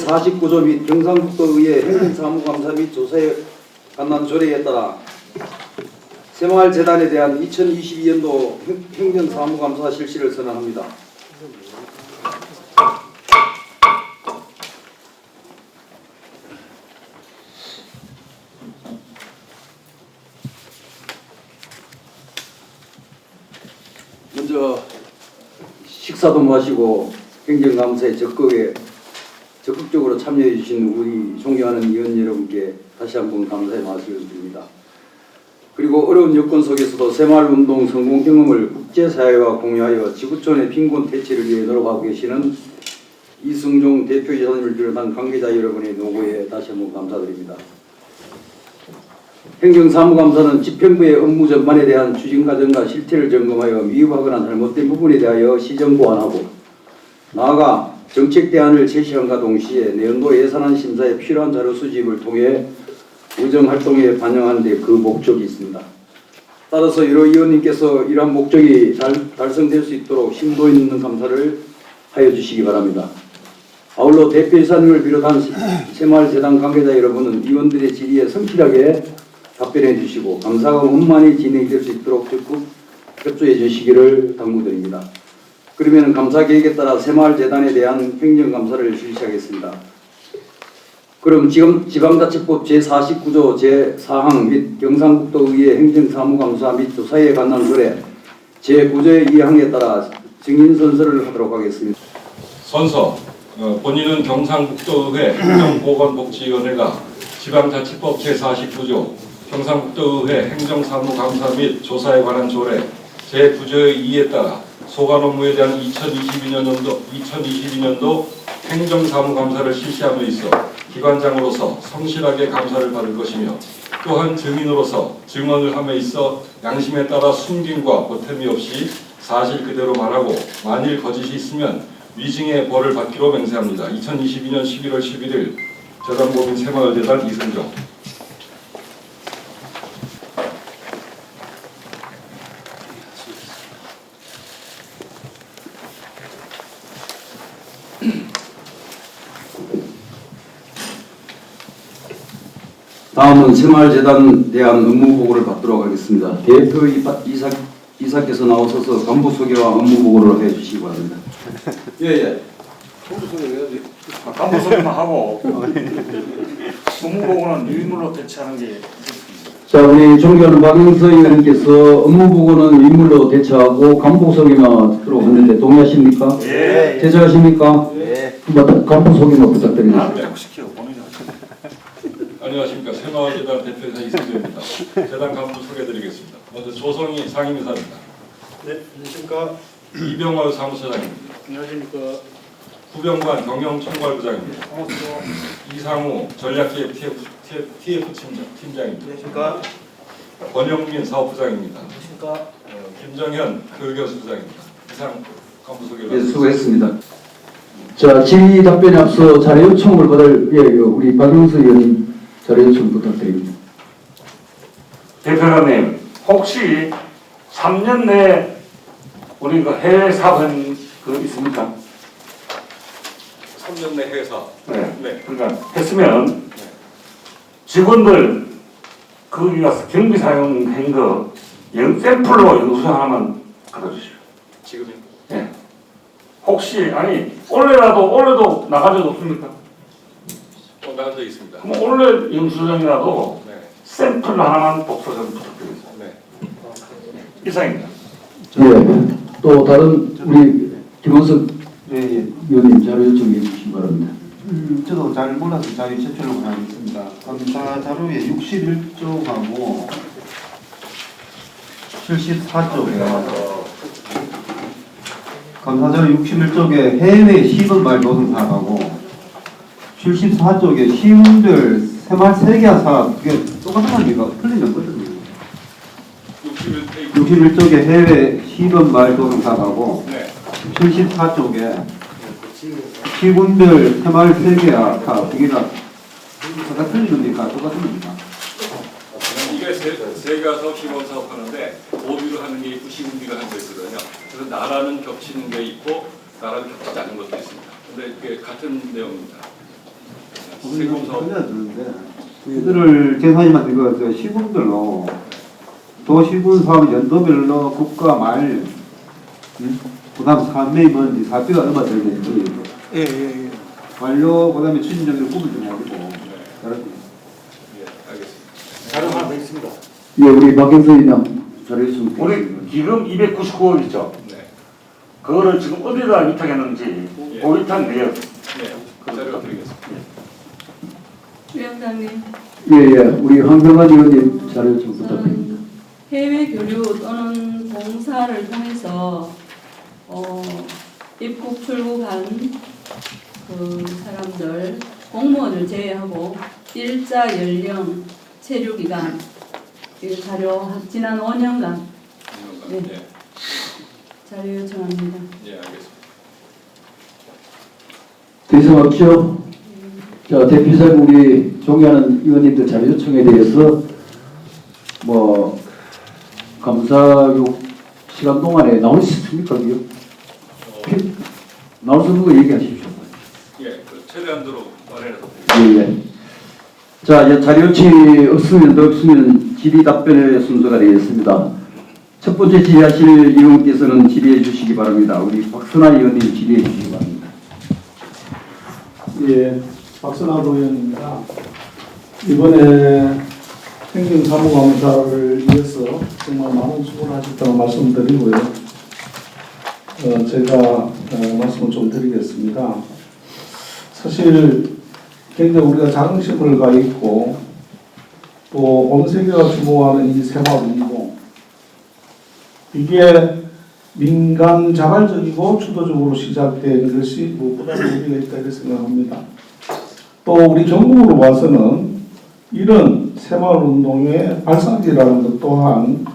제49조 및 경상북도의회 행정사무감사 및 조사에 관한 조례에 따라 새마을재단에 대한 2022년도 행정사무감사 실시를 선언합니다. 먼저 식사도 마시고 행정감사에 적극적으로 참여해 주신 우리 존경하는 위원 여러분께 다시 한번 감사의 말씀을 드립니다. 그리고 어려운 여건 속에서도 새마을운동 성공 경험을 국제사회와 공유하여 지구촌의 빈곤 퇴치를 위해 노력하고 계시는 이승종 대표이사님을 비롯한 관계자 여러분의 노고에 다시 한번 감사드립니다. 행정사무감사는 집행부의 업무 전반에 대한 추진 과정과 실태를 점검하여 미흡하거나 잘못된 부분에 대하여 시정 보완하고 나아가 정책 대안을 제시함과 동시에 내년도 예산안 심사에 필요한 자료 수집을 통해 의정활동에 반영하는 데 그 목적이 있습니다. 따라서 여러 의원님께서 이러한 목적이 달성될 수 있도록 심도 있는 감사를 하여 주시기 바랍니다. 아울러 대표이사님을 비롯한 새마을재단 관계자 여러분은 의원들의 질의에 성실하게 답변해 주시고 감사가 원만히 진행될 수 있도록 적극 협조해 주시기를 당부드립니다. 그러면 감사 계획에 따라 새마을재단에 대한 행정감사를 실시하겠습니다. 그럼 지금 지방자치법 제49조 제4항 및 경상북도의회 행정사무감사 및 조사에 관한 조례 제9조의 2항에 따라 증인선서를 하도록 하겠습니다. 선서 본인은 경상북도의회 행정보건복지위원회가 지방자치법 제49조 경상북도의회 행정사무감사 및 조사에 관한 조례 제9조의 2에 따라 소관 업무에 대한 2022년도 행정사무감사를 실시함에 있어 기관장으로서 성실하게 감사를 받을 것이며 또한 증인으로서 증언을 함에 있어 양심에 따라 숨김과 보탬이 없이 사실 그대로 말하고 만일 거짓이 있으면 위증의 벌을 받기로 맹세합니다. 2022년 11월 11일 재단법인 새마을재단 이승종. 다음은 새마을재단에 대한 업무보고를 받도록 하겠습니다. 대표 이사께서 나오셔서 간부 소개와 업무보고를 해주시기 바랍니다. 예예. 간부 소개 해야지. 간부 소개만 하고 업무보고는 유인물로 대체하는 게 좋습니다. 자, 우리 존경하는 박영서 의원님께서 업무보고는 유인물로 대체하고 간부 소개만 하도록 하는데 동의하십니까? 예. 제재하십니까? 예. 간부 소개만 부탁드립니다. 자꾸 시켜 본인이 하시고. 안녕하십니까. 새마을재단 대표이사 이승재입니다. 재단 간부 소개해드리겠습니다. 먼저 조성희 상임이사입니다. 네, 안녕하십니까. 이병월 사무처장입니다. 안녕하십니까. 후병관 경영총괄부장입니다. 반갑습니다. 이상우 전략기획 TF 팀장입니다. 안녕하십니까. 권영민 사업부장입니다. 안녕하십니까. 김정현 교육연수부장입니다. 이상 간부 소개를 네, 수고했습니다. 자, 질의 답변에 앞서 자료 요청을 받을 우리 박영수 의원님 자료 요청 부탁드립니다. 대표님 혹시 3년 내에 우리 그 해외 사업은 있습니까? 3년 내 회사. 네. 네. 그러니까 했으면 직원들 거기 가서 경비 사용한 거 샘플로 영수증 하나만 받아주시오. 지금요? 네. 혹시 아니 올해도 나간 적 없습니까? 나간 적 있습니다. 그럼 올해 영수증이라도 네. 샘플 하나만 복사 좀 부탁드리겠습니다. 네. 이상입니다. 네, 또 다른 우리 김원석 의원님 자료 요청해 주시기 바랍니다. 저도 잘 몰라서 자료 제출을 하겠습니다. 감사 자료에 61쪽하고 74쪽에 감사 자료 61쪽에 해외 시범 발표등 사업하고 74쪽에 시민들 새마을 세계화 사업 그게 똑같은 겁니까? 틀린 거거든요. 61쪽에 해외 시범 발표등 사업하고 네. 74쪽에 시군별 새마을 세계화 사업 이게가 똑같은 겁니까? 똑같은 겁니까? 이게 세가 사업 시범 사업 하는데 모듈로 하는 게 있고 시군비로 하는 게 있거든요. 그래서 나라는 겹치는 게 있고 나라는 겹치지 않는 것도 있습니다. 근데 이게 같은 내용입니다. 세공사업. 전혀 드는데 이들을 제사님한테 그 시군별로 도시군 사업 연도별로 국가 말 그다음 산매이 뭔지 사비가 얼마 들겠지 예. 완료 그다음에 추진 정기를 구분 좀 해가지고 알았지? 예, 알겠습니다. 자료 하나 더 있습니다. 예, 우리 박경수 의장 자료했으면 우리 좋겠습니다. 지금 299억 있죠. 네. 그거를 지금 어디다 위탁했는지 예. 그 위탁 내역. 예, 자료 드리겠습니다. 위원장님, 예, 우리 황병환 의원님 자료 좀 부탁드립니다. 저는 해외 교류 또는 봉사를 통해서 입국 출국한 그 사람들 공무원을 제외하고 일자 연령 체류 기간 이 자료 지난 5년간 네. 예, 자료 요청합니다. 예, 알겠습니다. 더 이상 없죠? 자, 대표상 우리 존경하는 의원님들 자료 요청에 대해서 뭐 감사 시간 동안에 나올 수 있습니까? 그게? 나올 수 있는 거 얘기하십시오. 예, 그 최대한도로 마련해서 드리겠습니다. 예. 자, 이제 자료 요청이 없으면 질의 답변의 순서가 되겠습니다. 첫 번째 질의하실 의원께서는 질의해 주시기 바랍니다. 우리 박선아 의원님 질의해 주시기 바랍니다. 예, 박선아 의원입니다. 이번에 행정사무감사를 위해서 정말 많은 수고를 하셨다고 말씀드리고요. 제가 말씀을 좀 드리겠습니다. 사실 굉장히 우리가 자긍심을 가 있고 또 온 세계가 주목하는 이 새마을운동, 이게 민간 자발적이고 주도적으로 시작된 것이 무엇보다 의미가 있다 이렇게 생각합니다. 또 우리 경북으로 봐서는 이런 새마을운동의 발상지라는 것 또한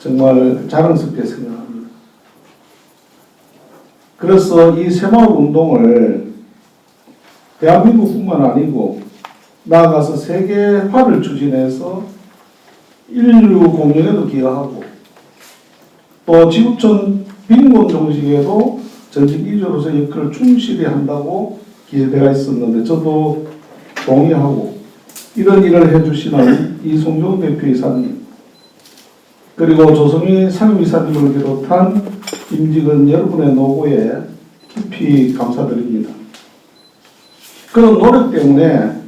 정말 자랑스럽게 생각합니다. 그래서 이 새마을운동을 대한민국뿐만 아니고 나아가서 세계화를 추진해서 인류 공연에도 기여하고 또 지구촌 빈곤 종식에도 전직 이주로서 역할을 충실히 한다고 기대가 있었는데 저도 동의하고 이런 일을 해주시는 이송종 대표이사님 그리고 조성희 상임이사님을 비롯한 임직원 여러분의 노고에 깊이 감사드립니다. 그런 노력 때문에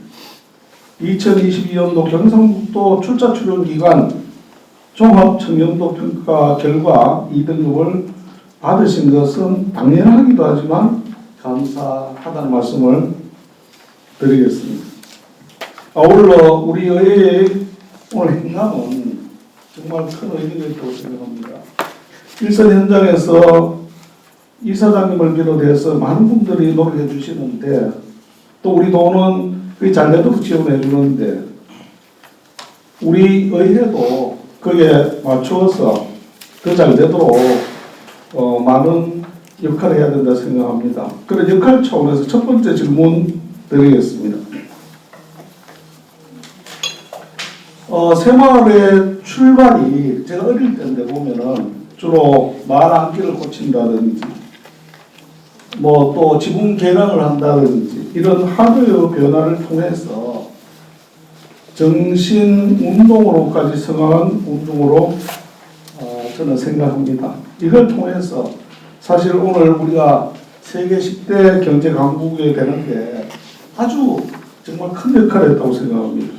2022년도 경상북도 출자 출연 기관 종합 청년도 평가 결과 2등급을 받으신 것은 당연하기도 하지만 감사하다는 말씀을 드리겠습니다. 아울러 우리 의회의 오늘 행감은 정말 큰 의미가 있다고 생각합니다. 일선 현장에서 이사장님을 비롯해서 많은 분들이 노력해 주시는데 또 우리 도는 그 잘되도록 지원해 주는데 우리 의회도 거기에 맞추어서 더 잘되도록 많은 역할을 해야 된다 생각합니다. 그런 역할 차원에서 첫 번째 질문 드리겠습니다. 새마을의 출발이 제가 어릴 때인데 보면은 주로 마을 안길을 고친다든지 뭐 또 지붕 개량을 한다든지 이런 하드웨어 변화를 통해서 정신 운동으로까지 성장한 운동으로 저는 생각합니다. 이걸 통해서 사실 오늘 우리가 세계 10대 경제 강국이 되는데 아주 정말 큰 역할을 했다고 생각합니다.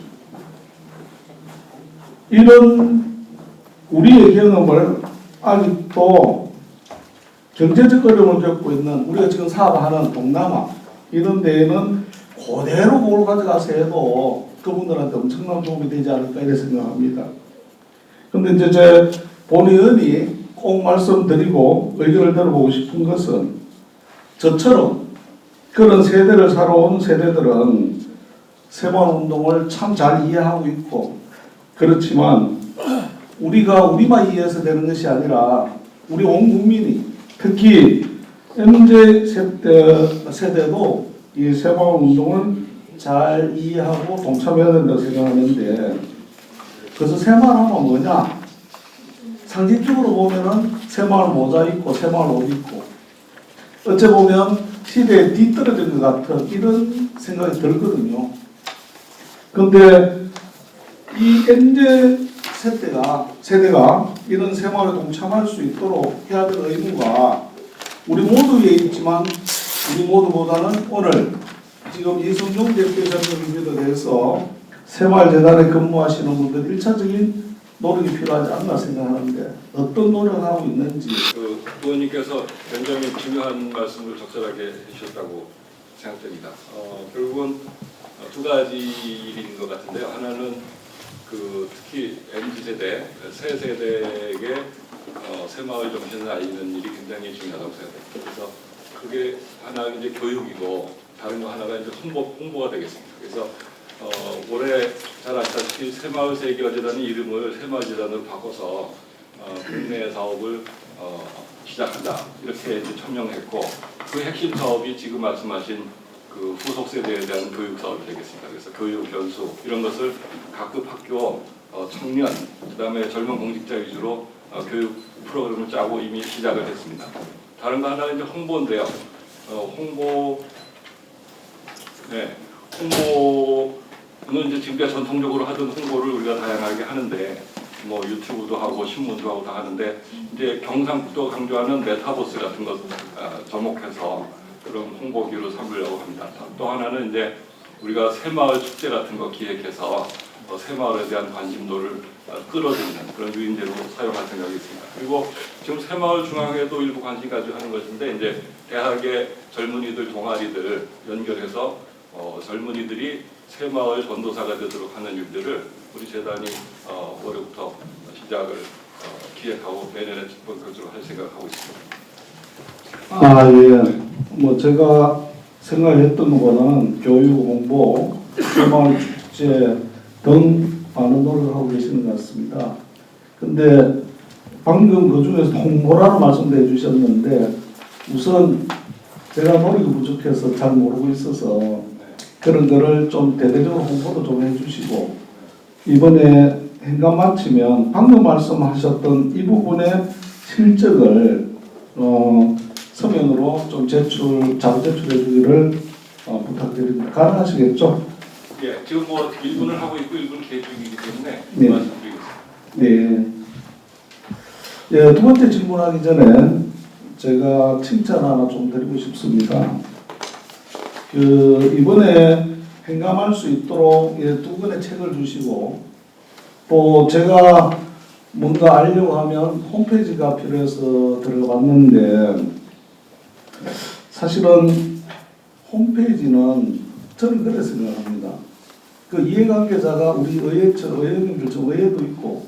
이런 우리의 경험을 아직도 경제적 어려움을 겪고 있는 우리가 지금 사업하는 동남아 이런 데에는 그대로 그걸 가져가서 해도 그분들한테 엄청난 도움이 되지 않을까 이렇게 생각합니다. 그런데 이제 제 본의원이 꼭 말씀드리고 의견을 들어보고 싶은 것은 저처럼 그런 세대를 살아온 세대들은 새마을운동을 참 잘 이해하고 있고 그렇지만 우리가 우리만 이해해서 되는 것이 아니라 우리 온 국민이 특히 MZ 세대도 이 새마을운동을 잘 이해하고 동참해야 된다고 생각하는데 그래서 새마을하면 뭐냐? 상징적으로 보면은 새마을 모자 입고 새마을 옷 입고 어째 보면 시대에 뒤떨어진 것 같은 이런 생각이 들거든요. 근데 이 MZ 세대가 이런 생활에 동참할 수 있도록 해야 될 의무가 우리 모두에 있지만 우리 모두보다는 오늘 지금 이성용 대표이사님 비롯해서 새마을재단에 근무하시는 분들 1차적인 노력이 필요하지 않나 생각하는데 어떤 노력을 하고 있는지. 의원님께서 굉장히 중요한 말씀을 적절하게 해주셨다고 생각됩니다. 결국은 두 가지 일인 것 같은데요. 하나는 특히 MZ세대, 새 세대에게 새마을 정신을 알리는 일이 굉장히 중요하다고 생각합니다. 그래서 그게 하나 이제 교육이고 다른 거 하나가 이제 홍보가 되겠습니다. 그래서 올해 잘 아시다시피 새마을 세계화재단의 이름을 새마을재단으로 바꿔서 국내 사업을 시작한다 이렇게 이제 천명했고 그 핵심 사업이 지금 말씀하신 그 후속 세대에 대한 교육 사업이 되겠습니다. 그래서 교육 연수 이런 것을 각급 학교 청년 그다음에 젊은 공직자 위주로 교육 프로그램을 짜고 이미 시작을 했습니다. 다른 거 하나는 이제 홍보인데요. 홍보는 이제 지금까지 전통적으로 하던 홍보를 우리가 다양하게 하는데 뭐 유튜브도 하고 신문도 하고 다 하는데 이제 경상북도 강조하는 메타버스 같은 것 접목해서 그런 홍보기로 삼으려고 합니다. 또 하나는 이제 우리가 새마을 축제 같은 거 기획해서 새마을에 대한 관심도를 끌어들이는 그런 유인제로 사용할 생각이 있습니다. 그리고 지금 새마을 중앙회도 일부 관심 가지고 하는 것인데 이제 대학의 젊은이들 동아리들 연결해서 젊은이들이 새마을 전도사가 되도록 하는 일들을 우리 재단이 올해부터 시작을 기획하고 내년에 본격적으로 할 생각을 하고 있습니다. 예. 뭐 제가 생각했던 것보다는 교육, 홍보, 새마을 축제 등 많은 노력을 하고 계시는 것 같습니다. 근데 방금 그 중에서 홍보라는 말씀도 해주셨는데 우선 제가 노력이 부족해서 잘 모르고 있어서 그런 거를 좀 대대적으로 홍보도 좀 해주시고 이번에 행감 마치면 방금 말씀하셨던 이 부분의 실적을 서면으로 좀 자료 제출해 주기를 부탁드립니다. 가능하시겠죠? 예, 지금 뭐 1분을 하고 있고 1분 계획 중이기 때문에 네. 말씀드리겠습니다. 네. 예, 두 번째 질문하기 전에 제가 칭찬 하나 좀 드리고 싶습니다. 이번에 행감할 수 있도록 두 권의 책을 주시고 또 제가 뭔가 알려고 하면 홈페이지가 필요해서 들어가 봤는데 사실은 홈페이지는 저는 그렇게 생각합니다. 그 이해관계자가 우리 의회도 있고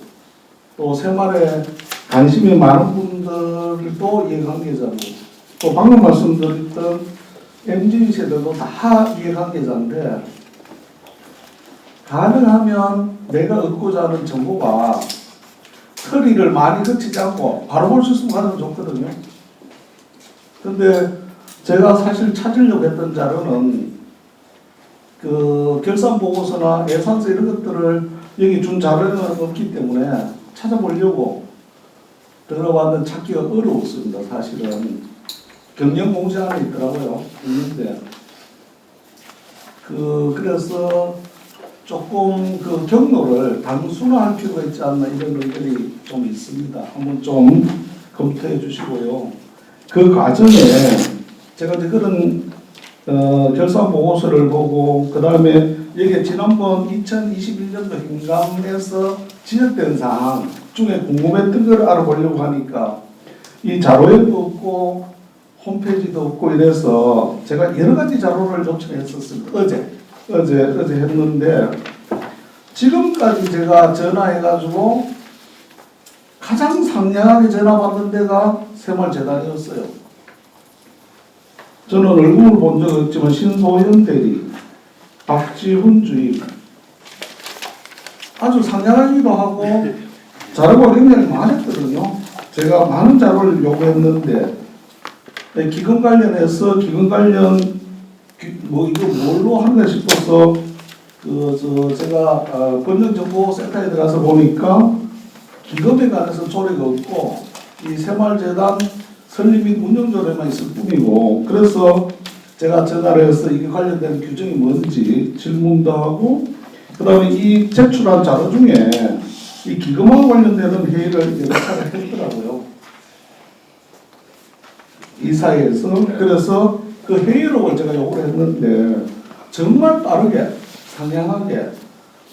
또 새마을에 관심이 많은 분들도 이해관계자고 또 방금 말씀드렸던 MZ세대도 다 이해관계자인데 가능하면 내가 얻고자 하는 정보가 허리를 많이 거치지 않고 바로 볼 수 있으면 가장 좋거든요. 근데 제가 사실 찾으려고 했던 자료는 그 결산보고서나 예산서 이런 것들을 여기 준 자료는 없기 때문에 찾아보려고 들어봤는데 찾기가 어려웠습니다. 사실은 경영공지 안에 있더라고요. 있는데 그래서 조금 그 경로를 단순화할 필요가 있지 않나 이런 의견이 좀 있습니다. 한번 좀 검토해 주시고요. 그 과정에 제가 이제 그런 결산 보고서를 보고 그 다음에 여기 지난번 2021년도 행감에서 지적된 사항 중에 궁금했던 걸 알아보려고 하니까 이 자료에도 없고 홈페이지도 없고 이래서 제가 여러 가지 자료를 요청했었습니다. 어제 했는데 지금까지 제가 전화해가지고 가장 상냥하게 전화 받는 데가 새마을재단이었어요. 저는 얼굴을 본 적 없지만 신소현 대리, 박지훈 주임 아주 상냥하기도 하고 자료가 굉장히 많았거든요. 제가 많은 자료를 요구했는데 기금 관련해서 기금 관련 뭐 이거 뭘로 하나 싶어서 제가 권역정보센터에 들어가서 보니까 기금에 관해서 조례가 없고 이 새마을재단 설립 및 운영 조례만 있을 뿐이고 그래서 제가 전화를 해서 이게 관련된 규정이 뭔지 질문도 하고 그 다음에 이 제출한 자료 중에 이 기금하고 관련되는 회의를 여러 차례 했더라고요. 이사회에서. 그래서 그 회의록을 제가 요구를 했는데 정말 빠르게 상냥하게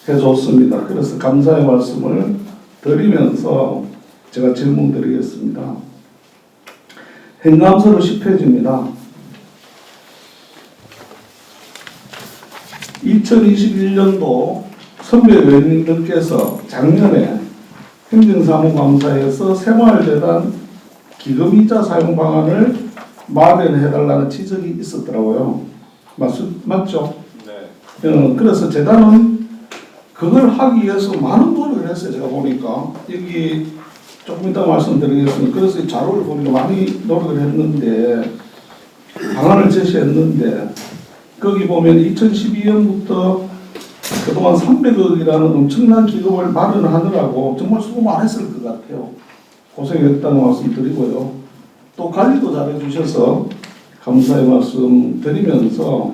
해줬습니다. 그래서 감사의 말씀을 드리면서 제가 질문 드리겠습니다. 행감서로 10페이지입니다. 2021년도 선배 의원님들께서 작년에 행정사무감사에서 새마을재단 기금이자 사용 방안을 마련해달라는 지적이 있었더라고요. 맞죠? 네. 그래서 재단은 그걸 하기 위해서 많은 노력을 했어요. 제가 보니까 여기 조금 이따 말씀드리겠습니다. 그래서 이 자료를 보니까 많이 노력을 했는데 방안을 제시했는데 거기 보면 2012년부터 그동안 300억이라는 엄청난 기금을 마련하느라고 정말 수고 많았을 것 같아요. 고생했다는 말씀 드리고요. 또 관리도 잘해주셔서 감사의 말씀 드리면서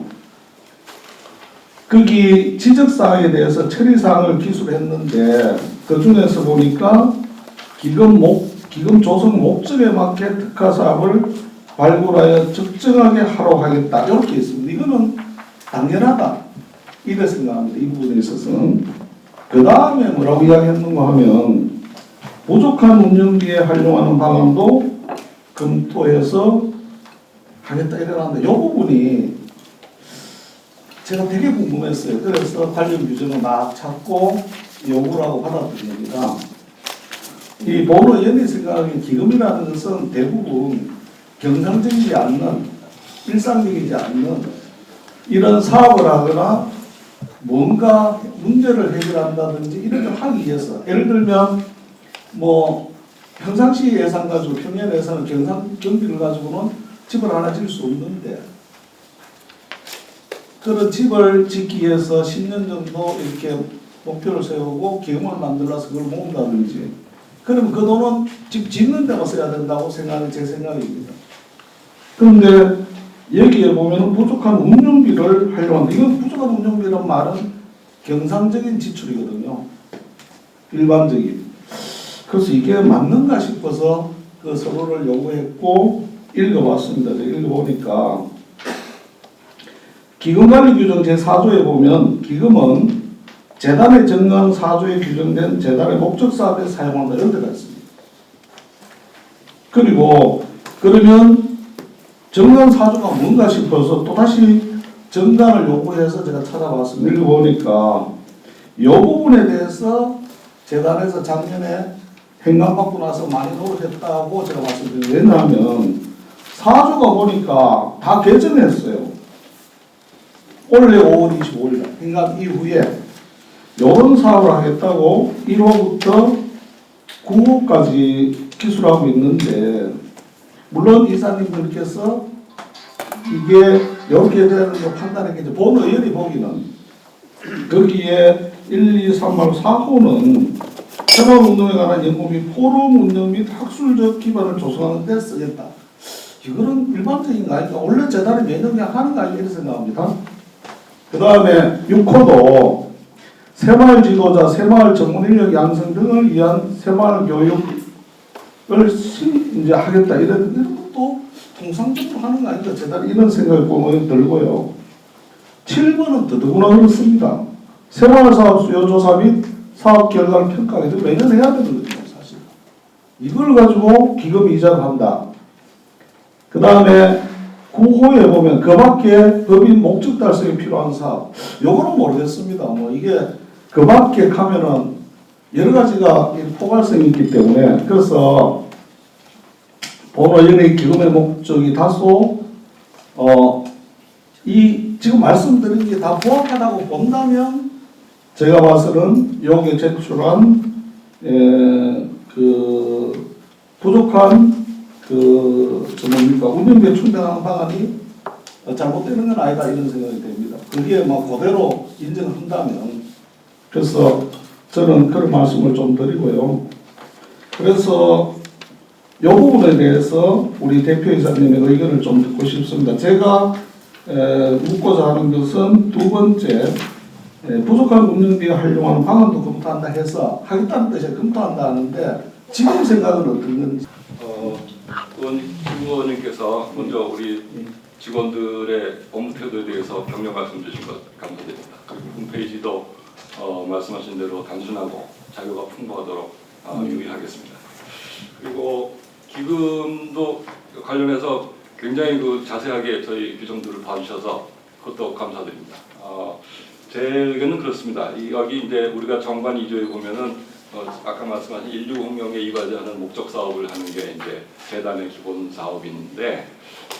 거기 지적사항에 대해서 처리사항을 기술했는데 그 중에서 보니까 기금 조성 목적에 맞게 특화사업을 발굴하여 적정하게 하러 하겠다 이렇게 있습니다. 이거는 당연하다 이래 생각합니다. 이 부분에 있어서는. 그 다음에 뭐라고 이야기했는가 하면 부족한 운영비에 활용하는 방안도 검토해서 하겠다 이래놨는데 이 부분이 제가 되게 궁금했어요. 그래서 관련 규정을 막 찾고 요구를 하고 받아들입니다. 이 본의 연이 생각하는 기금이라는 것은 대부분 경상적이지 않는 일상적이지 않는 이런 사업을 하거나 뭔가 문제를 해결한다든지 이런 걸 하기 위해서 예를 들면 뭐 평상시 예산 가지고 평년 예산은 경비를 가지고는 집을 하나 지을 수 없는데 그런 집을 짓기 위해서 10년 정도 이렇게 목표를 세우고 기금을 만들어서 그걸 모은다든지 그러면 그 돈은 집 짓는 데만 써야 된다고 생각하는 제 생각입니다. 그런데 여기에 보면 부족한 운영비를 활용한다. 이건 부족한 운영비란 말은 경상적인 지출이거든요. 일반적인. 그래서 이게 맞는가 싶어서 그 서류를 요구했고 읽어봤습니다. 읽어보니까 기금관리규정 제4조에 보면 기금은 재단의 정관 4조에 규정된 재단의 목적 사업에 사용한다 이런 데가 있습니다. 그리고 그러면 정관 4조가 뭔가 싶어서 또다시 정관을 요구해서 제가 찾아봤습니다. 읽어보니까 이 부분에 대해서 재단에서 작년에 행감받고 나서 많이 노력했다고 제가 말씀드립니다. 왜냐하면 4조가 보니까 다 개정했어요. 올해 5월 25일 날 행감 이후에 이런 사업을 하겠다고 1호부터 9호까지 기술하고 있는데 물론 이사님들께서 이게 이렇게 되는 거 판단했겠죠. 본 의원이 보기는 거기에 1, 2, 3, 4호는 새마을운동에 관한 연구 및 포럼 운영 및 학술적 기반을 조성하는 데 쓰겠다. 이거는 일반적인 거 아니까 원래 재단이 매년 그냥 하는 거 아니까 이렇게 생각합니다. 그 다음에 6호도 새마을 지도자, 새마을 전문 인력 양성 등을 위한 새마을 교육을 이제 하겠다. 이런 것도 통상적으로 하는 거 아닌가. 재단이 이런 생각을 보면 들고요. 7번은 더더구나 그렇습니다. 새마을 사업 수요 조사 및 사업 결과를 평가하게 되면 매년 해야 되거든요, 사실. 이걸 가지고 기금 이자를 한다. 그 다음에 9호에 보면 그 밖에 법인 목적 달성에 필요한 사업. 요거는 모르겠습니다. 뭐 이게 그 밖에 가면은 여러 가지가 포괄성이 있기 때문에 그래서 본원의 기금의 목적이 다소 이 지금 말씀드린 게 다 부합하다고 본다면 제가 봐서는 여기에 제출한 그 부족한 뭡니까 운영비에 충당하는 방안이 잘못되는 건 아니다 이런 생각이 됩니다. 그게 뭐 그대로 인정한다면 그래서 저는 그런 말씀을 좀 드리고요. 그래서 이 부분에 대해서 우리 대표이사님의 의견을 좀 듣고 싶습니다. 제가 묻고자 하는 것은 두 번째, 부족한 운영비에 활용하는 방안도 검토한다 해서 하겠다는 뜻이 검토한다 하는데 지금 생각은 어떤 건지. 의원님께서 먼저 우리 직원들의 업무 태도에 대해서 격려 말씀 주신 것 감사드립니다. 그리고 홈페이지도 말씀하신 대로 단순하고 자료가 풍부하도록 유의하겠습니다. 그리고 기금도 관련해서 굉장히 자세하게 저희 규정들을 봐주셔서 그것도 감사드립니다. 제 의견은 그렇습니다. 여기 이제 우리가 정관 2조에 보면은 아까 말씀하신 160명에 이바지하는 목적 사업을 하는 게 이제 재단의 기본 사업인데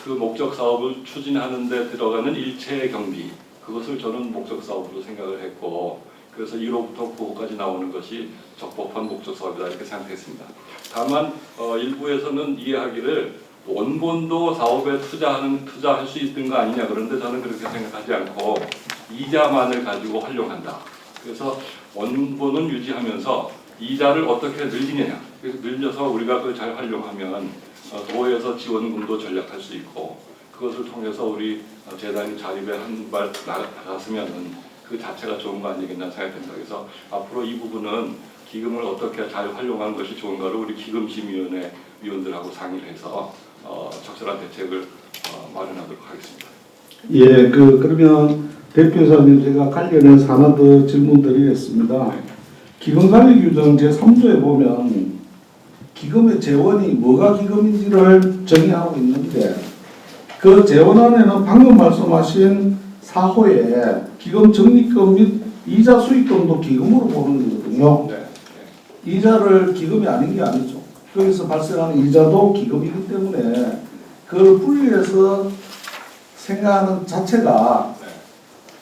그 목적 사업을 추진하는 데 들어가는 일체 경비 그것을 저는 목적 사업으로 생각을 했고 그래서 1호부터 9호까지 나오는 것이 적법한 목적 사업이다 이렇게 생각했습니다. 다만 일부에서는 이해하기를 원본도 사업에 투자할 수 있는 거 아니냐 그런데 저는 그렇게 생각하지 않고 이자만을 가지고 활용한다. 그래서 원본은 유지하면서 이자를 어떻게 늘리느냐. 그래서 늘려서 우리가 그걸 잘 활용하면 도에서 지원금도 전략할 수 있고 그것을 통해서 우리 재단이 자립에 한 발 나갔으면 그 자체가 좋은 거 아니겠나 생각됩니다. 그래서 앞으로 이 부분은 기금을 어떻게 잘 활용하는 것이 좋은가를 우리 기금심의위원회 위원들하고 상의를 해서 적절한 대책을 마련하도록 하겠습니다. 예, 그러면 대표이사님 제가 관련해서 하나 더 질문드리겠습니다. 기금관리규정 제3조에 보면 기금의 재원이 뭐가 기금인지를 정의하고 있는데 그 재원 안에는 방금 말씀하신 4호에 기금 적립금 및 이자 수익금도 기금으로 보는 거거든요. 네. 이자를 기금이 아닌 게 아니죠. 거기서 발생하는 이자도 기금이기 때문에 그걸 분리해서 생각하는 자체가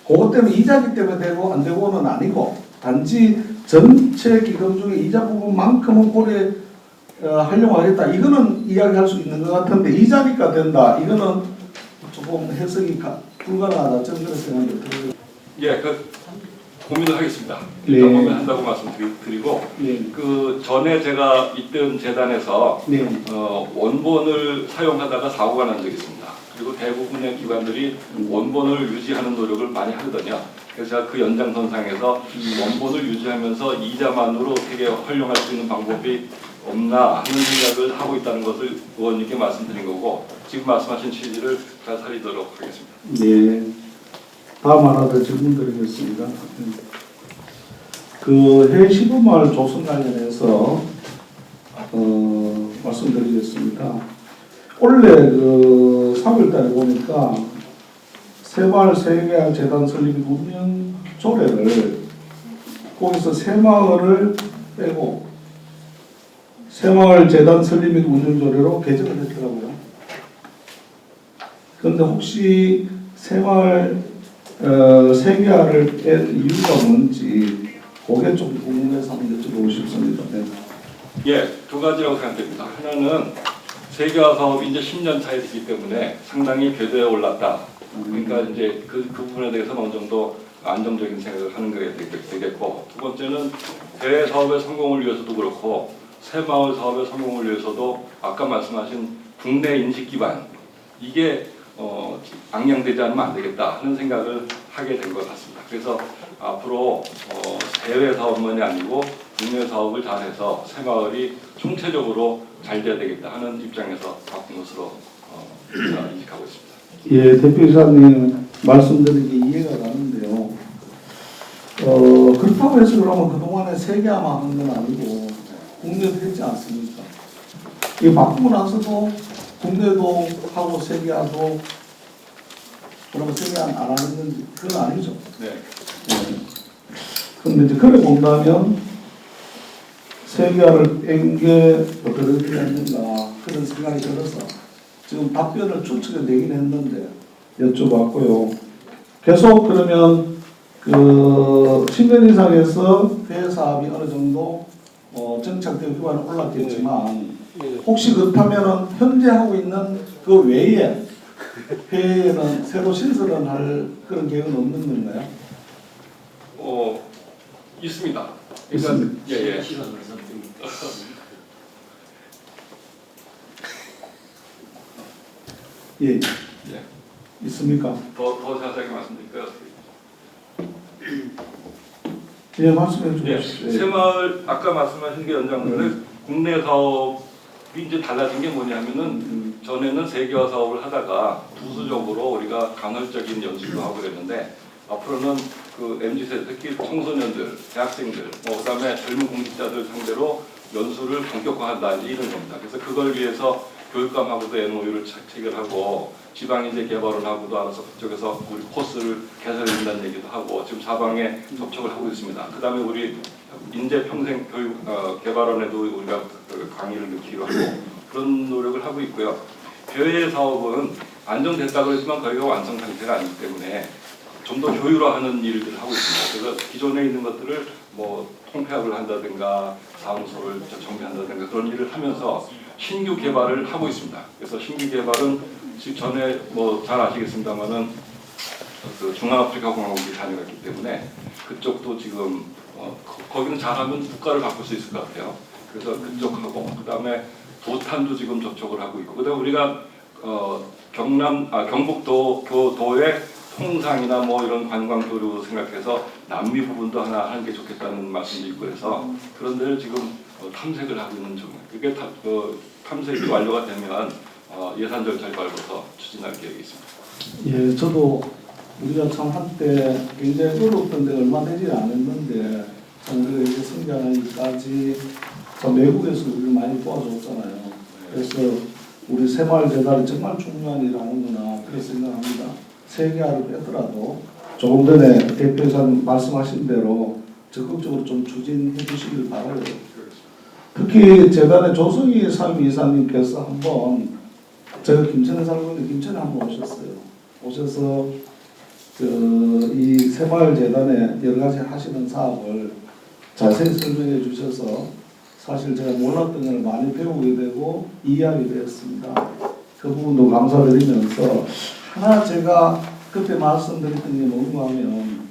그것 때문에 이자기 때문에 되고 안 되고는 아니고 단지 전체 기금 중에 이자 부분만큼은 고려 활용하겠다. 이거는 이야기할 수 있는 것 같은데 이자니까 된다. 이거는 조금 해석이 불가능하다. 저는 그런 생각이 들어요. 예, 고민을 하겠습니다. 네. 일단 고민한다고 말씀드리고 네. 그 전에 제가 있던 재단에서 네. 원본을 사용하다가 사고가 난 적이 있습니다. 그리고 대부분의 기관들이 원본을 유지하는 노력을 많이 하거든요. 그래서 제가 그 연장선상에서 원본을 유지하면서 이자만으로 어떻게 활용할 수 있는 방법이 없나 하는 생각을 하고 있다는 것을 의원님께 말씀드린 거고 지금 말씀하신 취지를 잘 살리도록 하겠습니다. 네. 다음 하나 더 질문드리겠습니다. 그 해외 시범마을 조성 관련해서 말씀드리겠습니다. 올해 3월달에 보니까 새마을 세계화 재단 설립 운영 조례를 거기서 새마을을 빼고 새마을 재단 설립 및 운영 조례로 개정을 했더라고요. 그런데 혹시 새마을 세계화를 뺀 이유가 뭔지 그게 좀 궁금해서 한번 여쭤보고 싶습니다. 네. 예, 두 가지라고 생각됩니다. 하나는 세계화 사업이 이제 10년 차에 되기 때문에 상당히 궤도에 올랐다. 그러니까 이제 그 부분에 대해서는 어느 정도 안정적인 생각을 하는 게 되겠고 두 번째는 대외 사업의 성공을 위해서도 그렇고 새마을 사업의 성공을 위해서도 아까 말씀하신 국내 인식 기반 이게 악양되지 않으면 안 되겠다 하는 생각을 하게 된 것 같습니다. 그래서 앞으로 해외 사업만이 아니고 국내 사업을 잘해서 새마을이 총체적으로 잘 돼야 되겠다 하는 입장에서 바꾼 것으로 인식하고 있습니다. 예, 대표이사님 말씀드린 게 이해가 가는데요. 그렇다고 해서 그러면 그동안에 세계화만 한 건 아니고 국내도 했지 않습니까? 이 바꾸고 나서도 국내도 하고 세계화도 그러면 세계화 안 하는 건지 그건 아니죠. 네. 그런데 이제 그래 본다면 세계화를 뺀 게 어떻게 했는가 그런 생각이 들어서 지금 답변을 추측해내긴 했는데 여쭤봤고요. 계속 그러면 그 10년 이상에서 대외 사업이 어느 정도 정착되고 기반에 올랐겠지만 혹시 그렇다면 현재 하고 있는 그 외에 해외에는 새로 신설을 할 그런 계획은 없는 건가요? 있습니다. 있습니다. 예. 예. 있습니까? 더 자세하게 말씀드릴까요? 예, 말씀해 예, 주십시오. 새마을 아까 말씀하신 게 연장선에 국내 사업이 이제 달라진 게 뭐냐면은 전에는 세계화 사업을 하다가 부수적으로 우리가 간헐적인 연수도 하고 그랬는데 앞으로는 그 MZ세대 특히 청소년들, 대학생들, 그다음에 젊은 공직자들 상대로 연수를 본격화한다 이제 이런 겁니다. 그래서 그걸 위해서 교육감하고도 MOU를 체결하고 지방인재 개발원하고도 알아서 그쪽에서 우리 코스를 개설해준다는 얘기도 하고 지금 사방에 접촉을 하고 있습니다. 그다음에 우리 인재평생 교육 개발원에도 우리가 그 강의를 넣기로 하고 그런 노력을 하고 있고요. 배외 사업은 안정됐다고 했지만 거기가 완성 상태가 아니기 때문에 좀 더 효율화하는 일들을 하고 있습니다. 그래서 기존에 있는 것들을 뭐 통폐합을 한다든가 사무소를 정비한다든가 그런 일을 하면서 신규 개발을 하고 있습니다. 그래서 신규 개발은 지금 전에 뭐 잘 아시겠습니다만은 그 중앙아프리카 공화국이 다녀갔기 때문에 그쪽도 지금 거기는 잘하면 국가를 바꿀 수 있을 것 같아요. 그래서 그쪽하고 그다음에 부탄도 지금 접촉을 하고 있고 그다음에 우리가 경북도의 통상이나 뭐 이런 관광도로 생각해서 남미 부분도 하나 하는 게 좋겠다는 말씀도 있고 해서 그런 데를 지금 탐색을 하고 있는 중이에요. 그게 탐색이 완료가 되면 예산 절차를 밟아서 추진할 계획이 있습니다. 예, 저도 우리가 참 한때 굉장히 어렵던 데 얼마 되지 않았는데 참 우리가 이제 성장하기까지 참 외국에서 우리를 많이 도와줬잖아요. 그래서 우리 새마을재단이 정말 중요한 일을 하는구나 그렇게 생각합니다. 세계화를 빼더라도 조금 전에 대표이사님 말씀하신 대로 적극적으로 좀 추진해 주시길 바라요. 특히 재단의 조성희 상임이사님께서 한번 제가 김천에 살고 있는데 김천에 한번 오셨어요. 오셔서 이 새마을재단의 여러 가지 하시는 사업을 자세히 설명해 주셔서 사실 제가 몰랐던 걸 많이 배우게 되고 이해하게 되었습니다. 그 부분도 감사드리면서 하나 제가 그때 말씀드렸던 게 뭔가 하면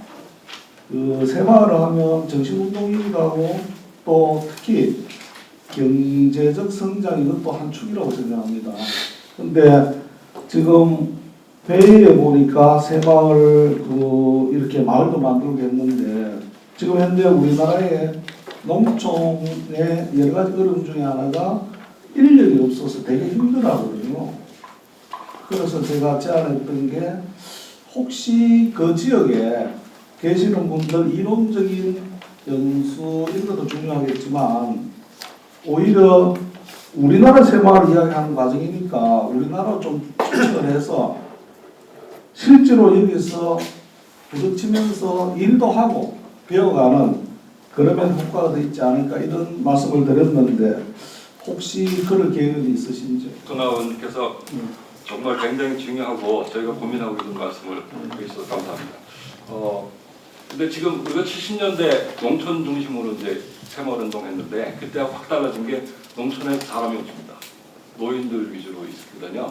그 새마을을 하면 정신운동이기도 하고 또 특히 경제적 성장 이것도 한 축이라고 생각합니다. 근데 지금 회의에 보니까 새마을 이렇게 마을도 만들겠는데 지금 현재 우리나라의 농촌의 여러 가지 어려움 중에 하나가 인력이 없어서 되게 힘들어하거든요. 그래서 제가 제안했던 게 혹시 그 지역에 계시는 분들 이론적인 연수 이런 것도 중요하겠지만 오히려 우리나라 새마을 이야기하는 과정이니까 우리나라 좀 추천을 해서 실제로 여기서 부딪히면서 일도 하고 배워가는 그러면 효과가 더 있지 않을까 이런 말씀을 드렸는데 혹시 그럴 계획이 있으신지? 전하원께서 정말 굉장히 중요하고 저희가 고민하고 있는 말씀을 해주셔서 감사합니다. 근데 지금 우리가 70년대 농촌 중심으로 이제 새마을운동 했는데 그때 확 달라진 게 농촌에 사람이 없습니다. 노인들 위주로 있거든요.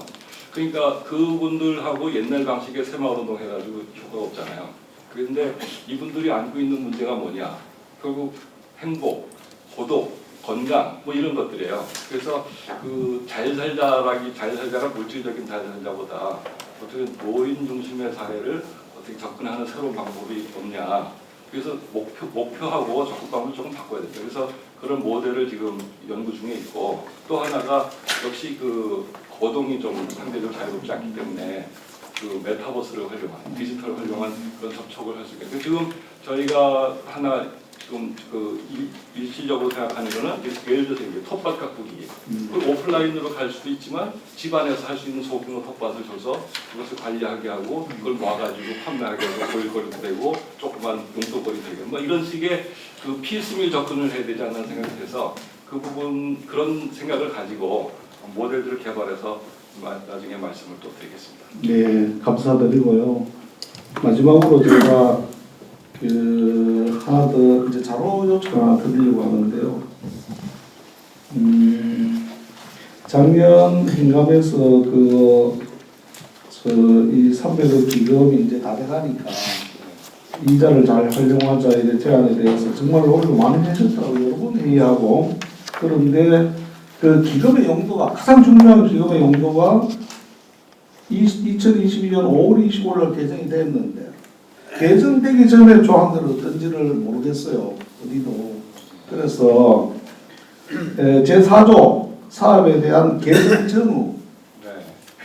그러니까 그분들하고 옛날 방식의 새마을운동 해가지고 효과가 없잖아요. 그런데 이분들이 안고 있는 문제가 뭐냐? 결국 행복, 고독, 건강 뭐 이런 것들이에요. 그래서 그 잘 살자가 물질적인 잘 살자보다 어떻게 노인 중심의 사회를 어떻게 접근하는 새로운 방법이 없냐. 그래서 목표하고 접근법을 조금 바꿔야 됩니다. 그래서 그런 모델을 지금 연구 중에 있고 또 하나가 역시 그 거동이 좀 상대적으로 자유롭지 않기 때문에 그 메타버스를 활용한 디지털을 활용한 그런 접촉을 할 수 있게. 지금 저희가 하나 지금 그 일시적으로 생각하는 거는 예를 들어서 이제 텃밭 가꾸기. 오프라인으로 갈 수도 있지만 집 안에서 할 수 있는 소규모 텃밭을 줘서 그것을 관리하게 하고 그걸 모아가지고 판매하게 하고 보일거리도 되고 조그만 용돈거리 되고 뭐 이런 식의 그 피스밀 접근을 해야 되지 않나 생각해서 그 부분 그런 생각을 가지고 모델들을 개발해서 나중에 말씀을 또 드리겠습니다. 네, 감사드리고요. 마지막으로 제가 하나 더 이제 자료 요청 하나 드리려고 하는데요. 작년 행감에서 이 300억 기금이 이제 다 돼가니까 이자를 잘 활용하자 이런 제안에 대해서 정말 노력을 많이 해줬다고 여러 번 회의하고 그런데 그 기금의 용도가 가장 중요한 기금의 용도가 2022년 5월 25일 개정이 됐는데 개정되기 전에 조항들은 어떤지를 모르겠어요. 어디도. 그래서 제4조 사업에 대한 개정 전후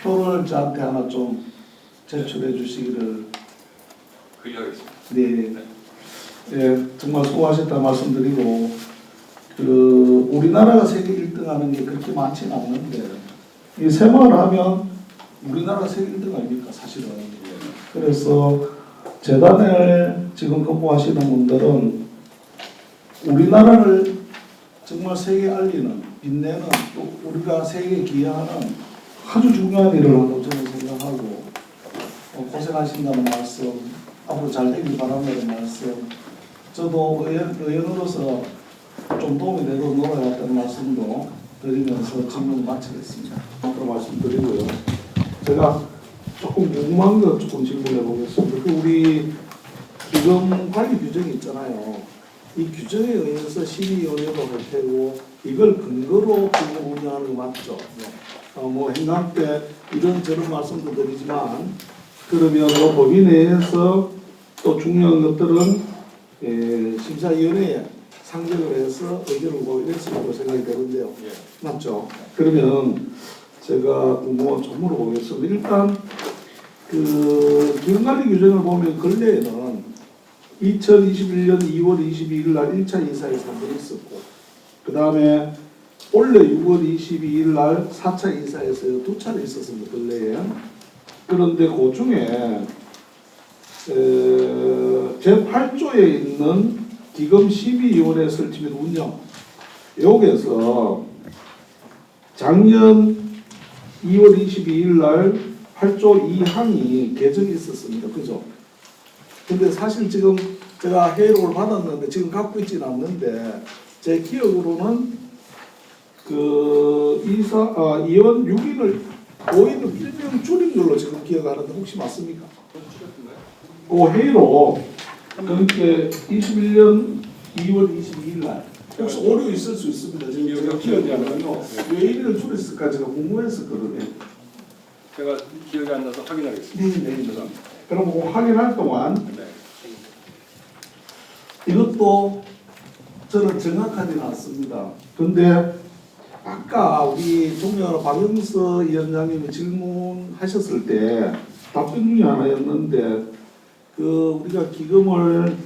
표를 저한테 하나 좀 제출해 주시기를. 그리하겠습니다. 네. 정말 수고하셨다 말씀드리고, 우리나라가 세계 1등 하는 게 그렇게 많지는 않는데, 이 새마을 하면 우리나라가 세계 1등 아닙니까, 사실은. 그래서 재단을 지금 근무하시는 분들은 우리나라를 정말 세계에 알리는, 빛내는, 또 우리가 세계에 기여하는 아주 중요한 일을 한다고 저는 생각하고, 고생하신다는 말씀, 앞으로 잘 되길 바란다는 말씀, 저도 의원으로서 좀 도움이 되도록 노력하겠다는 말씀도 드리면서 질문 마치겠습니다. 앞으로 말씀드리고요. 제가 조금 궁금한 거 조금 질문해 보겠습니다. 우리 기금 관리 규정이 있잖아요. 이 규정에 의해서 심의위원회도 할 테고 이걸 근거로 기금 운영하는 거 맞죠? 뭐 행감 때 이런저런 말씀도 드리지만 그러면 이 법인 내에서 또 중요한 것들은 심사위원회에 상정을 해서 의견을 모이랬을 거라고 생각이 되는데요. 맞죠? 그러면 제가 궁금한 좀 물어보겠습니다. 일단 기금관리 규정을 보면 근래에는 2021년 2월 22일 날 1차 이사에서 한 번 있었고 그 다음에 올해 6월 22일 날 4차 이사에서 2차례 있었습니다. 근래에. 그런데 그 중에 제8조에 있는 기금 심의위원회 설치 및 운영 여기에서 작년 2월 22일 날 8조 2항이 개정이 있었습니다. 그죠? 근데 사실 지금 제가 회의록을 받았는데 지금 갖고 있지는 않는데 제 기억으로는 이원 6인을 5인을 1명 줄인 걸로 지금 기억하는데 혹시 맞습니까? 그 회의로 그렇게 21년 2월 22일 날 혹시 오류 있을 수 있습니다. 지금 제가 기억이 안 나요. 왜 1위를 줄였을까 제가 궁금했었거든요. 제가 기억이 안 나서 확인하겠습니다. 네. 그럼 그 확인할 동안 이것도 저는 정확하지는 않습니다. 근데 아까 우리 종묘 박영서 위원장님이 질문하셨을 때 답변 중에 하나였는데 우리가 기금을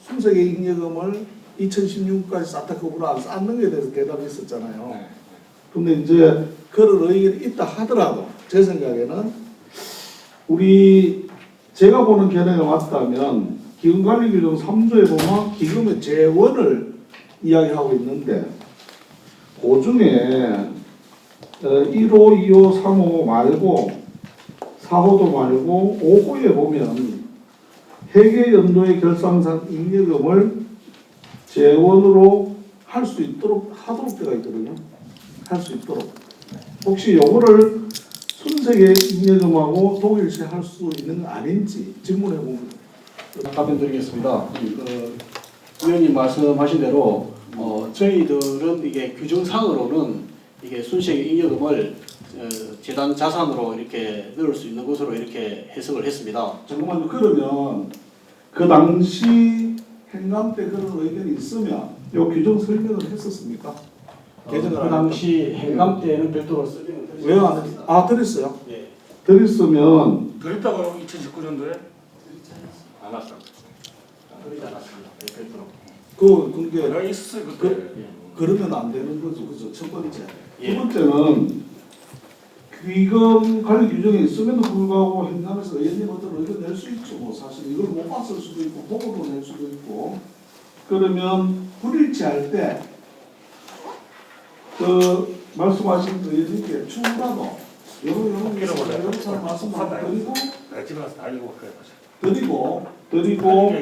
순세계 잉여금을 2016까지 쌓다급으로 안 쌓는 것에 대해서 대답이 있었잖아요. 근데 이제 그런 의견이 있다 하더라도 제 생각에는 제가 보는 견해가 맞다면 기금관리규정 3조에 보면 기금의 재원을 이야기하고 있는데 그 중에 1호, 2호, 3호 말고 4호도 말고 5호에 보면 회계연도의 결산상 잉여금을 재원으로 할 수 있도록 하도록 되어 있거든요. 할 수 있도록. 혹시 요거를 순세계 잉여금하고 동일시 할 수 있는 거 아닌지 질문해 봅니다. 답변 드리겠습니다. 위원님 말씀하신 대로 저희들은 이게 규정상으로는 이게 순세계 잉여금을 재단 자산으로 이렇게 넣을 수 있는 것으로 이렇게 해석을 했습니다. 잠깐만요. 그러면 그 당시 행감 때 그런 의견이 있으면 요 규정 설명을 했었습니까? 그 당시 행감 때는 별도로 설명을 드렸습니다. 왜 안 했어요? 아, 드렸어요? 예. 드렸으면 그랬다고 2019년도에 안 왔어. 그러지 않았습니다. 예, 별도로. 그게 내가 있었어요 그때. 그러면 안 되는 거죠. 그죠? 첫 번째. 예. 두 번째는 기금 관리 규정에 있음에도 불구하고 행감에서 의원님 어떤 의견 낼 수 있죠. 뭐 사실 이걸 못 봤을 수도 있고 보고도 낼 수도 있고. 그러면 불일치할 때 말씀하신 의원님께 추가로 이런 사람 말씀 드리고 집에 가서 다 읽고 그래. 드리고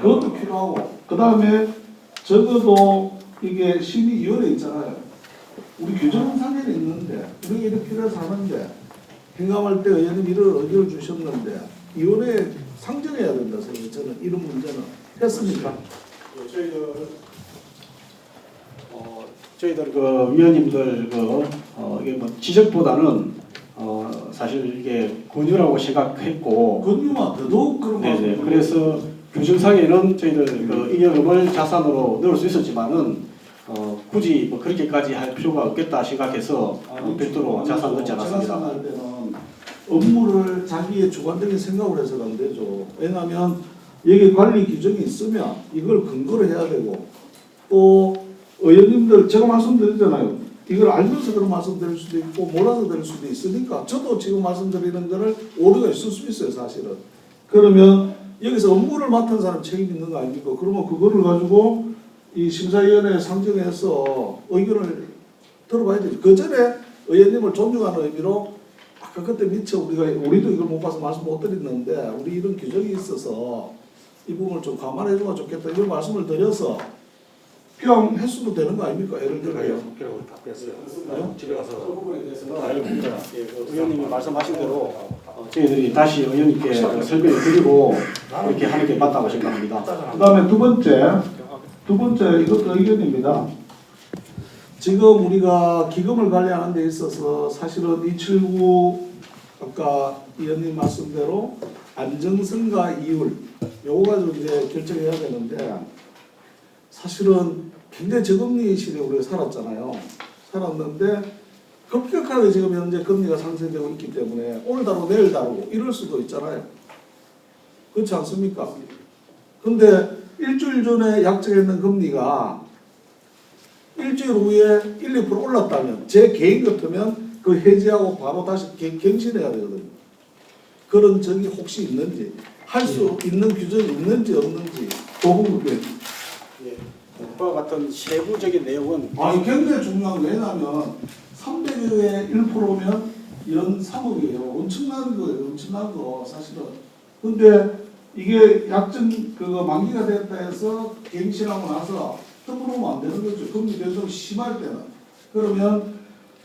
그것도 필요하고 그 다음에 적어도 이게 심의위원회 있잖아요. 우리 규정상에는 있는데 우리가 이렇게 필요해서 하는데 행감할 때 의원님 이런 의견을 주셨는데 위원회에 상정해야 된다 생각해요. 저는 이런 문제는 했습니까? 저희들 그 위원님들 이게 뭐 지적보다는 사실 이게 권유라고 생각했고 권유만 더더욱 그런 네네. 말씀. 그래서 규정상에는 저희들 그 잉여금을 자산으로 넣을 수 있었지만은 굳이 뭐 그렇게까지 할 필요가 없겠다 생각해서 별도로 자산 넣지 제가 않았습니다. 생각할 때는 업무를 자기의 주관적인 생각으로 해서는 안 되죠. 왜냐하면 여기 관리 규정이 있으면 이걸 근거로 해야 되고 또 의원님들 제가 말씀드리잖아요. 이걸 알면서 그런 말씀드릴 수도 있고 몰라서 드릴 수도 있으니까 저도 지금 말씀드리는 거를 오류가 있을 수 있어요, 사실은. 그러면 여기서 업무를 맡은 사람 책임 있는 거 아닙니까? 그러면 그거를 가지고 이 심사위원회에 상정해서 의견을 들어봐야 되죠. 그 전에 의원님을 존중하는 의미로 아까 그때 미처 우리도 이걸 못 봐서 말씀 못 드렸는데 우리 이런 규정이 있어서 이 부분을 좀 감안해 주면 좋겠다 이런 말씀을 드려서 평 횟수도 되는 거 아닙니까? 예를 들어요. 다 뺐어요. 집에 가서 그 부분에 대해서는 의원님이 말씀하신 대로 저희들이 다시 의원님께 설명을 드리고 이렇게 하는 게 맞다고 생각합니다. 그다음에 두 번째 이것도 의견입니다. 지금 우리가 기금을 관리하는 데 있어서 사실은 279 아까 의원님 말씀대로 안정성과 이율 요거 가지고 이제 결정해야 되는데 사실은 굉장히 저금리 시대에 우리가 살았잖아요. 살았는데 급격하게 지금 현재 금리가 상승되고 있기 때문에 오늘 다르고 내일 다르고 이럴 수도 있잖아요. 그렇지 않습니까? 근데 일주일 전에 약정했는 금리가 일주일 후에 1, 2% 올랐다면 제 개인 같으면 그 해지하고 바로 다시 갱신해야 되거든요. 그런 적이 혹시 있는지 할 수 있는 규정이 있는지 없는지 그 부분 예. 그와 같은 세부적인 내용은 아니 굉장히 중요한 거 왜냐하면 300에 1%면 연 3억이에요. 엄청난 거예요. 엄청난 거 사실은. 근데 이게 약정 그거 만기가 됐다 해서 갱신하고 나서 덮어놓으면 안 되는 거죠. 금리 변동 심할 때는. 그러면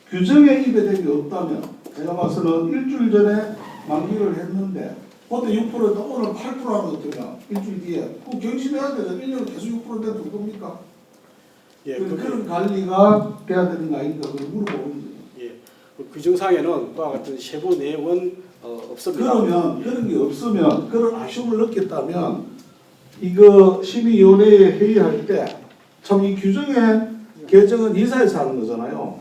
규정에 입에된 게 없다면 제가 봐서는 일주일 전에 만기를 했는데 그때 6%였다 오늘 8% 하는 거 어떠냐 일주일 뒤에 그럼 갱신해야 되잖아요. 1년 계속 6% 되는 겁니까? 예, 그런 관리가 돼야 되는 거 아닌가 그걸 물어보는 거죠. 예. 그 규정상에는 그와 같은 세부 내용은 없습니다. 그러면 그런 게 없으면 그런 아쉬움을 느꼈다면 이거 심의위원회에 회의할 때 참 이 규정의 개정은 이사에서 하는 거잖아요.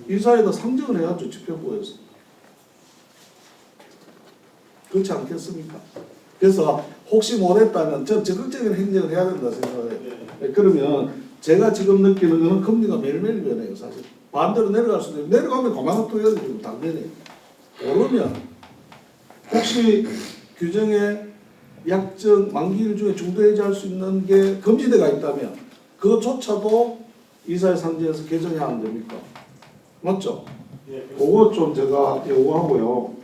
이사에다 상정을 해야죠. 집행부에서. 그렇지 않겠습니까? 그래서 혹시 못했다면 전 적극적인 행정을 해야 된다 생각해요. 그러면 제가 지금 느끼는 거는 금리가 매일매일 변해요. 사실 반대로 내려갈 수도 있고 내려가면 그만큼 또 해야 되고 당연히 오르면 혹시 규정에 약정 만기일 중에 중도 해지할 수 있는 게 금지대가 있다면 그것조차도 이사회 상정에서 개정해야 안 됩니까? 맞죠? 예, 그거 좀 제가 요구하고요.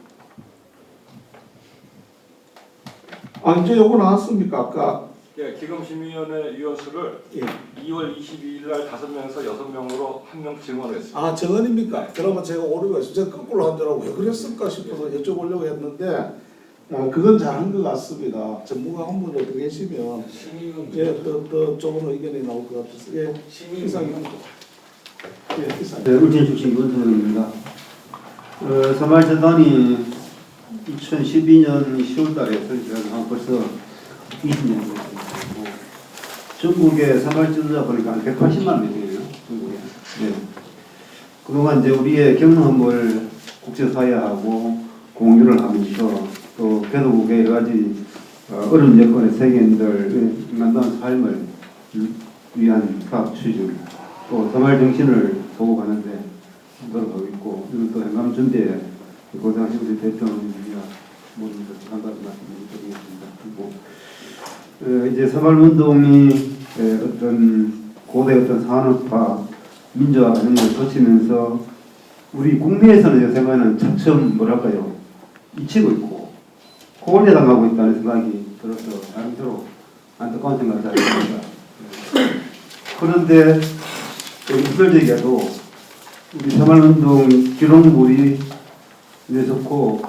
이제 요거 나왔습니까? 아까 예, 기금심의위원회 위원수를 예. 2월 22일 날 5명에서 6명으로 1명 증원을 했습니다. 정언입니까? 그러면 제가 오류가 있어요. 제가 거꾸로 한 줄 알고 왜 그랬을까 싶어서 여쭤보려고 했는데 그건 잘한 것 같습니다. 전문가 한 분이 어떻게 계시면 또 좋은 의견이 나올 것 같아서 이상입니다. 네, 울진 출신 문선영입니다. 새마을재단이 2012년 10월달에 설립해서 벌써 20년 됐습니다. 전국에 새마을 지도자 보니까 한 180만 명이에요. 전국에. 네. 그동안 이제 우리의 경험을 국제사회하고 공유를 하면서 또 개도국의 여러 가지 어려운 여건의 세계인들의 인간다운 삶을 위한 사업 추진, 또 새마을 정신을 보고가는데 노력하고 있고, 이건 또 행감 준비에 고생하신 우리 대표님과 모든 분들 한가지 말씀을 드리겠습니다. 그리고 이제 새마을운동이 어떤 고대 어떤 산업화, 민주화 이런 걸 거치면서 우리 국내에서는 요새는 차츰 뭐랄까요 잊히고 있고 고올려당하고 있다는 생각이 들어서 나름대로 안타까운 생각을 하게 됩니다. 그런데 이설적이게도 우리 새마을운동 기록물이 유네스코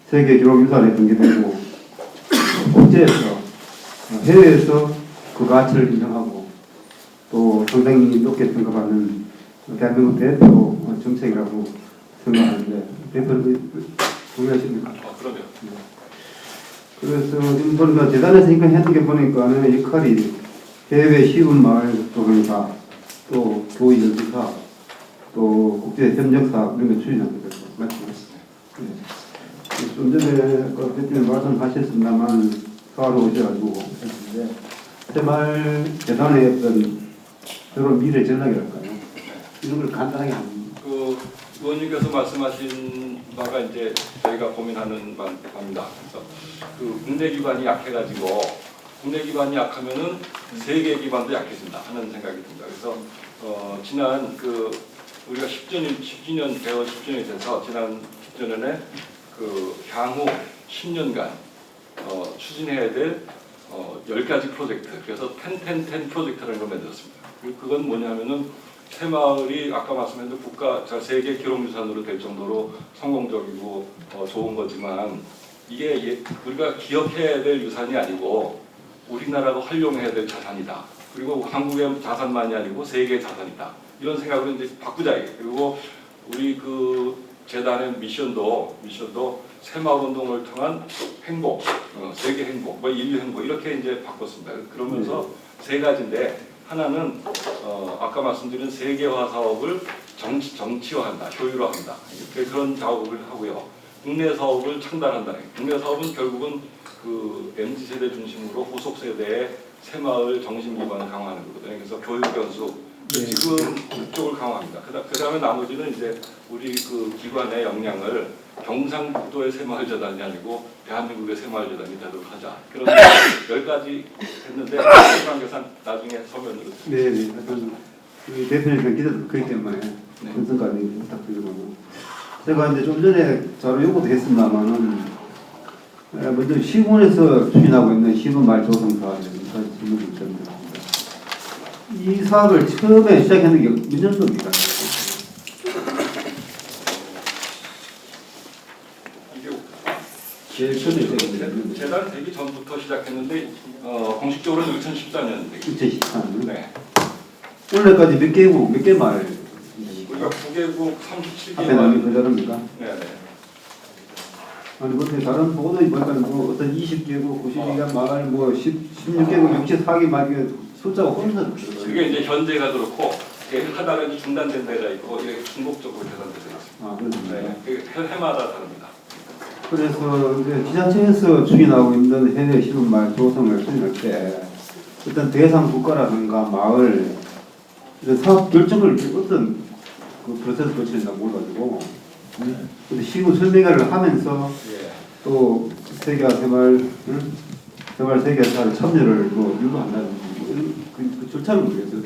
세계 기록유산에 등재되고 국제에서 해외에서 그 가치를 인정하고 또 상당히 높게 평가받는 대한민국 대표 정책이라고 생각하는데 대표님 동의하십니까? 그러면 그래서 지금 보니까 재단에서 이거 했는 게 보니까는 역할이 해외 시군마을 또 행사, 또 교육연수사, 또 국제협력사 이런 거 추진하는 거죠. 맞죠? 네. 좀 전에 그 대표님 말씀하셨습니다만 서울에 오셔가지고 했는데 새마을 재단의 어떤 그런 미래 전략이랄까요? 이런 걸 간단하게 하는. 그 의원님께서 말씀하신 바가 이제 저희가 고민하는 바입니다. 그래서 그 국내 기반이 약해가지고 국내 기반이 약하면은 세계 기반도 약해진다 하는 생각이 듭니다. 그래서 지난 그 우리가 10주년 개월 10주년이 돼서 지난 10주년에 그 향후 10년간 추진해야 될 10가지 프로젝트, 그래서 10 프로젝트라는 걸 만들었습니다. 그건 뭐냐면은 새마을이 아까 말씀드린 국가 세계 기록유산으로 될 정도로 성공적이고 좋은 거지만 이게 우리가 기억해야 될 유산이 아니고 우리나라가 활용해야 될 자산이다. 그리고 한국의 자산만이 아니고 세계의 자산이다. 이런 생각으로 이제 바꾸자. 그리고 우리 그 재단의 미션도 새마을 운동을 통한 행복, 세계 행복, 뭐 인류 행복 이렇게 이제 바꿨습니다. 그러면서 세 가지인데 하나는 아까 말씀드린 세계화 사업을 정치화한다, 효율화한다. 그런 작업을 하고요. 국내 사업을 창달한다. 국내 사업은 결국은 그 MZ 세대 중심으로 후속 세대의 새마을 정신 기반을 강화하는 거거든요. 그래서 교육 연수 지금 그쪽을 강화합니다. 그다음에 나머지는 이제 우리 그 기관의 역량을 경상북도의 새마을재단이 아니고 대한민국의 새마을재단이 되도록 하자. 그런 10가지 했는데 관계상 나중에 서면으로. 네. 우리 대표님 기자도 그렇기 때문에 분석까지 부탁드리고 제가 이제 좀 전에 자료 요구도 했습니다만은 먼저 시군에서 추진하고 있는 시군마을 조성 사업입니다. 이 사업을 처음에 시작했는 게 몇 년도입니까? 제일 처음에 시작했는데 재단 되기 전부터 시작했는데 공식적으로는 2014년인데. 2014년. 네. 오늘까지 몇 개국, 몇 개 마을? 우리가 9개국 앞에 나온 게 37개. 그대로입니까? 네네. 아니 어떻게 다른 보도에 보니까 뭐 어떤 20개국, 92개 마을, 뭐 16개국, 64개 마을 숫자가 혼선스러워요. 그게 이제 현재가 그렇고 하다가 이제 중단된 데가 있고 이게 중복적으로 계산돼서 있습니다. 아, 그렇습니다. 네. 그게 해마다 다릅니다. 그래서 이제 지자체에서 추진하고 있는 해외 시군마을 조성을 추진할 때 어떤 대상 국가라든가 마을 이런 사업 결정을 어떤 그 프로세스 거치는가 몰라가지고 근데 시군 설명회를 하면서 예. 또 세계화 새마을 세계화사를 참여를 뭐 유도한다든지 그 절차를 모르겠어요.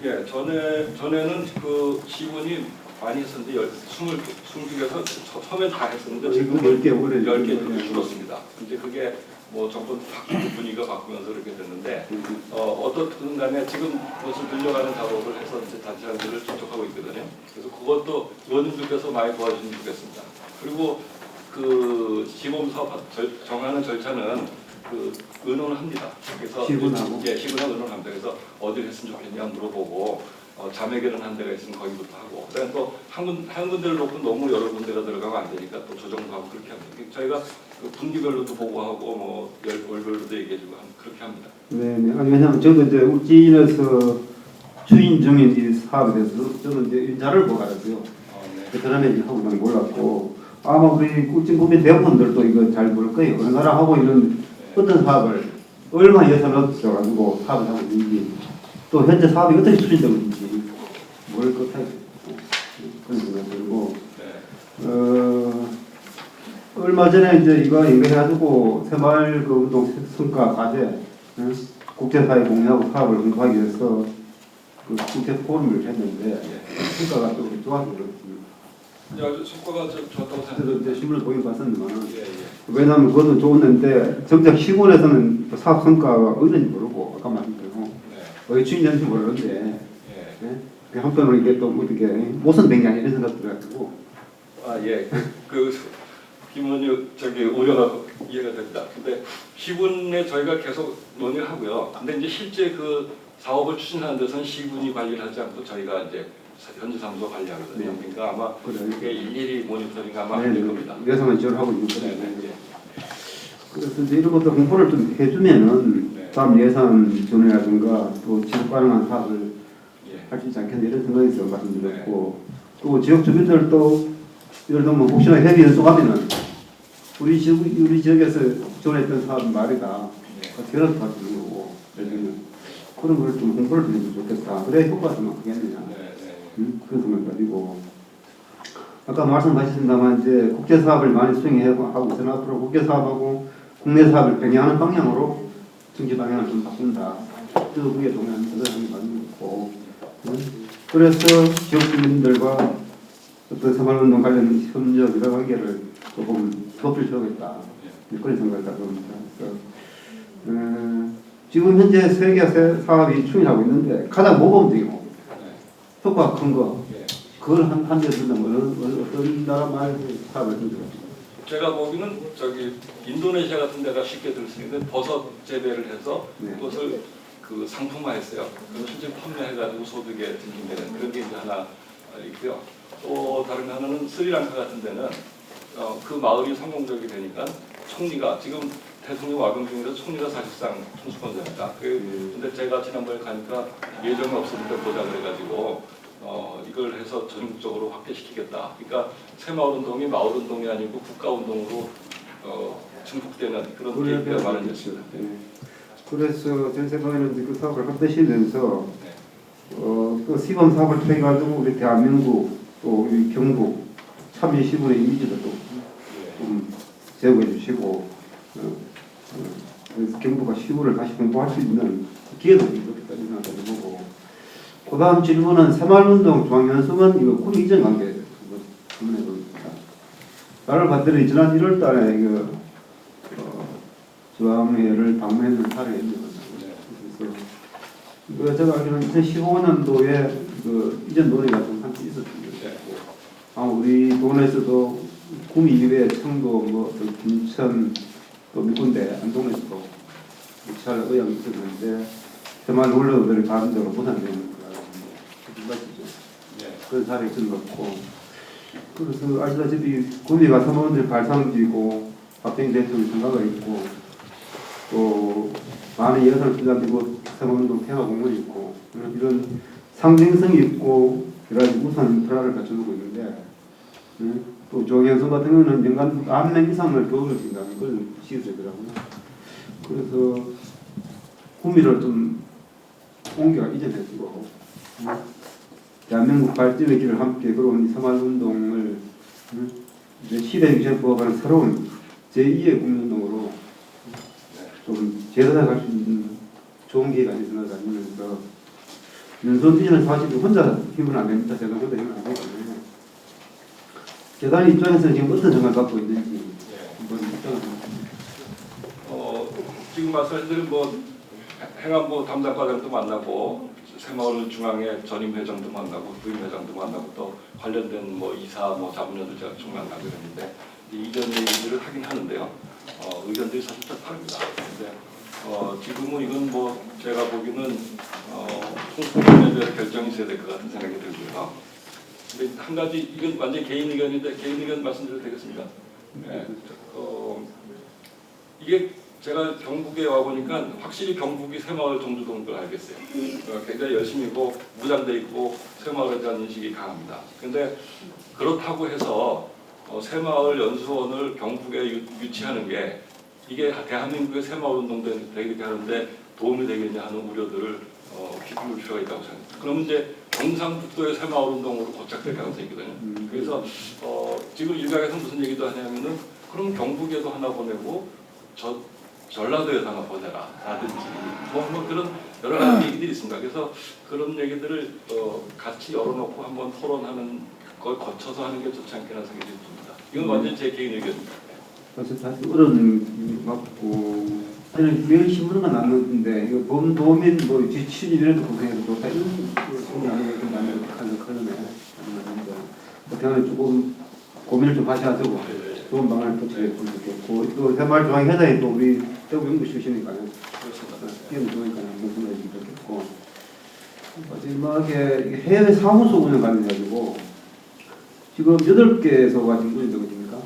예, 전에는 그 시군이 많이 했었는데 22개에서 처음에 다 했었는데 지금 10개 올해 10개 줄었습니다. 이제 그게 뭐 정권 바뀌고 분위기가 바뀌면서 그렇게 됐는데 어떻든 간에 지금 그것을 늘려가는 작업을 해서 이제 단체장들을 접촉하고 있거든요. 그래서 그것도 의원님들께서 많이 도와주시면 좋겠습니다. 그리고 그 시범 사업 정하는 절차는 그 의논을 합니다. 그래서 시군하고? 예, 시군하고 의논을 합니다. 그래서 어디를 했으면 좋겠냐 물어보고 자매 결혼한 데가 있으면 거기부터 하고 그다음에 또 한 군데를 놓고 너무 여러 군데가 들어가면 안 되니까 또 조정도 하고 그렇게 합니다. 저희가 그 분기별로도 보고하고 뭐 월별로도 얘기해주고 그렇게 합니다. 네. 아니 왜냐면 저도 이제 울진에서 추진 중인 이 사업에 대해서 저는 이제 인자를 보고 알았어요. 네. 그 사람이 이제 하고 난 몰랐고 아마 우리 울진구민 대부분들도 이거 잘 모를 거예요. 어느 나라 하고 이런 어떤 사업을 얼마 예산을 얻어가지고 사업을 하고 있는지 또 현재 사업이 어떻게 추진되고 있는지 모를 것 같아요. 그런 생각이 들고 얼마 전에 이제 이거 연결해가지고 새마을 그 운동 성과 과제 국제사회 공유하고 사업을 공부하기 위해서 그 국제 포럼을 했는데 성과가 좀 좋아서 그렇습니다. 아주 성과가 좋았다고 저도 생각합니다. 이제 신문을 보긴 봤었지만 예. 왜냐하면 그것도 좋았는데 정작 시골에서는 사업 성과가 어딘지 모르고 아까 말씀드린 왜 추진되는지 모르는데 그 한편으로 이게 또 어떻게 모순된 게 아니라 이런 생각 들어가지고 예. 김원유 우려가 이해가 됩니다. 근데 시군에 저희가 계속 논의를 하고요. 근데 이제 실제 그 사업을 추진하는 데서는 시군이 관리를 하지 않고 저희가 이제 현지 사무소 관리하거든요. 네. 그러니까 아마 그래요. 이게 일일이 모니터링 아마 네, 안 될 겁니다. 예산을 지원하고 있는 네, 거예요. 네, 네. 그래서 이제 이런 것도 홍보를 좀 해주면은 네. 다음 예산 지원이라든가 또 지속 가능한 사업을 예. 할 수 있지 않겠나 이런 생각이 있어 말씀드렸고 또 지역 주민들도 예를 들면 혹시나 협의 연속하면은 우리 지역에서 지원했던 사업 말이다. 네. 결합 받는 거고 그런 걸 좀 홍보를 좀 해주면 좋겠다. 그래야 효과가 좀 나겠느냐. 네, 그런 생각 가지고 아까 말씀하셨습니다만 이제 국제 사업을 많이 수행하고 있으나 앞으로 국제 사업하고 국내 사업을 병행하는 방향으로 정치 방향을 좀 바꾼다. 그래서 그게 동의하는 것을 많이 있고 그래서 지역 주민들과 어떤 새마을운동 관련 협력 여러 관계를 조금 덮을 필요가 있다. 그런 생각을 가지고 있습니다. 그래서 지금 현재 세계 사업이 추진하고 있는데 가장 모범적이고 효과가 큰 거 네. 그걸 한대 준다면 어떤 나라 말 사업을 준다. 제가 보기에는 저기 인도네시아 같은 데가 쉽게 들 수 있는데 버섯 재배를 해서 네. 그것을 그 상품화했어요. 그래서 실제 판매해가지고 소득에 증진되는 그런 게 이제 하나 있고요. 또 다른 하나는 스리랑카 같은 데는 그 마을이 성공적이 되니까 총리가 지금 대통령 와병 중이라서 총리가 사실상 총수권자입니다. 근데 제가 지난번에 가니까 예정이 없었는데 보자 그래가지고 이걸 해서 전국적으로 확대시키겠다. 그러니까 새마을운동이 마을운동이 아니고 국가운동으로 증폭되는 그런 계획이 마련됐습니다. 네. 그래서 제 생각에는 그 사업을 확대시키면서 또 시범 사업을 통해 가지고 우리 대한민국 또 우리 경북 참여 시군의 이미지도 좀 제고해 주시고 그래서 경북과 시군을 다시 공부할 수 있는 기회도 있겠다 이런 생각을 보고 그 다음 질문은 새마을운동 중앙연수는 이거 군 이전 관계에 질문해 보겠습니다. 나를 봤더니 지난 1월 달에 중앙회를 방문했는 사례가 있는 겁니다. 그래서 제가 알기로는 2015년도에 이전 논의가 좀 한번 있었던 것 같고 아마 우리 동네에서도 구미 이외에 청도, 김천, 또 미군대, 안동에서도 잘 의향이 있었는데 새마을 원로들이 가능적으로 무산되는 그런 사례가 있는 것 같고 그래서 아시다시피 구미가 새마을원들이 발상지고 박정희 대통령이 생각가 있고 또 많은 예산을 투자되고 새마을운동 테마 공원이 있고 이런 상징성이 있고 여러 가지 우수한 인프라를 갖춰놓고 있는데 또 조경선 같은 경우는 연간 1만 이상을 교육을 준다는 걸 시도되더라고요. 그래서 구미를 좀 옮겨 이전해주고 대한민국 발전의 길을 함께 걸어온 이 새마을운동을 이제 시대에 이제 부합하는 새로운 제2의 국민운동으로 좀 재단해갈 수 있는 좋은 기회가 아니었나 생각하면서 연선지는 사실 혼자 힘은 안 됩니다. 제가 혼자 힘은 안 되거든요. 재단 입장에서는 지금 어떤 생각을 갖고 있는지 한번 입장을 지금 말씀드린 행안부 담당과장도 만나고 새마을 중앙회 전임 회장도 만나고 부임 회장도 만나고 또 관련된 이사 자문위원들 제가 좀 만나고 그랬는데 이전 얘기들을 하긴 하는데요. 의견들이 사실 다 다릅니다. 근데 지금은 이건 제가 보기에는 총수권에 대한 결정이 있어야 될 것 같은 생각이 들고요. 근데 한 가지 이건 완전히 개인 의견인데 개인 의견 말씀드려도 되겠습니까? 네. 이게 제가 경북에 와 보니까 확실히 경북이 새마을 종주동인 걸 알겠어요. 굉장히 열심히고 무장돼 있고 새마을에 대한 인식이 강합니다. 근데 그렇다고 해서 새마을 연수원을 경북에 유치하는 게 이게 대한민국의 새마을운동 되게 하는데 도움이 되겠냐 하는 우려들을 기울일 필요가 있다고 생각합니다. 그러면 이제 경상북도의 새마을운동으로 고착될 가능성이 있거든요. 그래서 지금 일각에서 무슨 얘기도 하냐면은 그럼 경북에도 하나 보내고 전라도에서 하나 보내라 라든지 그런 여러 가지 얘기들이 있습니다. 그래서 그런 얘기들을 같이 열어놓고 한번 토론하는 걸 거쳐서 하는 게 좋지 않겠나 생각이 듭니다. 이건 완전히 제 개인 의견입니다. 그래서 다시 어른 맞고 저는 매일 신문만 났는데 이거 범도민 지치지 이런 거 고생해도 좋다 이런 소리 안 해도 나는 하는 어떻게 하면 조금 고민을 좀 다시 하시고 좋은 방안을 터치했으면 좋겠고 또 새마을중앙회장이 또 우리 대구 연구 출신이니까요. 그렇습니다. 기억이 좋으니까 한번 생각해 주면 좋겠고 마지막에 이게 해외 사무소 운영 관련해가지고 지금 8개소가 지금 운영되고 있습니까?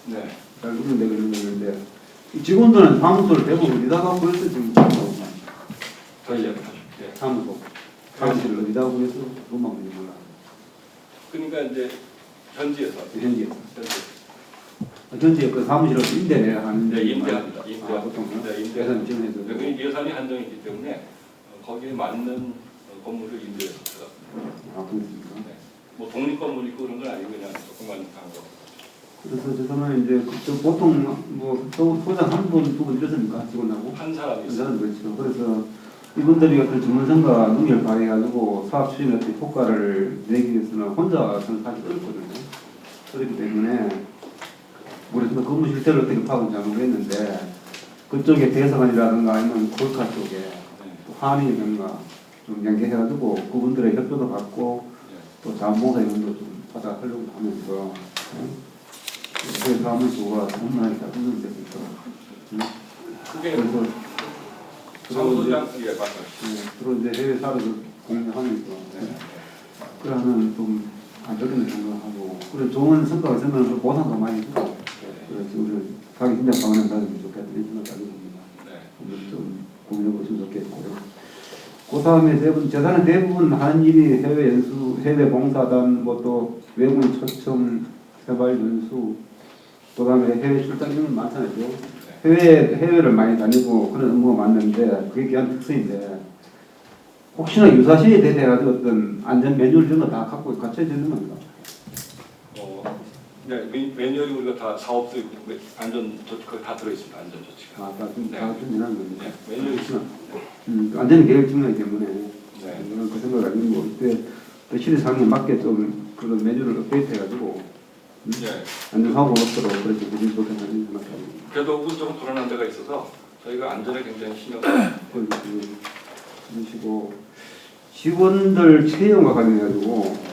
네. 잘 운영되고 있는데 이 직원들은 사무소를 대부분 어디다가 보여서 지금 다시 네. 사무소를 어디다가 보여서 그것만 보는 몰라. 그러니까 이제 현지에서 현재 그 사무실을 임대를 하는데 네, 임대합니다. 보통 네, 예산 지원해서 여기 예산이 한정이 있기 때문에 거기에 맞는 건물을 임대해서 그렇습니까? 네. 뭐 독립 건물 있고 그런 건 아니고 그냥 조금만 한 거. 그래서 저는 이제 보통 뭐 소장 한 분, 두 분 이렇습니까? 직원하고 한 사람이 있어요. 저는 그렇죠. 그래서 이분들이 어떤 전문성과 능력을 발휘해가지고 사업 추진에 어떤 효과를 내기 위해서는 혼자서는 사실 어렵거든요. 그렇기 때문에 우리 근무 실태를 어떻게 파악은지 잘 모르겠는데 그쪽에 대사관이라든가 아니면 골카 쪽에 또 한의라든가 좀 연계해가지고 그분들의 협조도 받고 또 자원봉사 이런 것도 좀 받아 하려고 하면서 그 사무소가 원만하게 잘 운영되고 있더라고요. 그게 그래서 사무소장 예 맞아요. 주로 이제 해외 사례를 공유하면서 그러면 좀 안정되는 생각하고 그래 좋은 성과가 있으면 그 보상도 많이 주고 그래서 우리 자기 진짜 방언을 받으면 좋겠다 이런 생각 가지고 봅니다. 좀 고민해 보시면 좋겠고요. 그 다음에 재산은 대부분 하는 일이 해외 연수, 해외 봉사단, 뭐 또 외국인 초청, 세발 연수, 그 다음에 해외 출장 이런 건 많잖아요. 해외를 많이 다니고 그런 업무가 많는데 그게 귀한 특성인데 혹시나 유사시에 대해서 어떤 안전 매뉴얼 이런 거 다 갖고 갖춰져 있는 겁니다. 네, 매뉴얼이 우리가 다 사업도 있고 안전 조치 다 들어 있습니다. 안전 조치가. 다 준비하는 겁니다. 네, 매뉴얼이 있습니다. 안전 계획 중요하기 때문에 네. 저는 그 생각을 가지고 그때 시대 상황에 맞게 좀 그런 매뉴얼을 업데이트해가지고 네. 안전사고 없도록 그렇게 해주면 좋겠다는 생각합니다. 그래도 우선 좀 불안한 데가 있어서 저희가 안전에 굉장히 신경 그러시고 직원들 채용과 관련해가지고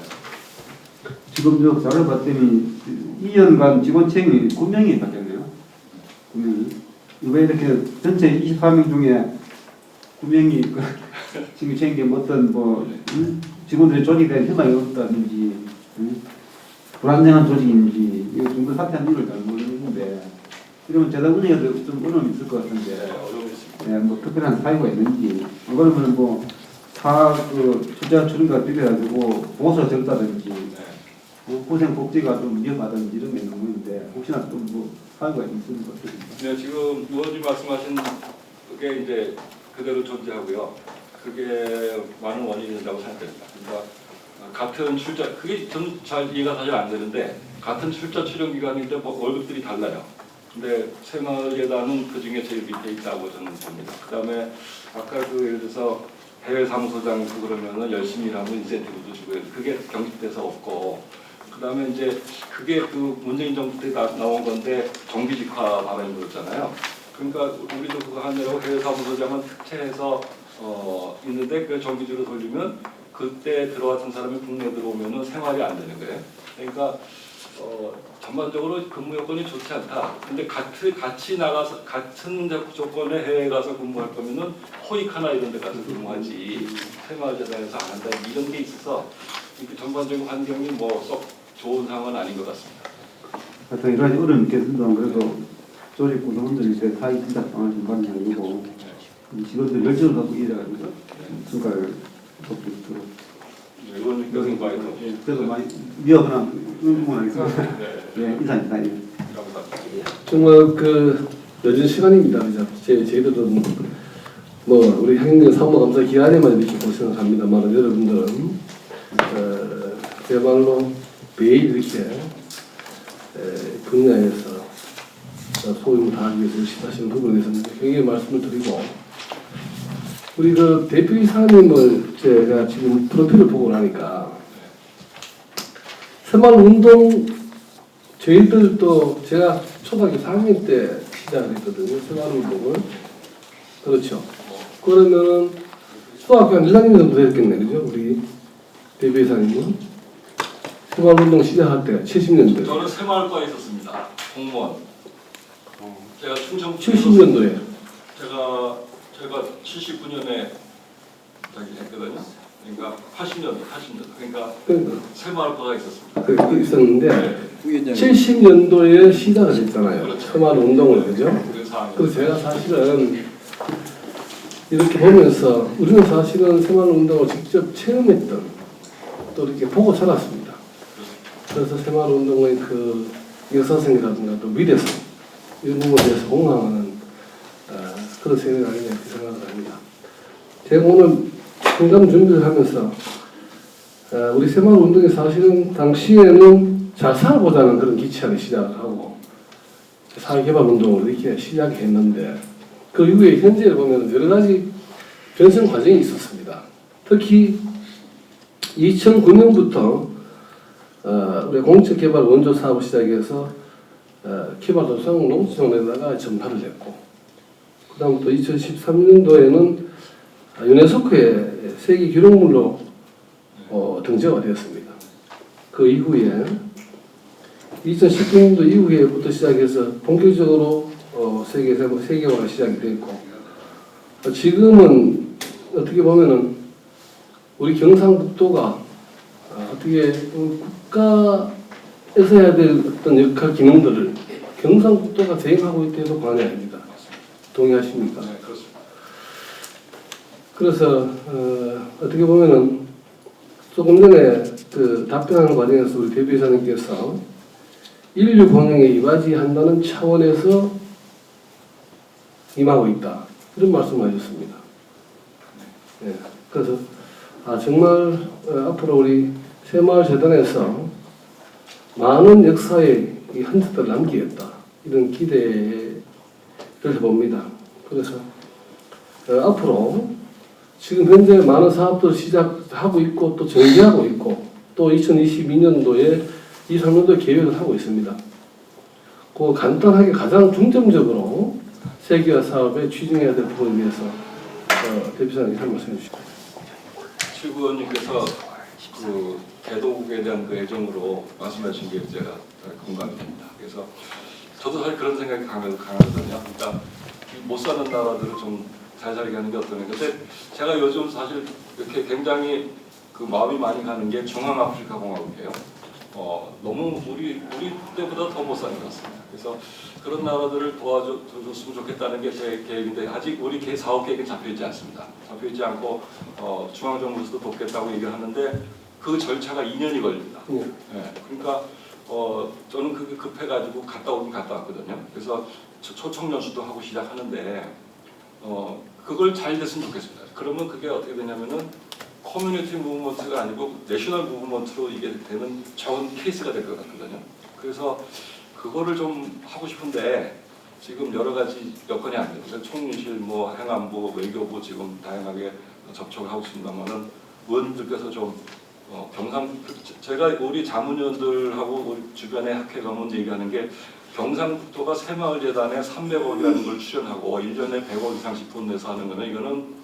지금 저 자료 봤더니 2년간 직원 채용이 9명이 바뀌었네요. 9명이. 왜 이렇게 전체 24명 중에 9명이 지금 채용된 어떤 직원들의 조직에 대한 희망이 없다든지 불안정한 조직인지 이거 중간 사퇴한 이유를 잘 모르겠는데 이러면 재단 운영에도 좀 어려움이 있을 것 같은데 어려움이 있습니다. 네, 뭐 특별한 사유가 있는지 안 그러면 뭐 투자 출연과 비교해가지고 보수 적다든지 고생 복지가 좀 위험하다든지 이런 게 있는데 혹시나 좀 뭐 사유가 있는 것 같습니다. 네, 지금 의원님 말씀하신 그게 이제 그대로 존재하고요. 그게 많은 원인이 된다고 생각됩니다. 그러니까 같은 출자 그게 저는 잘 이해가 사실 안 되는데 같은 출자 출연 기간인데 뭐 월급들이 달라요. 근데 새마을재단은 그 중에 제일 밑에 있다고 저는 봅니다. 그다음에 아까 그 예를 들어서 해외 사무소장 그러면은 열심히 일하면 인센티브도 주고 그게 경직돼서 없고 그다음에 이제 그게 그 문재인 정부 때 나온 건데 정규직화 발언이 그렇잖아요. 그러니까 우리도 그거 하느라고 해외 사무소장은 특채해서 있는데 그 정규직으로 돌리면 그때 들어왔던 사람이 국내에 들어오면은 생활이 안 되는 거예요. 그러니까 전반적으로 근무 여건이 좋지 않다. 근데 같이 나가서 같은 조건에 해외에 가서 근무할 거면은 호익하나 이런 데 가서 근무하지 새마을재단에서 안 한다 이런 게 있어서 전반적인 환경이 뭐 썩 좋은 상황은 아닌 것 같습니다. 하여튼 여러 가지 어려움이 있겠습니다. 그래도 조직 구성원들이 제 사회 진짜 방을 좀 받느냐고 직원들 열정을 갖고 일해가지고 성과를 얻고 있도록 의원님께서 많이 그래도 많이 미워하거나 응원하겠습니다. 네, 이상입니다. 감사합니다. 정말 그 늦은 시간입니다. 그죠? 저희들도 뭐 우리 행정 사무감사 기간에만 이렇게 고생을 합니다만 여러분들은 그야말로 매일 이렇게 분야에서 소임을 다하기 위해서 열심히 하시는 부분에 대해서는 굉장히 말씀을 드리고 우리 그 대표이사님을 제가 지금 프로필을 보고 나니까 새마을운동 저희들도 제가 초등학교 4학년 때 시작을 했거든요. 새마을운동을. 그렇죠. 그러면 초등학교 한 1학년 정도 됐겠네. 그죠? 우리 대표이사님은. 새마을운동 시작할 때 70년대. 저는 새마을과에 있었습니다. 공무원. 제가 충청 70년도에. 제가 79년에 저기 했거든요. 그러니까 80년 그러니까 그러니까 새마을보가 있었습니다. 그게 있었는데 부위원장님. 70년도에 시작을 했잖아요. 그렇죠. 새마을 운동을 그죠? 그 상황이 그래서 제가 사실은 이렇게 보면서 우리는 사실은 새마을 운동을 직접 체험했던 또 이렇게 보고 자랐습니다. 그래서 새마을 운동의 그 역사성이라든가 또 미래성 이런 부분에 대해서 공감하는 그런 세계가 아니냐 이렇게 생각을 합니다. 제가 오늘 상담 준비를 하면서 우리 새마을 운동이 사실은 당시에는 잘 살아보자는 그런 기치하에 시작을 하고 사회개발 운동을 이렇게 시작했는데 그 이후에 현재를 보면 여러 가지 변성 과정이 있었습니다. 특히 2009년부터 우리 공적개발 원조 사업을 시작해서 개발도상 농지존에다가 전파를 했고 그 다음 또 2013년도에는 유네스코의 세계 기록물로 등재가 되었습니다. 그 이후에 2019년도 이후에부터 시작해서 본격적으로 세계화가 시작이 됐고 지금은 어떻게 보면은 우리 경상북도가 어떻게 국가에서 해야 될 어떤 역할 기능들을 경상북도가 대행하고 있다고 관이 아닙니다. 동의하십니까? 네, 그렇습니다. 그래서 어떻게 보면은 조금 전에 그 답변하는 과정에서 우리 대표이사님께서 인류 공영에 이바지한다는 차원에서 임하고 있다 이런 말씀을 해주셨습니다. 네, 그래서 정말 앞으로 우리 새마을재단에서 많은 역사의 이 흔적들을 남기겠다 이런 기대를 해봅니다. 그래서 앞으로 지금 현재 많은 사업들을 시작하고 있고 또 전개하고 있고 또 2022년도에 23년도 계획을 하고 있습니다. 그 간단하게 가장 중점적으로 세계화 사업에 추진해야 될 부분에 대해서 대표자님 한 말씀 해주시고. 최 의원님께서 그 개도국에 대한 그 애정으로 말씀하신 게 제가 공감이 됩니다. 그래서 저도 사실 그런 생각이 강하거든요. 그러니까 못 사는 나라들을 좀 잘 살게 하는 게 어떠냐. 근데 제가 요즘 사실 이렇게 굉장히 그 마음이 많이 가는 게 중앙아프리카 공화국이에요. 너무 우리 때보다 더 못 사는 것 같습니다. 그래서 그런 나라들을 도와줬으면 좋겠다는 게 제 계획인데 아직 우리 사업 계획은 잡혀있지 않습니다. 잡혀있지 않고 중앙정부에서도 돕겠다고 얘기를 하는데 그 절차가 2년이 걸립니다. 네, 그러니까 저는 그게 급해가지고 갔다 오긴 갔다 왔거든요. 그래서 초청 연수도 하고 시작하는데 그걸 잘 됐으면 좋겠습니다. 그러면 그게 어떻게 되냐면은 커뮤니티 무브먼트가 아니고 내셔널 무브먼트로 이게 되는 좋은 케이스가 될 것 같거든요. 그래서 그거를 좀 하고 싶은데 지금 여러 가지 여건이 안 돼요. 총리실, 행안부, 외교부 지금 다양하게 접촉을 하고 있습니다만은 의원님들께서 좀 제가 우리 자문위원들하고 우리 주변의 학회 가면 얘기하는 게 경상북도가 새마을재단에 300억이라는 걸 출연하고 1년에 100억 이상씩 돈 내서 하는 거는 이거는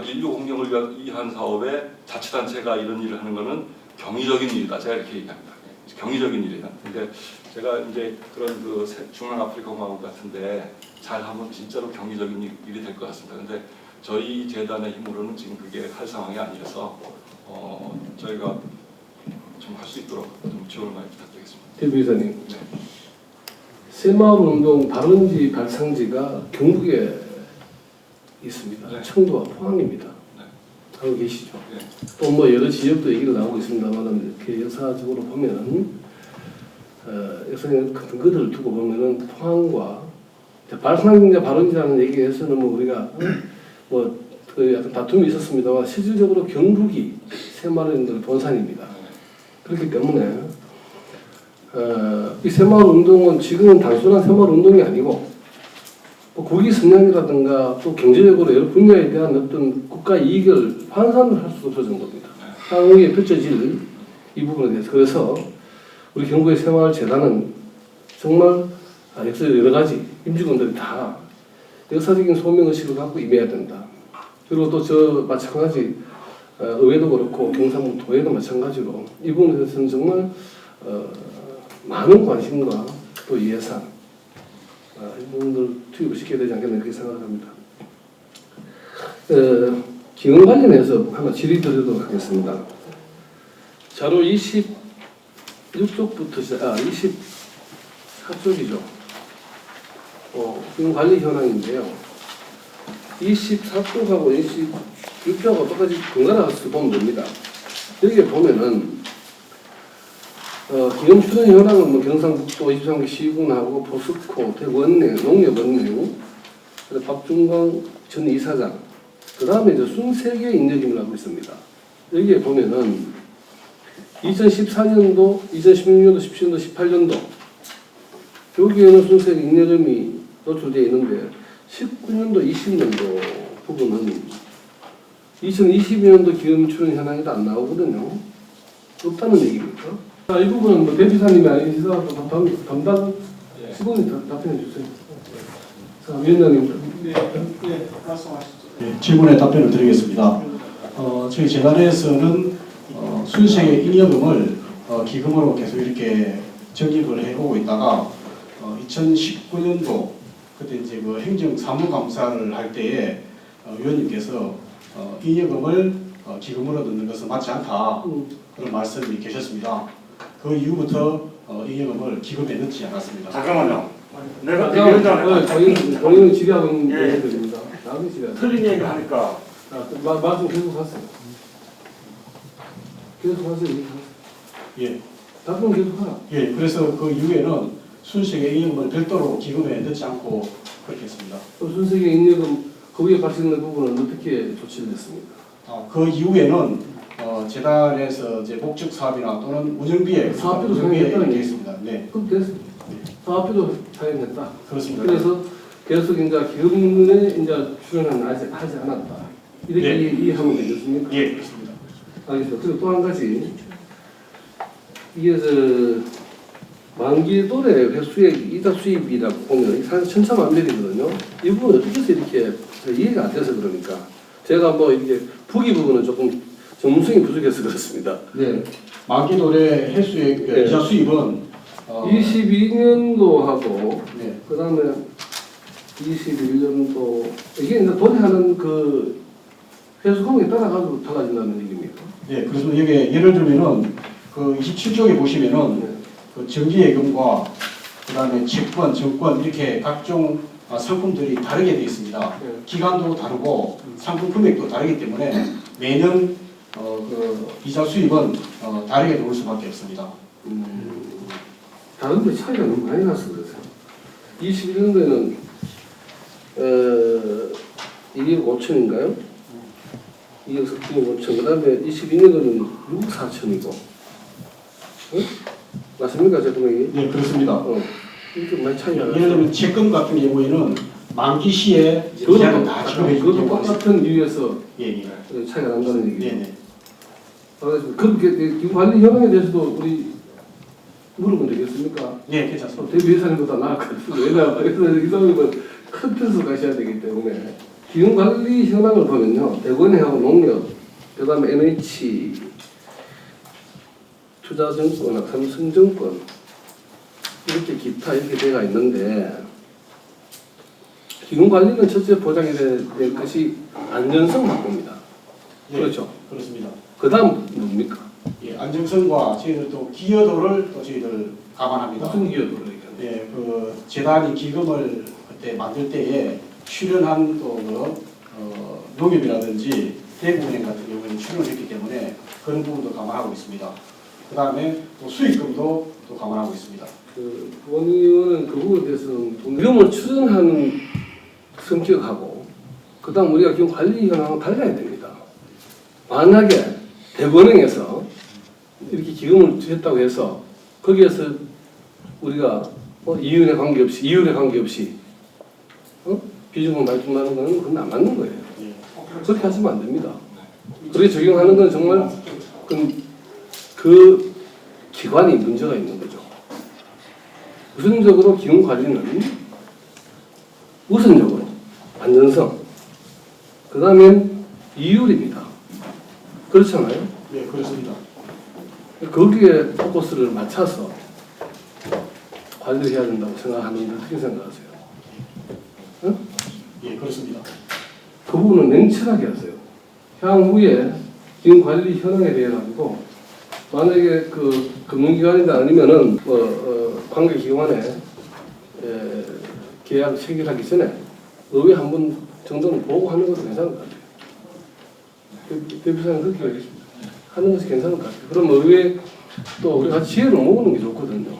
인류 공경을 위한 사업에 자치단체가 이런 일을 하는 거는 경이적인 일이다. 제가 이렇게 얘기합니다. 경이적인 일이다. 근데 제가 이제 그런 그 중앙아프리카 공화국 같은데 잘하면 진짜로 경이적인 일이 될 것 같습니다. 근데 저희 재단의 힘으로는 지금 그게 할 상황이 아니라서 저희가 좀 할 수 있도록 좀 지원을 많이 부탁드리겠습니다. 대표이사님, 네. 새마을운동 발원지 발상지가 경북에 있습니다. 네. 청도와 포항입니다. 네. 알고 계시죠? 네. 또 여러 지역도 얘기가 나오고 있습니다만 이렇게 역사적으로 보면은 역사적인 근거들을 두고 보면은 포항과 발상지와 발원지라는 얘기에서는 우리가 그 약간 다툼이 있었습니다만 실질적으로 경북이 새마을운동의 본산입니다. 그렇기 때문에 이 새마을운동은 지금은 단순한 새마을운동이 아니고 국위 성장이라든가 또 경제적으로 여러 분야에 대한 어떤 국가 이익을 환산을 할 수 없을 정도입니다. 향후에 펼쳐질 이 부분에 대해서 그래서 우리 경북의 새마을재단은 정말 역사적 여러 가지 임직원들이 다 역사적인 소명의식을 갖고 임해야 된다. 그리고 또 마찬가지 의회도 그렇고 경상북도에도 마찬가지로 이 부분에 대해서는 정말 많은 관심과 또 예산 이 부분을 투입을 시켜야 되지 않겠나 그렇게 생각합니다. 기금 관련해서 하나 질의 드리도록 하겠습니다. 자료 26쪽부터 24쪽이죠. 기금 관리 현황인데요. 24쪽하고 26쪽하고 똑같이 번갈아 가서 보면 됩니다. 여기에 보면은 기금 출원 현황은 뭐 경상북도 23개 시군하고 포스코, 대구원내, 농협원내, 박준광 전 이사장, 그 다음에 이제 23개 인력임을 하고 있습니다. 여기에 보면은 2014년도, 2016년도, 17년도, 18년도 여기에는 23개 인력임이 노출되어 있는데 19년도, 20년도 부분은 2022년도 기금 출원 현황에도 안 나오거든요. 없다는 얘기입니까? 자, 이 부분은 뭐 대표사님이 아니시서 담당 직원이 답변해 주세요. 자, 위원장님. 질문에 답변을 드리겠습니다. 저희 재단에서는 순수의 잉여금을 기금으로 계속 이렇게 적립을 해오고 있다가 2019년도 그때 이제 그 행정사무감사를 할 때에 위원님께서 잉여금을 기금으로 넣는 것은 맞지 않다 그런 말씀이 계셨습니다. 그 이후부터 잉여금을 기금에 넣지 않았습니다. 잠깐만요. 내가 본인은 질의하고 있는 예. 얘기들입니다. 나도 질의하세요. 틀린 얘기를 하니까 말씀 계속 하세요. 계속 하세요. 예, 답변 계속 하라. 예. 그래서 그 이후에는 순수의 잉여금을 별도로 기금에 넣지 않고 그렇게 했습니다. 순수계 인력은 거기에 바치는 부분은 어떻게 조치를 했습니까? 그 이후에는 재단에서 이제 목적 사업이나 또는 운영비에 사업비도 운영비에 사용했다는 이렇게 얘기. 있습니다. 네, 그럼 됐어. 사업비도 사용했다. 그렇습니다. 그래서 계속 이제 기금에 이제 출연은 아직 하지 않았다. 이렇게 네. 이해하면 되겠습니까? 예, 그렇습니다. 알겠습니다. 그리고 또 한 가지 이게 만기 도래 회수액 이자 수입이라고 보면 사실 천차만별이거든요. 이 부분 어떻게 해서 이렇게 이해가 안 돼서 그러니까 제가 뭐 이게 부기 부분은 조금 전문성이 부족해서 그렇습니다. 네. 만기 도래 해수액 네. 이자 수입은 22년도하고 네. 그 다음에 21년도 이게 이제 도래하는 그 회수 금액에 따라 가지고 달라진다는 얘기입니까? 네, 그래서 여기 예를 들면은 그 27쪽에 보시면은 네. 그 정기예금과 그다음에 채권, 정권 이렇게 각종 상품들이 다르게 되어 있습니다. 네. 기간도 다르고 상품 금액도 다르기 때문에 매년 그 이자 수입은 다르게 나올 수밖에 없습니다. 다른데 차이가 너무 많이 나서 그래서 21년도에는 2억 5천인가요? 2억 5천 그 다음에 22년도는 6억 4천이고 응? 맞습니까? 제 금액이? 네, 그렇습니다. 이렇게 많이 차이가 나요. 예를 들면 채권 같은 경우에는 만기 시에 이자를 다 지급해 주는 그것도 경우가 있습니다. 똑같은 이유에서 예, 예. 차이가 난다는 얘기죠. 네, 네. 그렇게 기금 관리 현황에 대해서도 우리 물어보면 되겠습니까? 네, 괜찮습니다. 대비 회사님보다 나았거든요. 왜냐하면 이사님은 큰 뜻으로 가셔야 되기 때문에 기금 관리 현황을 보면요, 대건회하고 농협, 그다음에 NH 투자증권이나 삼성증권 이렇게 기타 이렇게 돼가 있는데 기금 관리는 첫째 보장이 될 것이 안전성 확보입니다. 네, 그렇죠. 그렇습니다. 그다음 뭡니까? 예, 안정성과 저희들 또 기여도를 또 저희들 감안합니다. 무슨 기여도를 얘기하는 예, 그 재단이 기금을 그때 만들 때에 출연한 또 농협이라든지 대구은행 같은 경우에는 출연을 했기 때문에 그런 부분도 감안하고 있습니다. 그 다음에 또 수익금도 또 감안하고 있습니다. 그 원의원은 그 부분에 대해서는 기금을 출연하는 성격하고 그다음 우리가 기금 관리 현황은 달라야 됩니다. 만약에 대구은행에서 이렇게 기금을 했다고 해서 거기에서 우리가 이율에 관계없이 비중을 많이 준다는 것은 그건 안 맞는 거예요. 그렇게 하시면 안 됩니다. 그렇게 적용하는 건 정말 그 기관이 문제가 있는 거죠. 우선적으로 기금 관리는 우선적으로 안전성, 그 다음엔 이율입니다. 그렇잖아요? 네, 그렇습니다. 거기에 포커스를 맞춰서 관리를 해야 된다고 생각하는데 어떻게 생각하세요? 응? 예, 그렇습니다. 그 부분은 냉철하게 하세요. 향후에 기금 관리 현황에 대해 가지고 만약에 그 금융기관이나 아니면은 관계기관에 계약 체결하기 전에 의회 한 번 정도는 보고 하는 것도 괜찮을 것 같아요. 대표사님 그렇게 하는 것이 괜찮을 것 같아요. 그럼 의회 또 우리 같이 지혜를 모으는 게 좋거든요.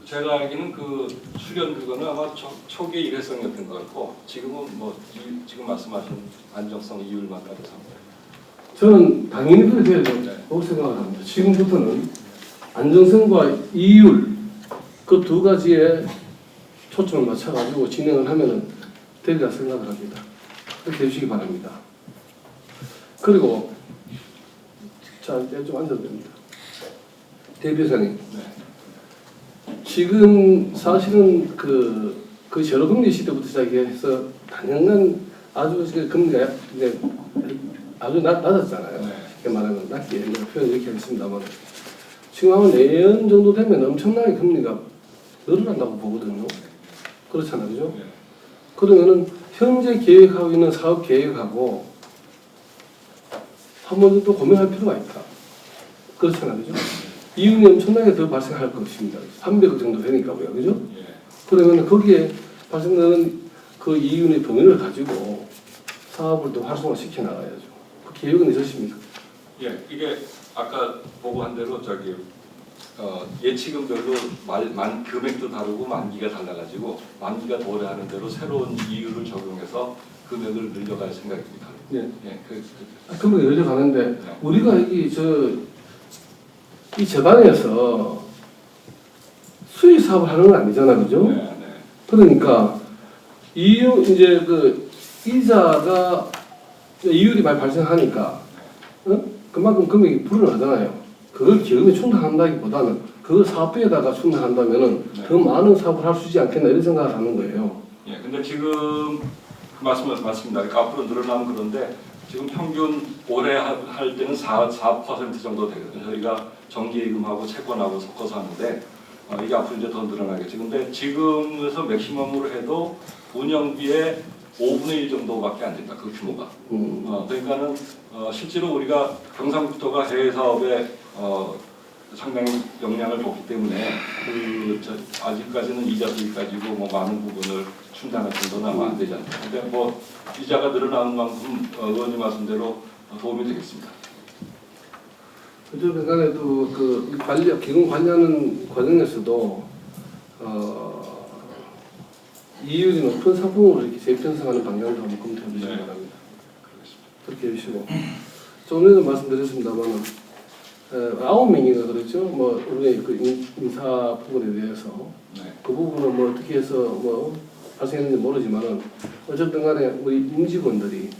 제가 알기는 그 출연 그거는 아마 초기 일회성이었던 것 같고 지금은 뭐 지금 말씀하신 안정성 이율만 따져서 저는 당연히 그렇게 해야 된다고 생각을 합니다. 지금부터는 안정성과 이율 그 두 가지에 초점을 맞춰가지고 진행을 하면 되리라 생각을 합니다. 그렇게 해주시기 바랍니다. 그리고 자, 이제 좀 앉아도 됩니다. 대표사님. 지금 사실은 그 저금리 시대부터 시작해서 당연한 아주 금리가 이제 아주 낮았잖아요. 쉽게 말하면 낮게 표현 이렇게 하겠습니다만 지금 아마 내년 정도 되면 엄청나게 금리가 늘어난다고 보거든요. 그렇잖아요, 그죠? 그러면은 현재 계획하고 있는 사업 계획하고 한 번 더 고민할 필요가 있다. 그렇잖아요, 그죠? 이윤이 엄청나게 더 발생할 것입니다. 300억 정도 되니까요, 그죠? 그러면 거기에 발생되는 그 이윤의 범위를 가지고 사업을 더 활성화시켜 나가야죠. 그 계획은 있으십니까? 예, 이게 아까 보고한 대로 예치금별로 금액도 다르고 만기가 달라가지고 만기가 도래하는 대로 새로운 이율을 적용해서 금액을 늘려갈 생각입니다. 예. 예, 금액이 늘려가는데 우리가 이 재단에서 수익 사업을 하는 건 아니잖아, 그죠? 네. 그러니까 이제 그 이자가 이율이 많이 발생하니까 그만큼 금액이 불어나잖아요. 그걸 기금에 충당한다기보다는 그걸 사업비에다가 충당한다면은 더 많은 사업을 할 수 있지 않겠나 이런 생각을 하는 거예요. 예, 근데 지금 그 말씀은 맞습니다. 그러니까 앞으로 늘어나면 그런데 지금 평균 올해 할 때는 4% 정도 되거든요. 저희가 정기예금하고 채권하고 섞어서 하는데 이게 앞으로 이제 더 늘어나겠죠. 근데 지금에서 맥시멈으로 해도 운영비의 5분의 1 정도밖에 안 된다. 그 규모가. 그러니까는 실제로 우리가 경상북도가 해외 사업에 상당히 영향을 줬기 때문에 아직까지는 이자 수익 가지고 뭐 많은 부분을 충당할 정도는 아마 안 되지 않나. 근데 뭐 이자가 늘어나는 만큼 의원님 말씀대로 도움이 되겠습니다. 어쨌든 간에도 기금 관리하는 과정에서도 이율이 높은 상품으로 이렇게 재편성하는 방향도 한번 검토해 주시기 바랍니다. 그렇게 해주시고 좀 전에도 말씀드렸습니다만 9명인가 그랬죠. 뭐 우리 그 인사 부분에 대해서 그 부분은 뭐 어떻게 해서 뭐 발생했는지 모르지만은 어쨌든 간에 우리 임직원들이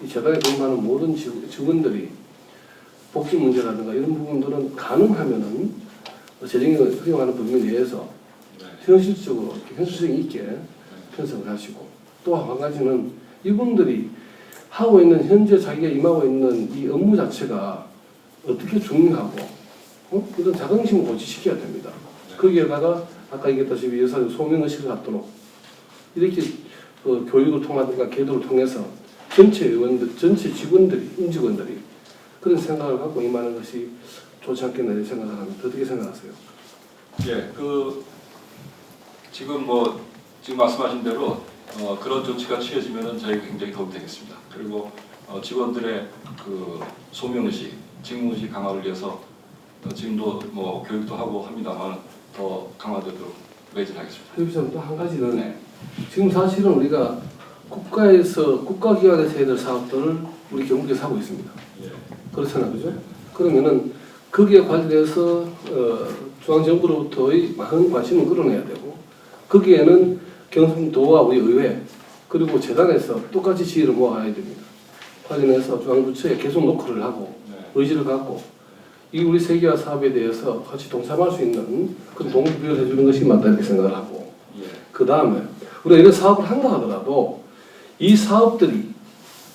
이 재단에 근무하는 모든 직원들이 복지 문제라든가 이런 부분들은 가능하면은 재정이 허용하는 범위 내에서 현실적으로 현실성 있게 편성을 하시고 또 한 가지는 이분들이 하고 있는 현재 자기가 임하고 있는 이 업무 자체가 어떻게 중요하고 이런 자긍심을 고취시켜야 됩니다. 거기에다가 아까 얘기했다시피 여사님 소명의식을 갖도록 이렇게 교육을 통하든가 계도를 통해서 전체 의원들, 전체 직원들이, 임직원들이 그런 생각을 갖고 임하는 것이 좋지 않겠나 이런 생각을 합니다. 어떻게 생각하세요? 예, 지금 말씀하신 대로 그런 조치가 취해지면은 저희가 굉장히 도움이 되겠습니다. 그리고 직원들의 그 소명의식, 직무의식 강화를 위해서 지금도 뭐 교육도 하고 합니다만 더 강화되도록 매진하겠습니다. 여기서 또 한 가지는 지금 사실은 우리가 국가기관에서 해야 될 사업들을 우리 경북에서 하고 있습니다. 그렇잖아요, 그죠? 그러면은 거기에 관련해서 중앙정부로부터의 많은 관심을 끌어내야 되고 거기에는 경상도와 우리 의회 그리고 재단에서 똑같이 지혜를 모아야 됩니다. 관련해서 중앙부처에 계속 노크를 하고 의지를 갖고 이 우리 세계화 사업에 대해서 같이 동참할 수 있는 그런 동기부여를 해주는 것이 맞다 이렇게 생각을 하고 그 다음에 우리가 이런 사업을 한다 하더라도 이 사업들이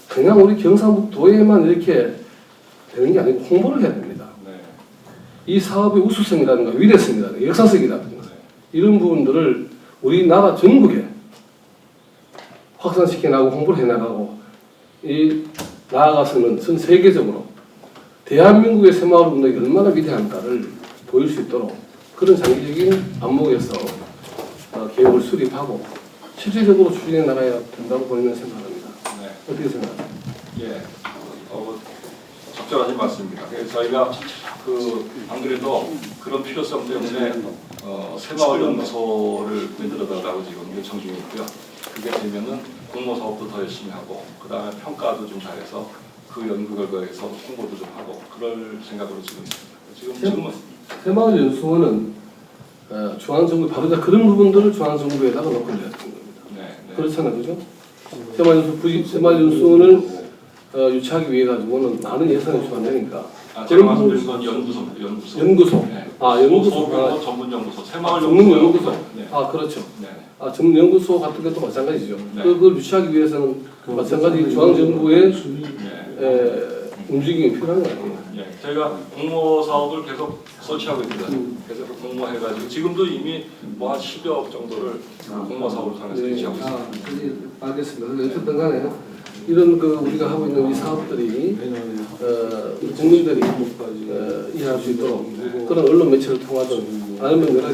그냥 우리 경상북도에만 이렇게 되는 게 아니고 홍보를 해야 됩니다. 이 사업의 우수성이라든가 위대성이라든가 역사성이라든가 이런 부분들을 우리나라 전국에 확산시켜 나가고 홍보를 해 나가고 이 나아가서는 전 세계적으로 대한민국의 새마을 운동이 얼마나 위대한가를 보일 수 있도록 그런 장기적인 안목에서 계획을 수립하고 실질적으로 추진해 나가야 된다고 본인은 생각합니다. 네. 어떻게 생각하세요? 예, 적절하신 말씀입니다. 그래서 저희가 안 그래도 그런 필요성 때문에 새마을 연구소를 만들어달라고 지금 요청 중에 있고요. 그게 되면은 공모 사업도 더 열심히 하고, 그 다음에 평가도 좀 잘해서 그 연구 결과에서 홍보도 좀 하고 그럴 생각으로 지금 있습니다. 지금은 새마을 연수원은 중앙정부 바로 그런 부분들을 중앙정부에다가 놓고 내야 되는 겁니다. 네. 그렇잖아요, 그죠? 새마을 연수원을 유치하기 위해 가지고는 많은 예산이 투입되니까. 제가 말씀드린 건 연구소입니다. 연구소. 네. 연구소. 전문 연구소, 새마을 전문 연구소. 네. 그렇죠. 네. 전문 연구소 같은 것도 마찬가지죠. 네. 그걸 유치하기 위해서는 마찬가지 중앙정부의 움직임이 필요한 거 아니에요? 예, 저희가 공모 사업을 계속 설치하고 있습니다. 그래서 공모해가지고 지금도 이미 뭐 한 10여 억 정도를 공모 사업을 통해서 유치하고 있습니다. 알겠습니다. 어쨌든 간에 이런 우리가 하고 있는 이 사업들이 국민들이 이해할 수 있도록 그런 언론 매체를 통하든 아니면 여러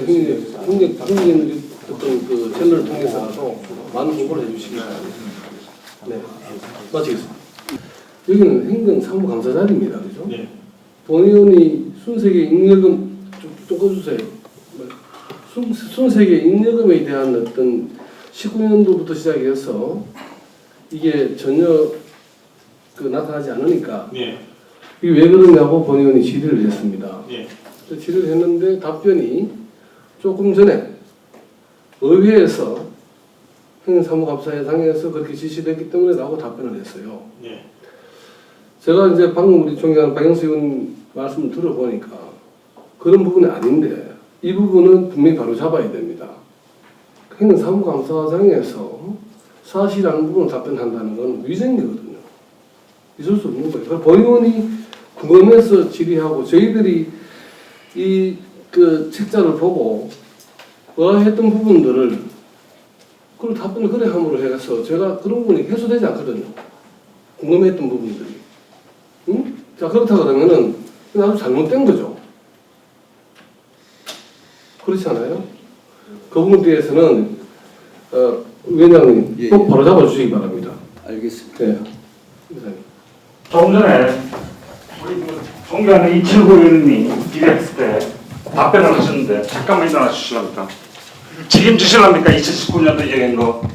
국민적인 어떤 채널을 통해서라도 많은 홍보를 해주시기 바랍니다. 네, 마치겠습니다. 여기는 행정사무감사 자리입니다. 그죠? 네. 본의원이 순세계 잉여금 좀 꺼주세요. 순세계 잉여금에 대한 어떤 19년도부터 시작해서 이게 전혀 나타나지 않으니까 네. 이게 왜 그러냐고 본의원이 질의를 했습니다. 네. 질의를 했는데 답변이 조금 전에 의회에서 행정사무감사회장에서 그렇게 지시됐기 때문에 라고 답변을 했어요. 네. 제가 이제 방금 우리 존경하는 박영수 의원 말씀을 들어보니까 그런 부분이 아닌데 이 부분은 분명히 바로 잡아야 됩니다. 행정사무감사장에서 사실이라는 부분을 답변한다는 건 위증이거든요. 있을 수 없는 거예요. 그래서 본의원이 궁금해서 질의하고 저희들이 이 책자를 보고 했던 부분들을 그걸 답변을 그래 함으로 해서 제가 그런 부분이 해소되지 않거든요. 궁금했던 부분들이. 응? 자, 그렇다 그러면은 아주 잘못된 거죠. 그렇지 않아요? 그 부분에 대해서는 위원장님 꼭 바로 잡아주시기 바랍니다. 알겠습니다. 네. 조금 전에 우리 존경하는 이철구 의원님이 기대했을 때 답변을 하셨는데 잠깐만 일어나 주시랍니까? 책임지시랍니까? 2019년도 얘기한 거.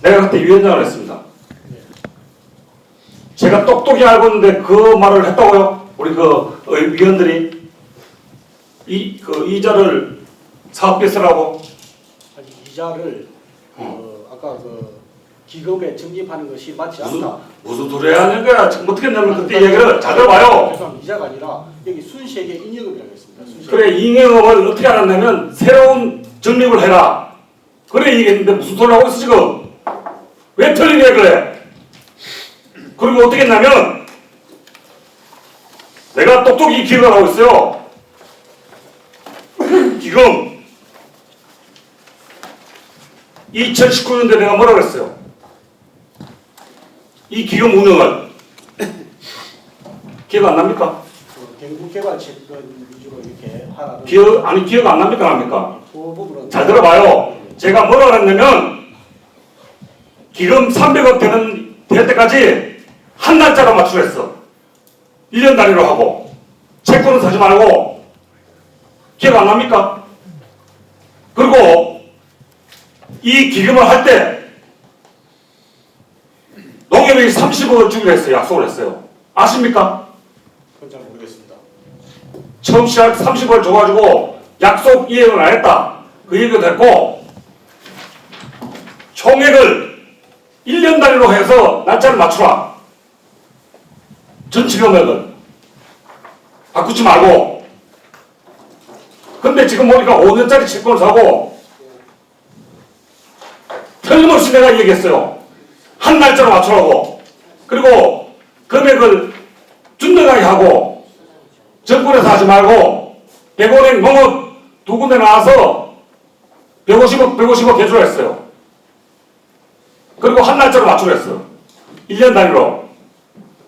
내가 그때 위원장을 했습니다. 제가 똑똑히 알고 있는데 그 말을 했다고요? 우리 위원들이 이자를 사업비에 쓰라고? 아니, 이자를 아까 기금에 적립하는 것이 맞지 않다. 무슨 소리 하는 거야? 지금 어떻게 했냐면 그때 얘기를 잘 들어봐요. 죄송합니다. 이자가 아니라 여기 순시에게 잉여금이라고 했습니다. 순시에게. 그래, 잉여금을 어떻게 알았냐면 새로운 적립을 해라. 그래 얘기했는데 무슨 소리 하고 있어 지금? 왜 틀린 얘기를 해? 그리고 어떻게 했냐면 내가 똑똑히 기억을 하고 있어요. 지금 2019년도에 내가 뭐라고 했어요? 이 기금 운영을 기억 안 납니까? 경북개발채권 위주로 이렇게 하라는. 기억 안 납니까? 납니까? 그 부분은 잘 들어봐요. 제가 뭐라고 했냐면 기금 300억 될 때까지 한 날짜로 맞추랬어. 1년 단위로 하고 채권은 사지 말고. 기억 안 납니까? 그리고 이 기금을 할 때 농협이 30억을 주기로 했어요. 약속을 했어요. 아십니까? 그건 잘 모르겠습니다. 처음 시작 30억을 줘가지고 약속 이행을 안 했다. 그 얘기가 됐고 총액을 1년 단위로 해서 날짜를 맞추라. 전체 금액을 바꾸지 말고. 근데 지금 보니까 5년짜리 채권을 사고 틀림없이 내가 얘기했어요. 한 날짜로 맞추라고. 그리고 금액을 준대가게 하고 정권에서 하지 말고 100원에 농업 두 군데 나와서 150억 해주라 했어요. 그리고 한 날짜로 맞추라 했어요. 1년 단위로.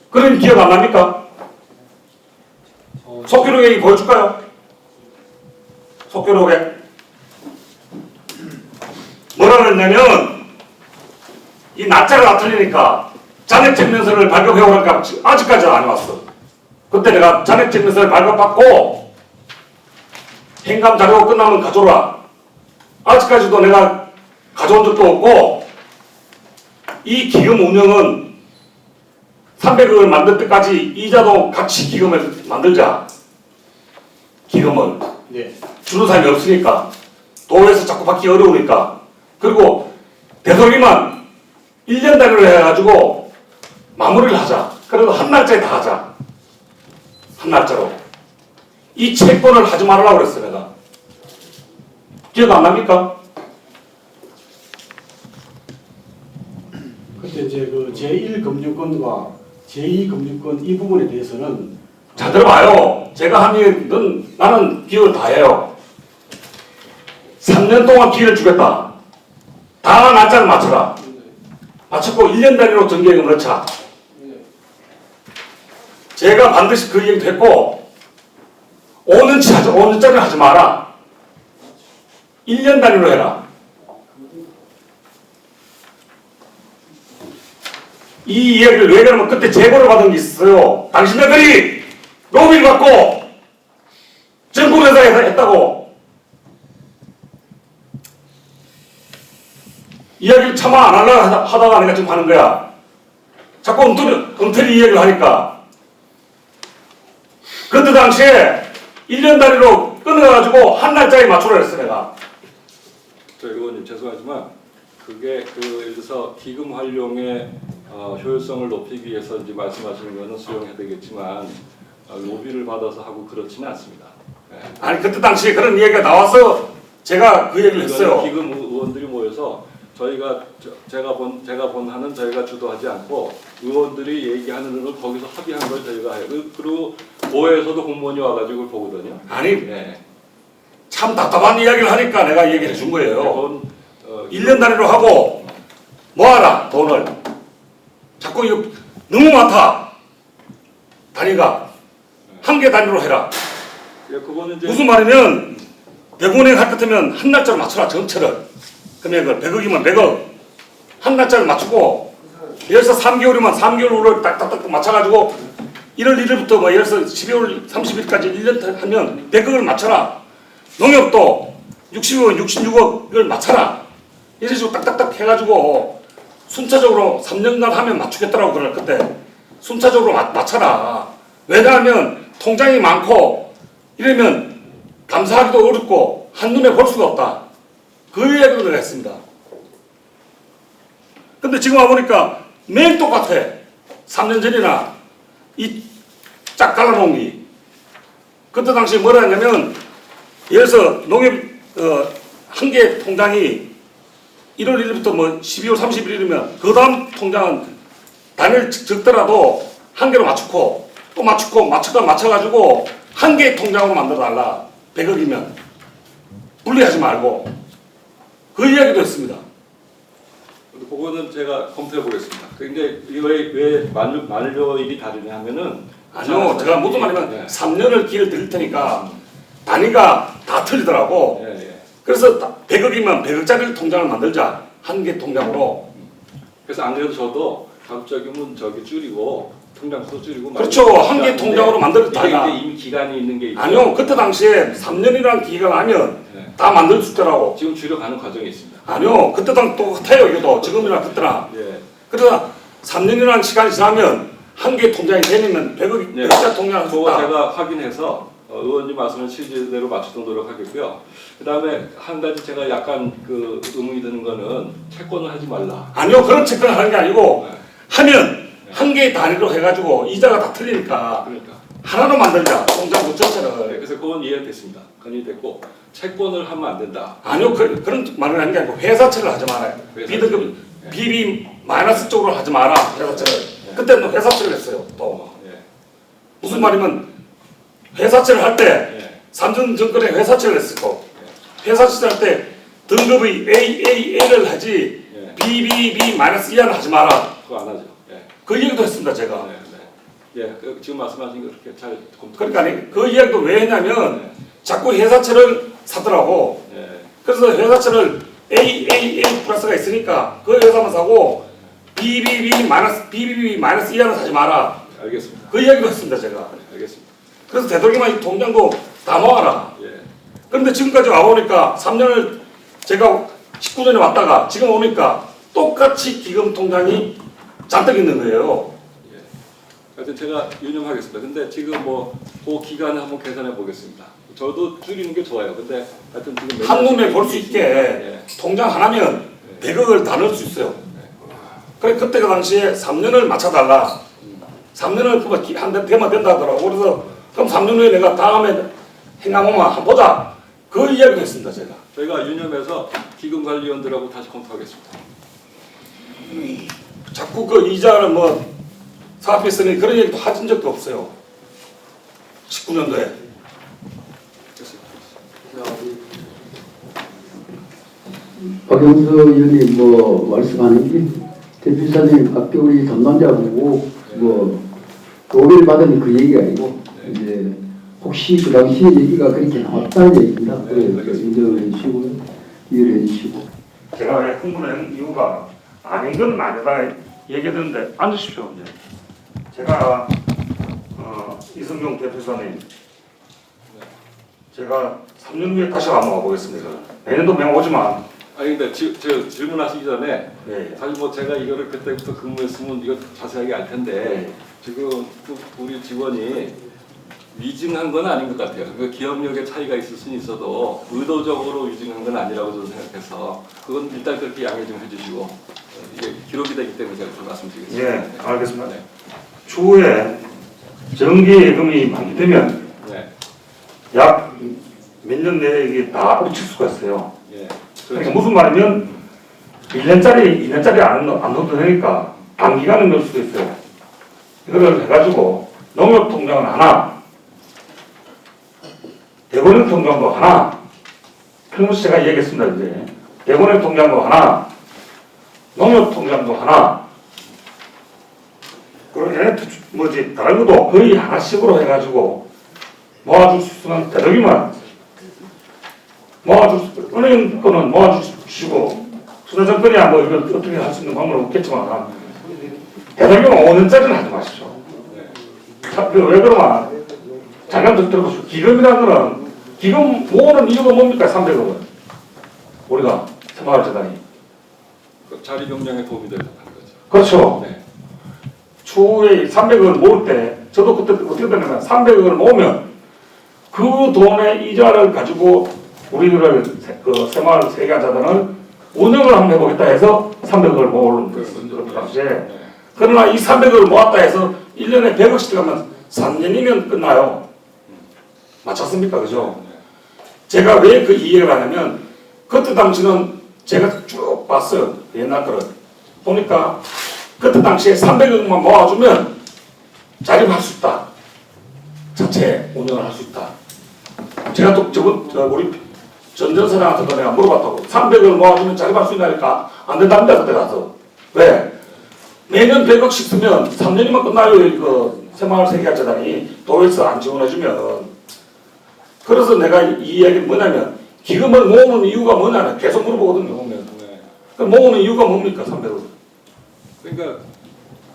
그럼 기억 안 납니까? 속기록 얘기 보여줄까요? 속기록에 뭐라 그랬냐면 이 날짜가 다 틀리니까 잔액증명서를 발급해오니까 아직까지 안 왔어. 그때 내가 잔액증명서를 발급받고 행감 자료가 끝나면 가져오라. 아직까지도 내가 가져온 적도 없고 이 기금 운영은 300억을 만들 때까지 이자도 같이 기금을 만들자. 기금을 네. 주는 사람이 없으니까 도에서 자꾸 받기 어려우니까 그리고 되도록이면 1년 단위로 해가지고 마무리를 하자. 그래도 한 날짜에 다 하자. 한 날짜로. 이 채권을 하지 말라고 그랬어 내가. 기억 안 납니까? 그때 이제 그 제1금융권과 제2금융권 이 부분에 대해서는 자 들어봐요. 제가 한 얘기는 나는 기억을 다 해요. 3년 동안 기회를 주겠다. 다 날짜를 맞춰라. 맞췄고 1년 단위로 정기예금을 넣자. 제가 반드시 그 얘기도 했고 5년치 하자. 5년짜리 하지 마라. 1년 단위로 해라. 이 이야기를 왜 그러면 그때 제보를 받은 게 있어요. 당신네들이 로비를 받고 정부회사에서 했다고. 이야기를 차마 안 하려고 하다가 내가 지금 하는 거야. 자꾸 엉터리 이야기를 하니까. 그때 당시에 1년 단위로 끊어가지고 한 날짜에 맞추라 했어 내가. 저 의원님 죄송하지만 그게 예를 들어서 기금 활용의 효율성을 높이기 위해서 이제 말씀하시는 거는 수용해야 되겠지만 로비를 받아서 하고 그렇지는 않습니다. 네. 아니 그때 당시에 그런 이야기가 나와서 제가 그 얘기를 했어요. 기금 의원들이 모여서 저희가 제가 본 한은 저희가 주도하지 않고 의원들이 얘기하는 걸 거기서 합의한 걸 저희가 해요. 그리고 보에서도 공무원이 와가지고 보거든요. 아니 네. 참 답답한 이야기를 하니까 내가 얘기를 해준 거예요. 그건 1년 단위로 하고 모아라 돈을. 자꾸 이거 너무 많다. 단위가 한 개 단위로 해라. 그거는 이제 무슨 말이면 100원에 할 것 같으면 한 날짜로 맞춰라. 전체를 금액을 100억이면 100억 한 날짜를 맞추고 여기서 3개월이면 3개월로 딱딱딱 맞춰가지고 1월 1일부터 뭐 여기서 12월 30일까지 1년 하면 100억을 맞춰라. 농협도 60억, 66억을 맞춰라. 이런 식으로 딱딱딱 해가지고 순차적으로 3년간 하면 맞추겠더라고 그럴 그때 순차적으로 맞춰라. 왜냐하면 통장이 많고 이러면 감사하기도 어렵고 한눈에 볼 수가 없다. 그 이야기도 내가 했습니다. 근데 지금 와보니까 매일 똑같아. 3년 전이나 이 짝 갈라놓은 게. 그때 당시에 뭐라 했냐면 예를 농협 한 개 통장이 1월 1일부터 뭐 12월 30일이면 그 다음 통장은 단일 적더라도 한 개로 맞추고 또 맞추고 맞춰가지고 한 개의 통장으로 만들어달라. 100억이면 분리하지 말고 그 이야기도 했습니다. 그거는 제가 검토해 보겠습니다. 근데 왜 만료일이 다르냐 하면은 아니요, 제가 무슨 말이냐면 네. 3년을 기회를 드릴 테니까 단위가 다 틀리더라고. 예, 예. 그래서 100억이면 100억짜리 통장을 만들자. 한 개 통장으로. 그래서 안 그래도 저도 가급적이면 줄이고 통장수도 줄이고 그렇죠. 한 개 통장으로 만들었다. 이게 이미 기간이 있는 게 있죠. 아니요, 그때 당시에 3년이라는 기간 하면 네. 다 만들 수 있더라고. 지금 줄여가는 과정이 있습니다. 아니요, 그때랑 똑같아요. 이것도 지금이랑 그때랑. 예. 그러다 3년이라는 시간이 지나면 한 개 통장이 되면 100억, 네. 100자 통장을 그거 썼다. 제가 확인해서 의원님 말씀을 실제대로 맞추도록 노력하겠고요. 그 다음에 한 가지 제가 약간 의문이 드는 거는 채권을 하지 말라. 아니요, 그런 채권을 하는 게 아니고 네. 하면 한 개의 단위로 해가지고 이자가 다 틀리니까 그러니까. 하나로 만들자. 통장 전체를. 네, 그래서 그건 이해됐습니다. 건의됐고 채권을 하면 안 된다. 아니요, 그런 말을 하는 게 아니고 회사채를 하지 말아요. 회사채. 비등급, 네. 비비 마이너스 쪽으로 하지 마라. 회사채를. 그때는 회사채를 했어요. 또 예. 무슨 말이면 회사채를 할 때 예. 삼성증권에 회사채를 했었고 회사채를 할 때 등급의 AAA를 하지 예. BBB 마이너스 이하는 하지 마라. 그거 안 하죠. 예. 그 얘기도 했습니다 제가. 네, 네. 예, 지금 말씀하신 거 그렇게 잘 검토. 그러니까 그 이야기도 왜 했냐면 자꾸 회사채를 사더라고. 예, 그래서 회사채를 AAA 플러스가 있으니까 그 회사만 사고 BBB 마이너스 이하는 사지 마라. 알겠습니다. 그 이야기도 했습니다 제가. 알겠습니다. 그래서 되도록이면 이 통장도 다 모아라. 예, 그런데 지금까지 와보니까 3년을 제가 19년에 왔다가 지금 오니까 똑같이 기금 통장이 잔뜩 있는 거예요. 예. 하여튼 제가 유념하겠습니다. 근데 지금 그 기간을 한번 계산해 보겠습니다. 저도 줄이는 게 좋아요. 근데 하여튼 지금 한눈에 볼 수 있게 예. 통장 하나면 100억을 다 넣을 수 있어요. 그래 그때 그 당시에 3년을 맞춰달라. 3년을 한대 되면 된다 하더라고. 그래서 그럼 3년 후에 내가 다음에 행함오만 한번 보자. 그 이야기도 했습니다 제가. 저희가 유념해서 기금관리원들하고 다시 검토하겠습니다. 자꾸 그 이자를 사업했으니 그런 얘기도 하신 적도 없어요. 19년도에. 박영수 의원님 말씀하는 게 대표이사님 앞에 우리 전남자하고 노벨 받은 그 얘기가 아니고 이제 혹시 그 당시에 얘기가 그렇게 나왔다는 얘기입니다. 인정해 주시고 이해해 주시고. 제가 왜 흥분한 이유가 아닌 건 아니다 얘기했는데 앉으십시오. 이제 제가 이성용 대표이사님 제가 3년 후에 다시 한번 와보겠습니다. 내년도 명 오지만. 아니 근데 저 질문하시기 전에 네. 사실 제가 이거를 그때부터 근무했으면 이거 자세하게 알 텐데 네. 지금 우리 직원이 위증한 건 아닌 것 같아요. 그 기억력의 차이가 있을 수는 있어도 의도적으로 위증한 건 아니라고 저는 생각해서 그건 일단 그렇게 양해 좀 해주시고 이게 기록이 되기 때문에 제가 좀 말씀드리겠습니다. 예, 알겠습니다. 네. 추후에 정기예금이 만기되면 네. 약 몇 년 내에 이게 다 꽂힐 수가 있어요. 예. 그러니까 무슨 말이면 1년짜리, 2년짜리 안 넣어도 되니까 단기간에 넣을 수도 있어요. 이거를 해가지고 농협통장은 하나, 대본행 통장도 하나, 평소 제가 얘기했습니다. 이제 대본행 통장도 하나, 농협통장도 하나, 그리고 다른 것도 거의 하나씩으로 해가지고 모아줄 수 있으면 되도록이면 은행 거는 모아주시고 수사정권이야 이걸 어떻게 할 수 있는 방법은 없겠지만 대통령 5년짜리는 하지 마십시오. 왜 그러면 잠깐 들어보시오. 기금이라는 거는 기금 모으는 이유가 뭡니까? 300억은 우리가 새마을재단이 자리 경량에 도움이 되는 거죠. 그렇죠. 네. 추후에 300억을 모을 때 저도 그때 어떻게 되냐면 300억을 모으면 그 돈의 이자를 가지고 우리를 새마을 세계화재단을 운영을 한번 해보겠다 해서 300억을 모으는 그 당시에. 네. 그러나 이 300억을 모았다 해서 1년에 100억씩 들어가면 3년이면 끝나요. 맞췄습니까? 그죠? 제가 왜 그 이해를 하냐면 그때 당시는 제가 쭉 봤어요. 옛날 거를. 보니까 그때 당시에 300억만 모아주면 자립할 수 있다. 자체 운영을 할 수 있다. 제가 또 우리 전전사장한테 내가 물어봤다고. 300억을 모아주면 자립할 수 있나니까 안 된답니다. 그때 가서. 왜? 매년 100억씩 쓰면 3년이면 끝나요. 이거 새마을 세계화재단이 도에서 안 지원해주면. 그래서 내가 이 이야기는 뭐냐면 기금을 모으는 이유가 뭐냐면 계속 물어보거든요. 보면. 네. 그럼 모으는 이유가 뭡니까? 300억. 그러니까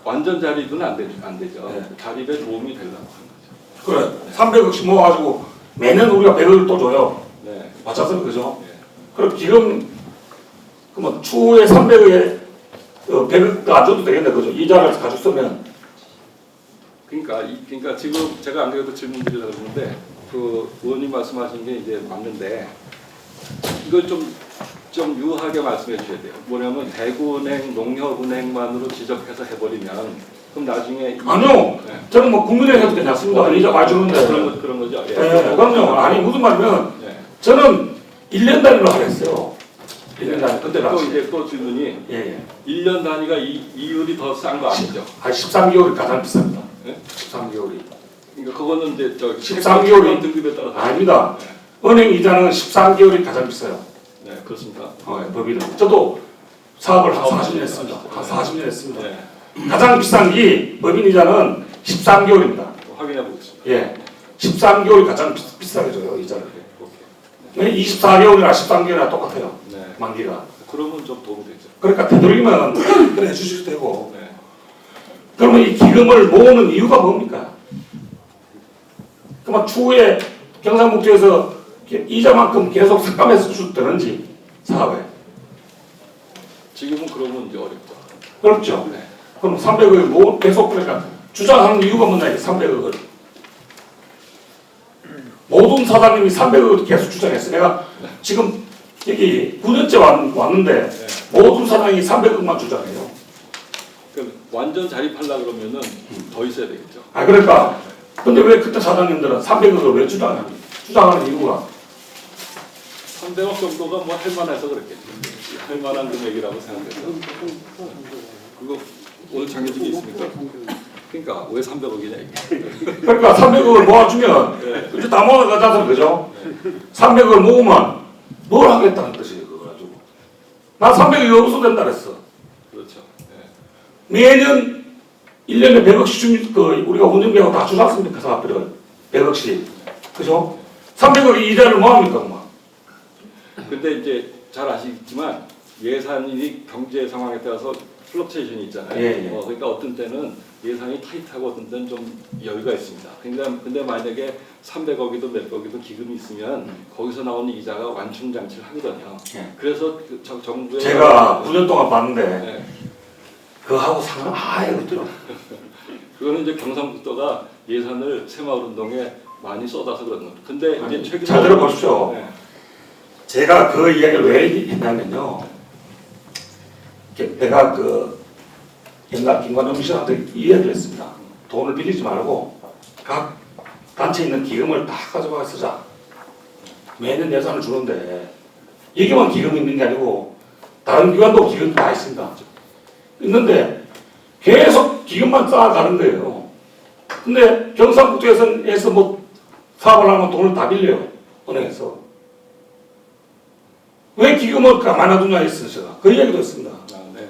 완전 자립은 안 되죠. 네. 자립에 도움이 되려고 하는 거죠. 그래. 300억씩 모아가지고 매년 우리가 100억을 또 줘요. 네. 맞췄습니까? 그죠? 네. 그럼 지금 그러면 추후에 300억에 100억도 안 줘도 되겠네. 그죠? 이자를 가지고 쓰면. 그러니까 지금 제가 안 그래도 질문 드리려고 했는데 그 의원님 말씀하신 게 이제 맞는데 이걸 좀 유하게 말씀해 주셔야 돼요. 뭐냐면 대구은행, 농협은행만으로 지적해서 해버리면 그럼 나중에 아니요. 네. 저는 국민은행 해도 괜찮습니다. 이자 많이 주는데. 그런 거죠. 예. 그럼요. 아니 무슨 말이면 네. 저는 1년 단위로 하겠어요. 1년 단위. 그때 또 당시. 이제 또 질문이 예. 1년 단위가 이율이 더 싼 거 아니죠? 13개월이 가장 비쌉니다. 네? 13개월이. 그러니까 그거는 이제 13개월이 등급에 따라서 아닙니다. 은행 이자는 13개월이 가장 비싸요. 네, 그렇습니다. 법이는. 저도 사업을 한 40년 했습니다. 한 40년 했습니다. 네. 가장 비싼 게 법인이자는 13개월입니다. 확인해 보겠습니다. 예, 13개월이 가장 비싸게 줘요 이자를. 24개월이나 13개월이나 똑같아요. 네. 만기가. 그러면 좀 도움이 되죠. 그러니까 되도록이면 그래 주셔도 되고. 네. 그러면 이 기금을 모으는 이유가 뭡니까? 그러면 추후에 경상북도에서 이자만큼 계속 삭감해서 주든지 사업에. 지금은 그러면 이제 어렵죠. 그렇죠. 네. 그럼 300억을 뭐 계속 그러니까 주장하는 이유가 뭐냐 이게 300억을. 모든 사장님이 300억을 계속 주장했어. 내가 지금 여기 9년째 왔는데 모든 사장이 300억만 주장해요. 그 완전 자립하려 그러면은 더 있어야 되겠죠. 아 그러니까 근데 왜 그때 사장님들은 300억을 왜 주장하는 이유가 300억 정도가 뭐 할만해서 그랬겠죠. 할만한 금액이라고 생각해서. 그거 오늘 장례식이 있습니까? 그러니까 왜 300억이냐 이게. 그러니까 300억을 모아주면 네. 이제 다 모아가자는 거죠. 300억을 모으면 뭘 하겠다는 뜻이에요. 그거 가지고 나 300억이 없어도 된다 그랬어. 그렇죠. 네. 매년 1년에 100억씩 우리가 운영비하고 다 주지 않습니까? 사업들은 100억씩 그죠? 300억이 이자를 뭐 합니까? 그만. 근데 이제 잘 아시겠지만 예산이 경제 상황에 따라서 플럭체이션이 있잖아요. 예, 예. 그러니까 어떤 때는 예산이 타이트하고 어떤 때는 좀 여유가 있습니다. 근데 만약에 300억이든 몇억이든 기금이 있으면 거기서 나오는 이자가 완충장치를 하거든요. 예. 그래서 그 정부의 제가 9년 동안 봤는데 네. 그거하고 상관 아예 없더라고요. 그거는 이제 경상북도가 예산을 새마을운동에 많이 쏟아서 그런 겁니다. 근데 이제 최근 잘 들어보십시오. 네. 제가 그 이야기를 왜 했냐면요. 내가 그 옛날 김관영 씨한테 이 이야기를 했습니다. 돈을 빌리지 말고 각 단체에 있는 기금을 다 가져가 쓰자. 매년 예산을 주는데 여기만 기금이 있는 게 아니고 다른 기관도 기금이 다 있습니다. 있는데 계속 기금만 쌓아가는 거예요. 근데 경상북도에서 뭐 사업을 하면 돈을 다 빌려요. 은행에서. 왜 기금을 가만히 놔두냐 했어요. 제가. 그 이야기도 했습니다. 네.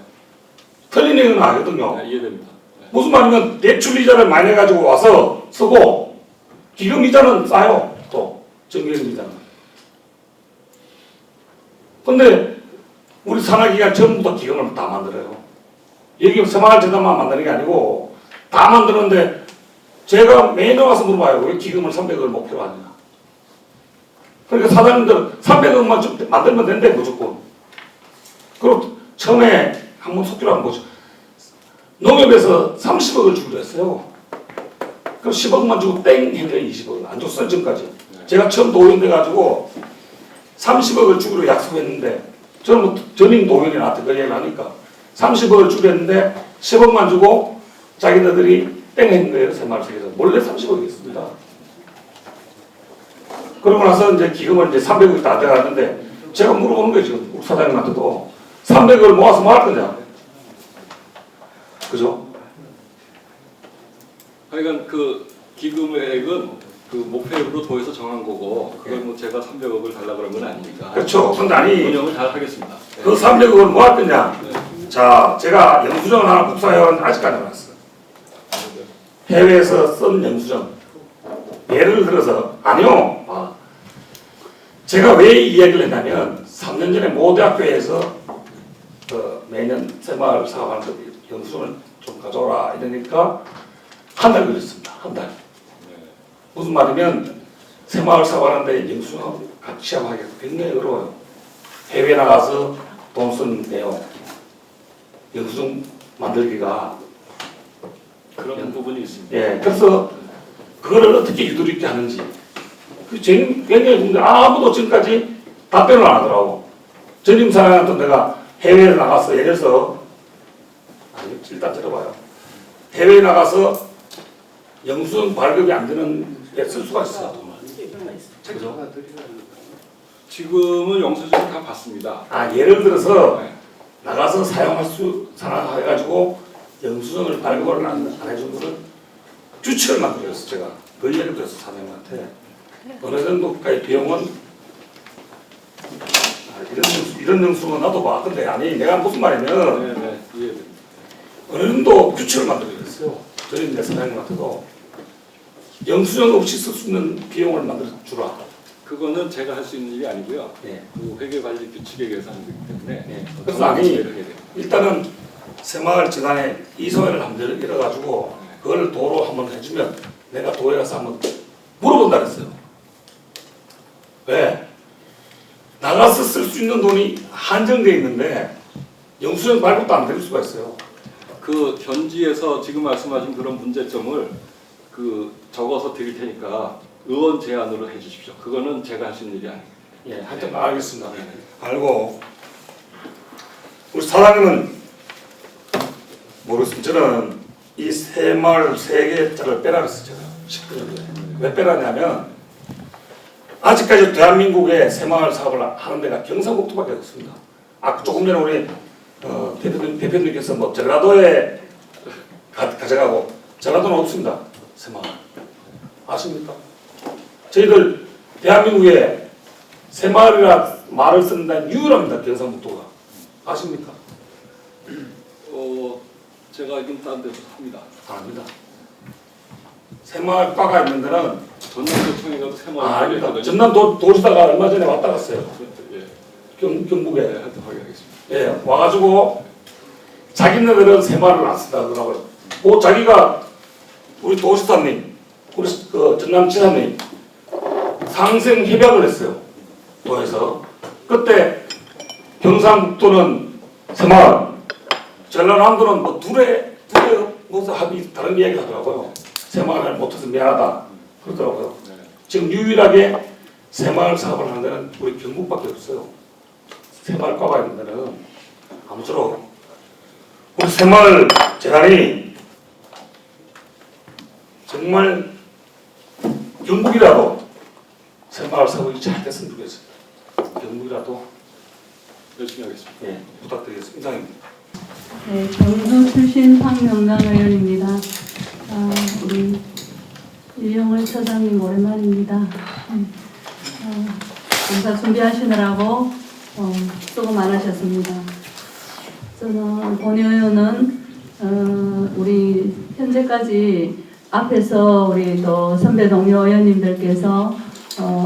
틀린 얘기는 아니거든요. 네, 이해됩니다. 네. 무슨 말이면 대출 이자를 많이 해가지고 와서 쓰고 기금 이자는 싸요. 또 정기금 이자는. 근데 우리 산하기관 전부 다 기금을 다 만들어요. 여기 새마을재단만 만드는 게 아니고 다 만드는데 제가 매년 와서 물어봐요. 왜 기금을 300억을 목표로 하느냐. 그러니까 사장님들은 300억만 좀 만들면 된대 무조건. 그리고 처음에 한번 속기로 한번 보죠. 농협에서 30억을 주기로 했어요. 그럼 10억만 주고 땡 했는데 20억을 안 줬어요 지금까지. 제가 처음 도의원돼가지고 30억을 주기로 약속했는데 저는 뭐 전임 도의원이 나한테 그 얘기를 하니까 30억을 주기로 했는데 10억만 주고 자기네들이 땡 했는 거예요. 새마을에서 몰래 30억이었습니다. 그러고 나서 이제 기금을 이제 300억이 다 돼갔는데 제가 물어보는 거예요 지금 우리 사장님한테도 300억을 모아서 뭐 할 거냐. 그죠? 하여간 그 기금액은 그 목표액으로 도에서 정한 거고 그걸 뭐 제가 300억을 달라고 그런 건 아니니까. 그렇죠. 근데 아니 운영을 잘 하겠습니다. 네. 그 300억을 뭐 할 거냐. 네. 자, 제가 영수증을 하나 국사회원 아직까지 안 왔어요. 해외에서 쓴 영수증. 예를 들어서 아니요. 제가 왜 이 이야기를 했냐면 3년 전에 모 대학교에서 매년 새마을 사업하는 그 영수증을 좀 가져오라 이러니까 한 달 걸렸습니다. 한 달. 무슨 말이면 새마을 사업하는데 영수증하고 같이 시합하기가 굉장히 어려워요. 해외 나가서 돈 쓰는 내용 영수증 만들기가 그런 부분이 있습니다. 예, 그래서 그거를 어떻게 유도리 있게 하는지 그 굉장히 궁금해. 아무도 지금까지 답변을 안 하더라고. 전임 사장한테 내가 해외에 나가서 예를 들어서 일단 들어봐요. 해외에 나가서 영수증 발급이 안 되는 데 쓸 수가 있어. 그죠? 지금은 영수증 다 받습니다. 예를 들어서 네. 나가서 사용할 수 해가지고 영수증을 발급을 안 해준 거를 주체를 만들었어 제가. 그 얘기를 했어 사장님한테. 어느 정도까지 비용은 이런 영수증은 나도 봐. 근데 아니 내가 무슨 말이냐면 네, 이해됩니다. 어느 정도 규칙을 만들어야 됐어요. 저희 이제 사장님한테도 영수증 없이 쓸 수 있는 비용을 만들어 주라. 그거는 제가 할 수 있는 일이 아니고요. 네. 그 회계관리 규칙에 의해서 하는 거기 때문에 네. 그래서 아니 일단은 새마을 재단에 이소회를 한번 열어가지고 그걸 도로 한번 해주면 내가 도에 가서 한번 물어본다 그랬어요. 왜? 나가서 쓸 수 있는 돈이 한정돼 있는데 영수증 말고도 안 될 수가 있어요. 그 현지에서 지금 말씀하신 그런 문제점을 그 적어서 드릴 테니까 의원 제안으로 해주십시오. 그거는 제가 할 수 있는 일이 아니에요. 예, 하여튼 알겠습니다. 알고 우리 사장님은 모르겠습니다. 저는 이 새마을 3개짜리를 빼라 그랬어요. 제가 10분 전에. 왜 빼라냐면 아직까지 대한민국에 새마을 사업을 하는 데가 경상북도밖에 없습니다. 조금 전에 우리 대표님께서 뭐 전라도에 가져가고 전라도는 없습니다. 새마을 아십니까? 저희들 대한민국에 새마을이라 말을 쓰는 데는 유일합니다. 경상북도가 아십니까? 제가 알긴 딴 데서 합니다. 안 합니다. 새마을 과가 있는 데는 전남도청에 가도 새마을 아닙니다. 전남 도지사가 얼마 전에 왔다 갔어요. 예. 경북에. 네, 하여튼 확인하겠습니다. 예, 와가지고 자기네들은 새마을을 안 쓴다 그러더라고요. 자기가 우리 도지사님, 우리 그 전남지사님 상생 협약을 했어요. 도에서. 그때 경상북도는 새마을, 전라남도는 뭐 둘에 무슨 합의 다른 이야기 하더라고요. 새마을을 못해서 미안하다 그러더라고요. 네. 지금 유일하게 새마을 사업을 하는 데는 우리 경북밖에 없어요. 새마을 과가 있는 데는 아무쪼록 우리 새마을 재단이 정말 경북이라도 새마을 사업이 잘 됐으면 좋겠습니다. 경북이라도 열심히 하겠습니다. 예, 부탁드리겠습니다. 이상입니다. 네, 경주 출신 황명당 의원입니다. 우리 이영월 처장님 오랜만입니다. 감사 준비하시느라고 수고 많으셨습니다. 저는 본 의원은 우리 현재까지 앞에서 우리 또 선배 동료 의원님들께서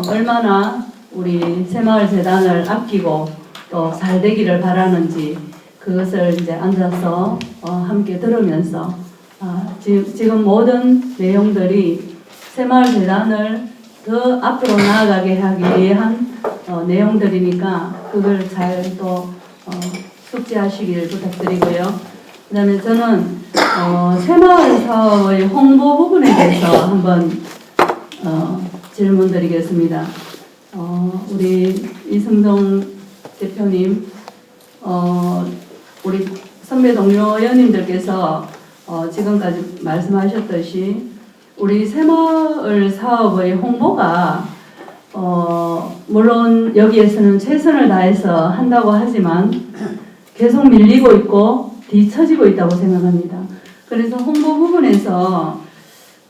얼마나 우리 새마을 재단을 아끼고 또 잘 되기를 바라는지 그것을 이제 앉아서 함께 들으면서 지금 모든 내용들이 새마을 재단을 더 앞으로 나아가게 하기 위한 내용들이니까 그걸 잘 또 숙지하시길 부탁드리고요. 그다음에 저는 새마을 사업의 홍보 부분에 대해서 한번 질문드리겠습니다. 우리 이승동 대표님, 우리 선배 동료 의원님들께서 지금까지 말씀하셨듯이 우리 새마을 사업의 홍보가 물론 여기에서는 최선을 다해서 한다고 하지만 계속 밀리고 있고 뒤처지고 있다고 생각합니다. 그래서 홍보 부분에서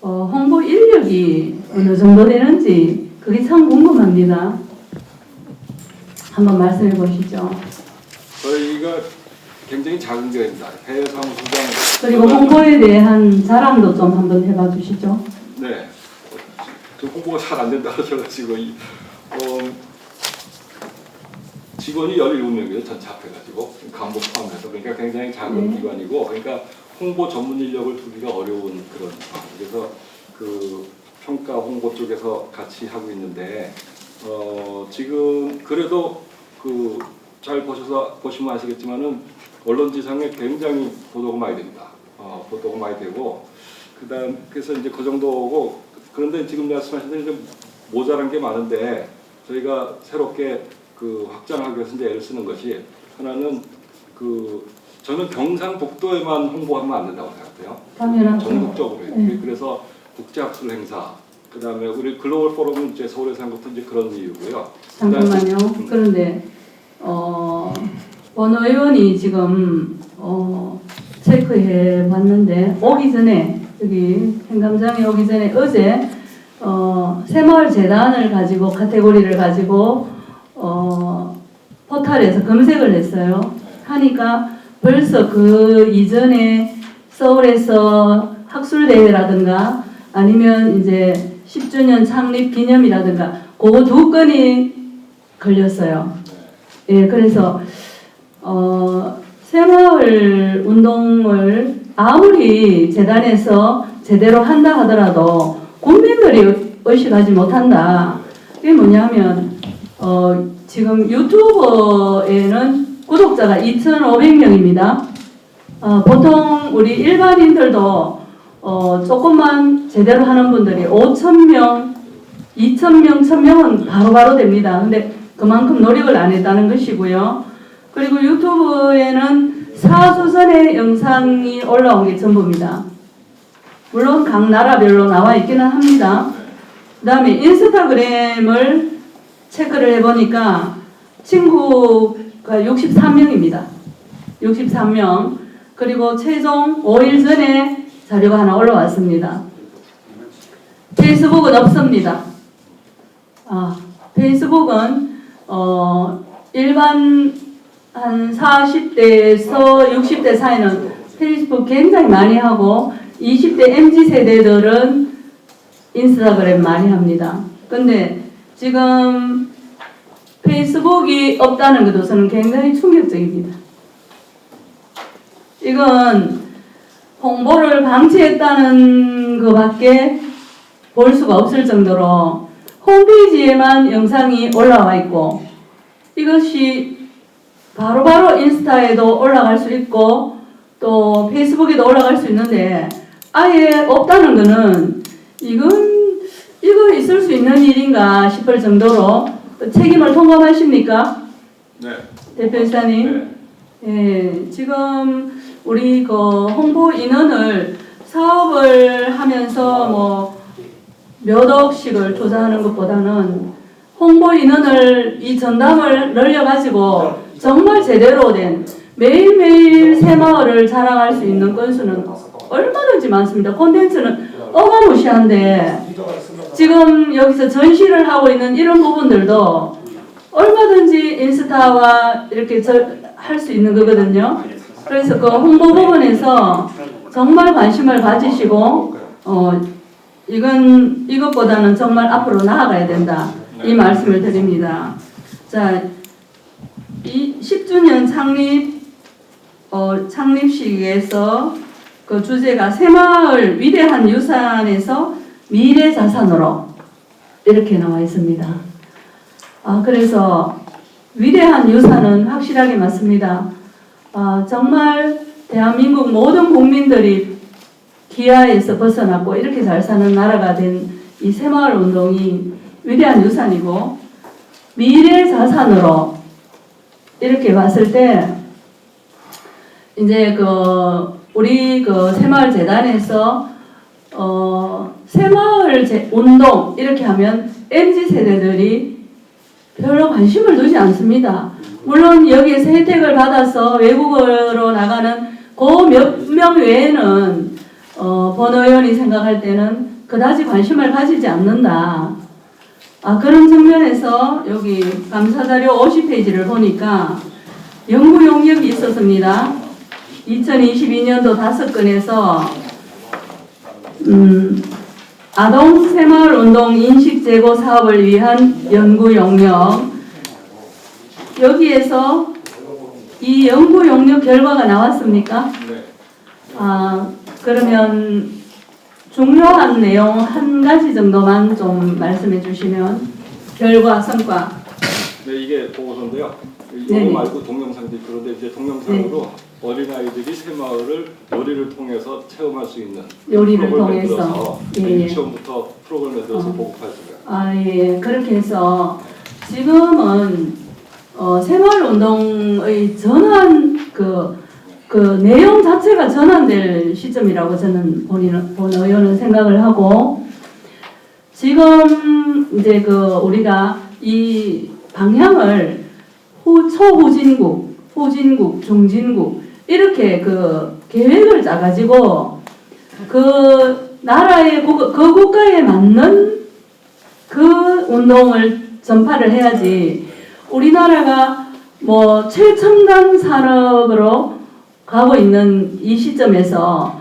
홍보 인력이 어느 정도 되는지 그게 참 궁금합니다. 한번 말씀해 보시죠. 저희가 굉장히 작은 교회입니다. 해외사무소장 그리고 홍보에 대한 자랑도 좀 한번 해봐 주시죠. 네. 저 홍보가 잘 안 된다고 하셔가지고 직원이 17명이에요. 전체 합해가지고 간부 포함해서 그러니까 굉장히 작은 기관이고 그러니까 홍보 전문 인력을 두기가 어려운 그런 그래서 그 평가 홍보 쪽에서 같이 하고 있는데 지금 그래도 그 잘 보시면 아시겠지만은 언론지상에 굉장히 보도가 많이 됩니다. 보도가 많이 되고 그래서 이제 그 정도고 그런데 지금 말씀하신 대로 좀 모자란 게 많은데 저희가 새롭게 그 확장하기 위해서 이제 애를 쓰는 것이 하나는 저는 경상북도에만 홍보하면 안 된다고 생각해요. 당연하죠. 전국적으로. 네. 그래서 국제학술 행사, 그다음에 우리 글로벌 포럼은 이제 서울에서 한 것도 이제 그런 이유고요. 잠깐만요. 그런데 본 의원이 지금 체크해 봤는데 오기 전에 여기 행감장에 오기 전에 어제 새마을 재단을 가지고 카테고리를 가지고 포털에서 검색을 했어요. 하니까 벌써 그 이전에 서울에서 학술대회라든가 아니면 이제 10주년 창립 기념이라든가 그거 2건이 걸렸어요. 예, 그래서 새마을 운동을 아무리 재단에서 제대로 한다 하더라도 국민들이 의식하지 못한다. 그게 뭐냐면 지금 유튜브에는 구독자가 2,500명입니다. 보통 우리 일반인들도 조금만 제대로 하는 분들이 5,000명, 2,000명, 1,000명은 바로바로 됩니다. 근데 그만큼 노력을 안 했다는 것이고요. 그리고 유튜브에는 4주전의 영상이 올라온 게 전부입니다. 물론 각 나라별로 나와 있기는 합니다. 그 다음에 인스타그램을 체크를 해보니까 친구가 63명입니다. 63명. 그리고 최종 5일 전에 자료가 하나 올라왔습니다. 페이스북은 없습니다. 페이스북은 일반 한 40대에서 60대 사이는 페이스북 굉장히 많이 하고 20대 MZ세대들은 인스타그램 많이 합니다. 근데 지금 페이스북이 없다는 것도 저는 굉장히 충격적입니다. 이건 홍보를 방치했다는 것밖에 볼 수가 없을 정도로 홈페이지에만 영상이 올라와 있고 이것이 바로바로 인스타에도 올라갈 수 있고 또 페이스북에도 올라갈 수 있는데 아예 없다는 것은 이거 있을 수 있는 일인가 싶을 정도로 책임을 통감하십니까? 네. 대표이사님? 네. 예, 지금 우리 그 홍보 인원을 사업을 하면서 뭐 몇 억씩을 투자하는 것보다는 홍보 인원을 이 전담을 늘려가지고 정말 제대로 된 매일매일 새마을을 자랑할 수 있는 건수는 얼마든지 많습니다. 콘텐츠는 어마무시한데 지금 여기서 전시를 하고 있는 이런 부분들도 얼마든지 인스타와 이렇게 할 수 있는 거거든요. 그래서 그 홍보 부분에서 정말 관심을 가지시고 이것보다는 정말 앞으로 나아가야 된다. 이 말씀을 드립니다. 자, 이 10주년 창립식에서 그 주제가 새마을 위대한 유산에서 미래 자산으로 이렇게 나와 있습니다. 그래서 위대한 유산은 확실하게 맞습니다. 정말 대한민국 모든 국민들이 기아에서 벗어났고 이렇게 잘 사는 나라가 된 이 새마을 운동이 위대한 유산이고 미래 자산으로 이렇게 봤을 때 이제 우리 새마을 재단에서 새마을 운동 이렇게 하면 MZ 세대들이 별로 관심을 두지 않습니다. 물론 여기에서 혜택을 받아서 외국으로 나가는 그 몇 명 외에는 본 의원이 생각할 때는 그다지 관심을 가지지 않는다. 그런 측면에서 여기 감사자료 50페이지를 보니까 연구 용역이 있었습니다. 2022년도 5건에서 아동 새마을 운동 인식 제고 사업을 위한 연구 용역 여기에서 이 연구 용역 결과가 나왔습니까? 네. 그러면 중요한 내용 한 가지 정도만 좀 말씀해 주시면 결과 성과. 네, 이게 보고서인데요. 네네. 이거 말고 동영상도 있고 그런데 이제 동영상으로 어린아이들이 새마을을 요리를 통해서 체험할 수 있는 요리를 프로그램을 통해서. 만들어서 예. 유치원부터 프로그램을 만들어서 보급하였습니다. 예. 그렇게 해서 지금은 새마을 운동의 전환 그 내용 자체가 전환될 시점이라고 저는 본 의원은 생각을 하고 지금 이제 우리가 이 방향을 초후진국, 후진국, 중진국 이렇게 계획을 짜가지고 그 나라의 그 국가에 맞는 그 운동을 전파를 해야지 우리나라가 뭐 최첨단 산업으로 가고 있는 이 시점에서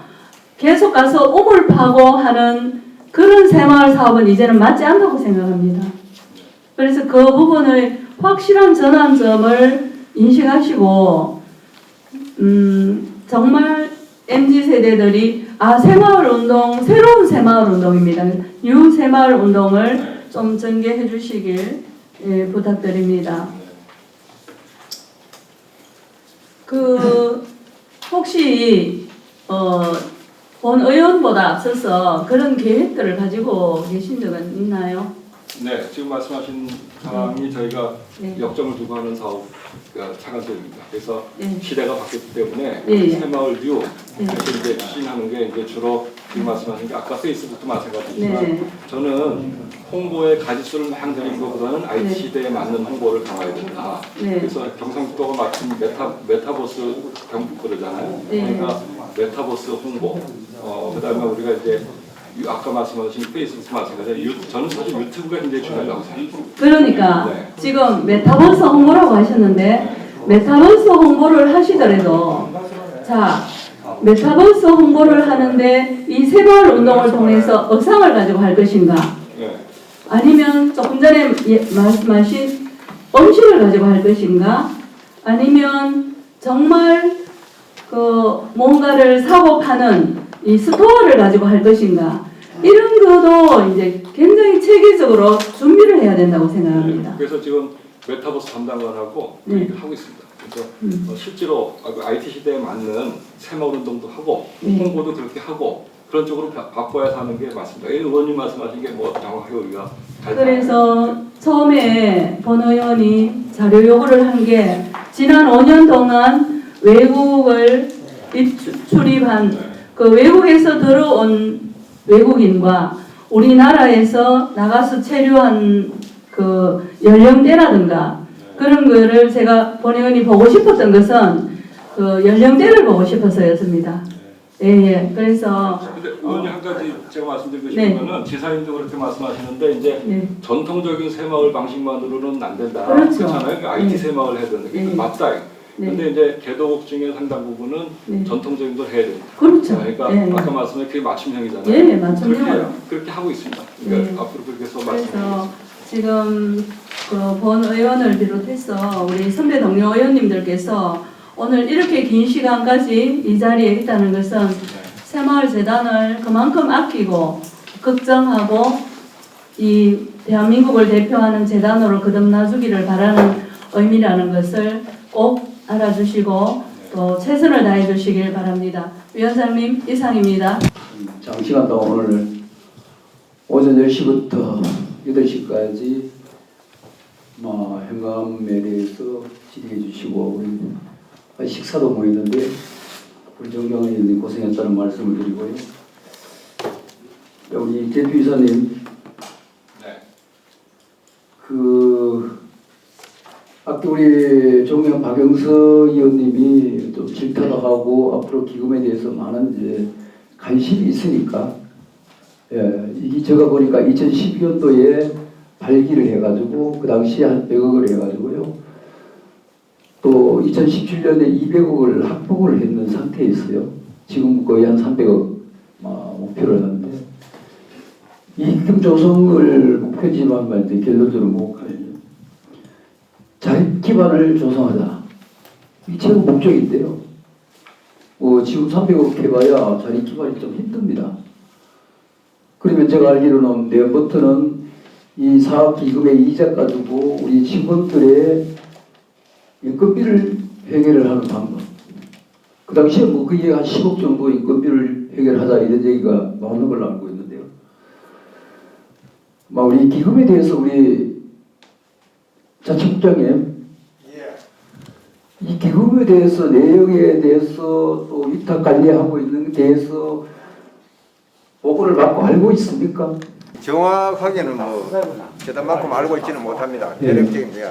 계속 가서 우물 파고 하는 그런 새마을 사업은 이제는 맞지 않다고 생각합니다. 그래서 그 부분의 확실한 전환점을 인식하시고 정말 MZ세대들이 새마을운동, 새로운 새마을운동입니다. 뉴 새마을운동을 좀 전개해 주시길 부탁드립니다. 혹시 본 의원보다 앞서서 그런 계획들을 가지고 계신 적은 있나요? 네, 지금 말씀하신 사항이 저희가 네. 역점을 두고 하는 사업 차관점입니다. 그래서 네. 시대가 바뀌었기 때문에 예. 새마을 뉴 네. 이제 추진하는 게 이제 주로 지금 말씀하신 게 아까 페이스북도 마찬가지지만 네. 저는 홍보의 가짓수를 막 늘리는 것보다는 IT 시대에 맞는 홍보를 강화해야 된다. 네. 그래서 경상북도가 마침 메타버스 경북 그러잖아요. 네. 그러니까 메타버스 홍보, 그다음에 우리가 이제 아까 말씀하신 페이스북 마찬가지로 저는 사실 유튜브가 굉장히 중요하다고 생각합니다. 그러니까 네. 지금 메타버스 홍보라고 하셨는데 메타버스 홍보를 하시더라도 자 메타버스 홍보를 하는데 이 새마을 운동을 통해서 의상을 가지고 할 것인가 네. 아니면 조금 전에 말씀하신 음식을 가지고 할 것인가 아니면 정말 그 뭔가를 사고 파는 이 스토어를 가지고 할 것인가 이런 것도 이제 굉장히 체계적으로 준비를 해야 된다고 생각합니다. 그래서 지금 메타버스 담당관하고 네. 하고 있습니다. 그래서 실제로 IT 시대에 맞는 새마을 운동도 하고 네. 홍보도 그렇게 하고 그런 쪽으로 바꿔야 하는 게 맞습니다. 의원님 말씀하신 게 뭐 정확하게 우리가 잘 그래서 처음에 본 의원이 자료 요구를 한 게 지난 5년 동안 외국을 출입한 그 외국에서 들어온 외국인과 우리나라에서 나가서 체류한 그 연령대라든가 그런 거를 제가 본 의원이 보고 싶었던 것은 그 연령대를 보고 싶어서였습니다. 예. 그래서 근데 의원님 한 가지 제가 말씀드리고 네. 싶은 거는 지사님도 그렇게 말씀하시는데 이제 네. 전통적인 새마을 방식만으로는 안 된다. 그렇죠. 그렇잖아요. 그러니까 IT 네. 새마을 해야 된다. 네. 맞다. 네. 근데 이제 개도국 중에 상당 부분은 네. 전통적인 걸 해야 됩니다. 그렇죠. 그러니까 예. 아까 말씀하신 그게 맞춤형이잖아요. 예, 맞춤형으로. 그렇게 하고 있습니다. 그러니까 네. 앞으로 그렇게 해서 말씀드리겠습니다. 그래서 지금 그 본 의원을 비롯해서 우리 선배 동료 의원님들께서 오늘 이렇게 긴 시간까지 이 자리에 있다는 것은 새마을 재단을 그만큼 아끼고 걱정하고 이 대한민국을 대표하는 재단으로 거듭나주기를 바라는 의미라는 것을 꼭 알아주시고 또 최선을 다해 주시길 바랍니다. 위원장님 이상입니다. 장시간 동안 오늘 오전 10시부터 8시까지 현감에 대해서 질의해 주시고 우리 식사도 모였는데 우리 정경원 의원님 고생했다는 말씀을 드리고요. 우리 대표이사님 아까 우리 존경 박영서 의원님이 좀 질타하고 앞으로 기금에 대해서 많은 이제 관심이 있으니까 이게 제가 보니까 2012년도에 발기를 해가지고 그 당시에 한 100억을 해가지고요. 또 2017년에 200억을 확보를 했는 상태에 있어요. 지금 거의 한 300억 목표를 하는데 이 기금 조성을 목표지만 말때 결론적으로 뭐거든요. 자립 기반을 조성하자. 이게 최고 목적인데요. 지금 300억 해봐야 자립 기반이 좀 힘듭니다. 그러면 제가 알기로는 내년부터는 이 사업기금의 이자 가지고 우리 직원들의 인건비를 해결을 하는 방법. 그 당시에 그게 한 10억 정도 인건비를 해결하자 이런 얘기가 나오는 걸로 알고 있는데요. 우리 기금에 대해서 우리 자치국장님, 이 기금에 대해서 내역에 대해서 또 위탁 관리하고 있는 데 대해서 보고를 받고 알고 있습니까? 정확하게는 재단만큼 알고 있지는 못합니다. 대략적인 게.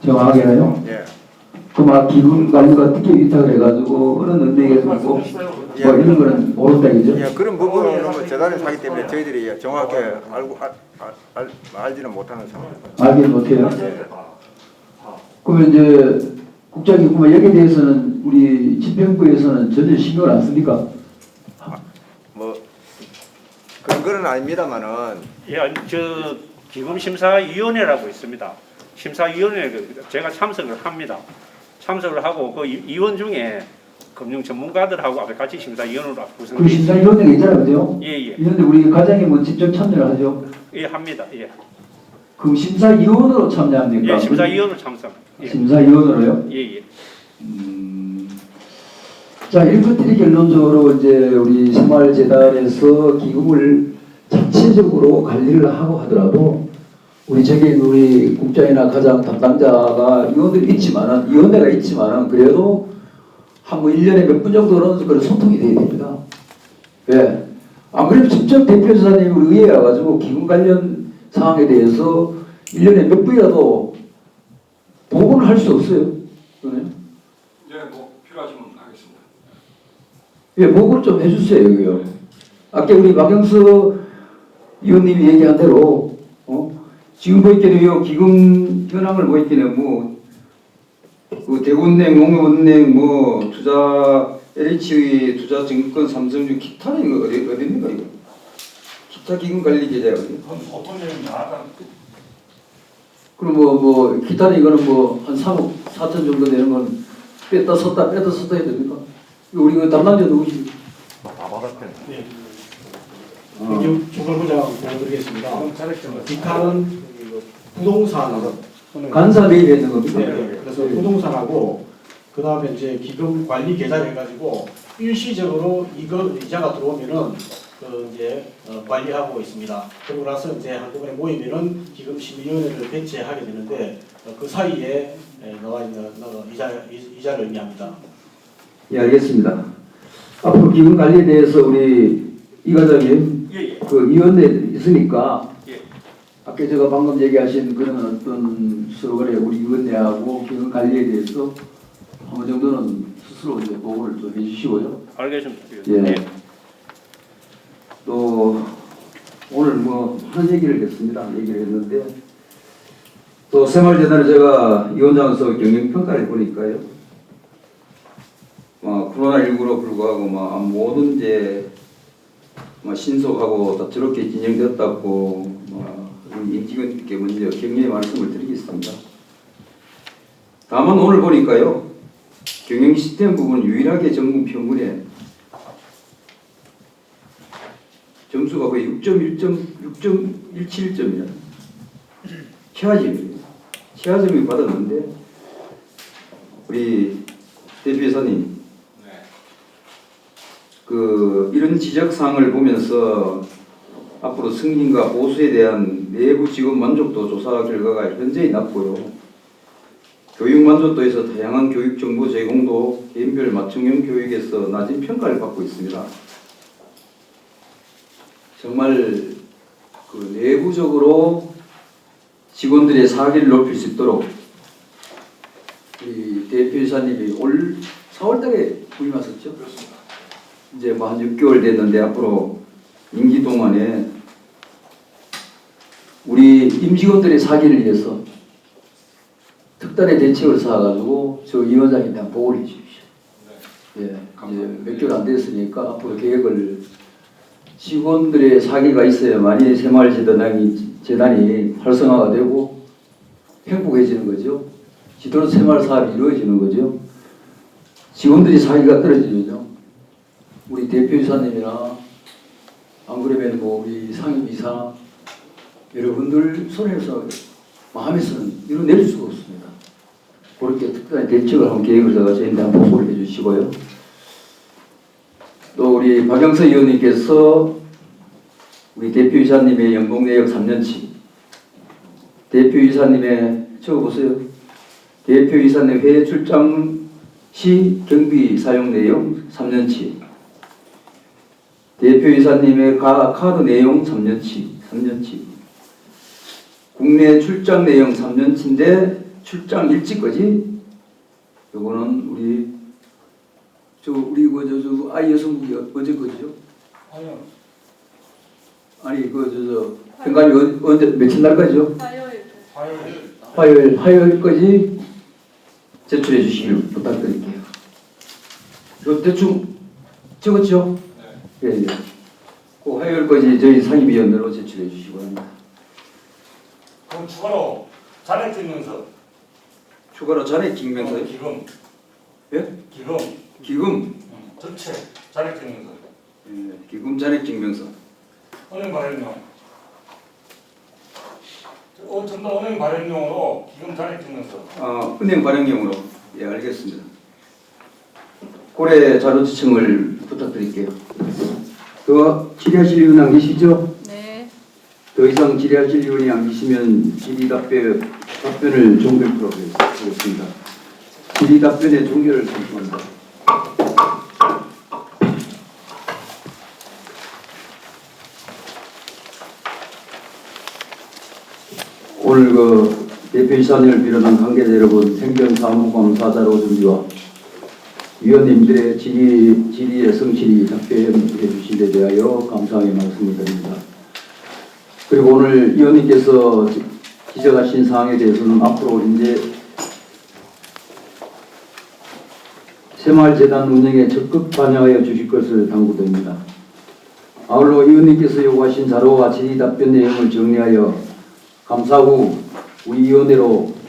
정확하게요? 예. 그럼 기금 관리가 어떻게 위탁을 해가지고 어느 은행에서 뭐 이런 거는 모른다 이죠? 예, 그런 부분은 재단에서 하기 때문에 저희들이 정확하게 알지는 못하는 상황입니다. 알기는 못해요. 그러면 이제 국장님, 여기에 대해서는 우리 집행부에서는 전혀 신경을 안 씁니까? 한 거는 아닙니다만은 예, 저 기금심사위원회라고 있습니다. 심사위원회 제가 참석을 합니다. 참석을 하고 그 위원 중에 금융 전문가들하고 같이 심사위원으로 그 구성되어 심사위원회가 있잖아요. 예예. 이런데 우리 과장이 뭐 직접 참여를 하죠. 예, 합니다. 예. 그럼 심사위원으로 참여합니까? 예, 심사위원으로 참석. 예. 심사위원으로요? 예예. 자, 이것들이 결론적으로 이제 우리 새마을재단에서 기금을 자체적으로 관리를 하고 하더라도 우리 우리 국장이나 가장 담당자가 위원들이 있지만은 위원회가 있지만은 그래도 한 뭐 1년에 몇 분 정도는 그런 소통이 돼야 됩니다. 예. 아무래도 직접 대표이사님이 우리 의회에 와가지고 기금 관련 사항에 대해서 1년에 몇 분이라도 보고는 할 수 없어요. 그러네요. 예, 뭐 필요하시면 하겠습니다. 예, 보고를 좀 해주세요, 여기요. 아까 우리 박영수 의원님이 얘기한 대로, 지금 보이기는 기금 현황을 보이기는 그 대구은행, 농협은행, 투자, LH 투자증권, 삼성주, 기타는 이거 어디입니까, 이거? 기타 기금 관리 계좌요. 어떤 내용이냐? 그럼 기타는 이거는 한 3억 4천 정도 되는 건 뺐다 썼다 해야 됩니까? 이거 우리 담당자 누구시죠? 네. 중간부장 보여드리겠습니다. 기타는 부동산 간사 매입에 있는 겁니다. 네, 그래서 부동산하고 그 다음에 이제 기금 관리 계좌를 해가지고 일시적으로 이자가 들어오면은 이제 관리하고 있습니다. 그러고 나서 이제 한꺼번에 모이면은 기금 심의위원회를 배치하게 되는데 그 사이에 나와 있는 이자를 의미합니다. 예, 알겠습니다. 앞으로 기금 관리에 대해서 우리 이 과장님 그 위원회 있으니까 아까 제가 방금 얘기하신 그런 어떤 서로 간에 우리 위원회하고 기금 관리에 대해서 어느 정도는 스스로 이제 보고를 좀 해주시고요. 알겠습니다. 예. 또 오늘 하는 얘기를 했는데 또 새마을재단에 제가 위원장으로서 경영평가를 보니까요. 코로나19로 불구하고 모든 이제 신속하고 다 저렇게 진행되었다고 우리 임직원께 먼저 격려의 말씀을 드리겠습니다. 다만 오늘 보니까요. 경영 시스템 부분 유일하게 전국 평균에 점수가 거의 6.17점이야. 최하점이 받았는데 우리 대표이사님 이런 지적사항을 보면서 앞으로 승진과 보수에 대한 내부 직원 만족도 조사 결과가 현저히 낮고요. 교육 만족도에서 다양한 교육 정보 제공도 개인별 맞춤형 교육에서 낮은 평가를 받고 있습니다. 정말 내부적으로 직원들의 사기를 높일 수 있도록 우리 대표이사님이 올 4월달에 부임하셨죠? 그렇습니다. 이제 한 6개월 됐는데 앞으로 임기 동안에 우리 임직원들의 사기를 위해서 특단의 대책을 쌓아가지고 저 위원장님한테 한번 보고를 해주십시오. 네. 예, 이제 몇 개월 안 됐으니까 앞으로 계획을 직원들의 사기가 있어야만이 새마을재단이 활성화가 되고 행복해지는 거죠. 지도로 새마을 사업이 이루어지는 거죠. 직원들이 사기가 떨어지죠. 우리 대표이사님이나 안 그러면 우리 상임이사 여러분들 손에서 마음에서는 이뤄낼 수가 없습니다. 그렇게 특별한 대책을 한번 계획을 해서 저희한테 한번 보고를 해주시고요. 또 우리 박영서 의원님께서 우리 대표이사님의 연봉 내역 3년치 대표이사님의 적어보세요. 대표이사님 해외 출장 시 경비 사용 내용 3년치 대표이사님의 카드 내용 3년치 국내 출장 내용 3년치인데 출장 일지까지 요거는 우리 아이 여성국이 언제 거죠? 아니 현관이 언제 며칠 날까지요? 화요일까지 제출해 주시길 부탁드릴게요. 대충 적었죠? 네. 예. 그 해결까지 저희 상임위원회로 제출해 주시기 바랍니다. 그럼 추가로 잔액 증명서. 추가로 잔액 증명서요? 기금. 예? 기금. 기금. 전체 잔액 증명서. 예, 기금 잔액 증명서. 은행 발행용. 전부 은행 발행용으로 기금 잔액 증명서. 은행 발행용으로. 예, 알겠습니다. 고래 자료 지침을 부탁드릴게요. 더 질의하실 의원 안 계시죠? 네. 더 이상 질의하실 의원이 안 계시면 질의 답변을 종결토록 하겠습니다. 질의 답변의 종결을 신청합니다. 오늘 그 대표이사님을 비롯한 관계자 여러분 행정사무감사자료 준비와 위원님들의 질의에 성실히 답변해 주신 데 대하여 감사의 말씀을 드립니다. 그리고 오늘 위원님께서 지적하신 사항에 대해서는 앞으로 이제 새마을재단 운영에 적극 반영하여 주실 것을 당부드립니다. 아울러 위원님께서 요구하신 자료와 질의 답변 내용을 정리하여 감사 후 우리 위원회로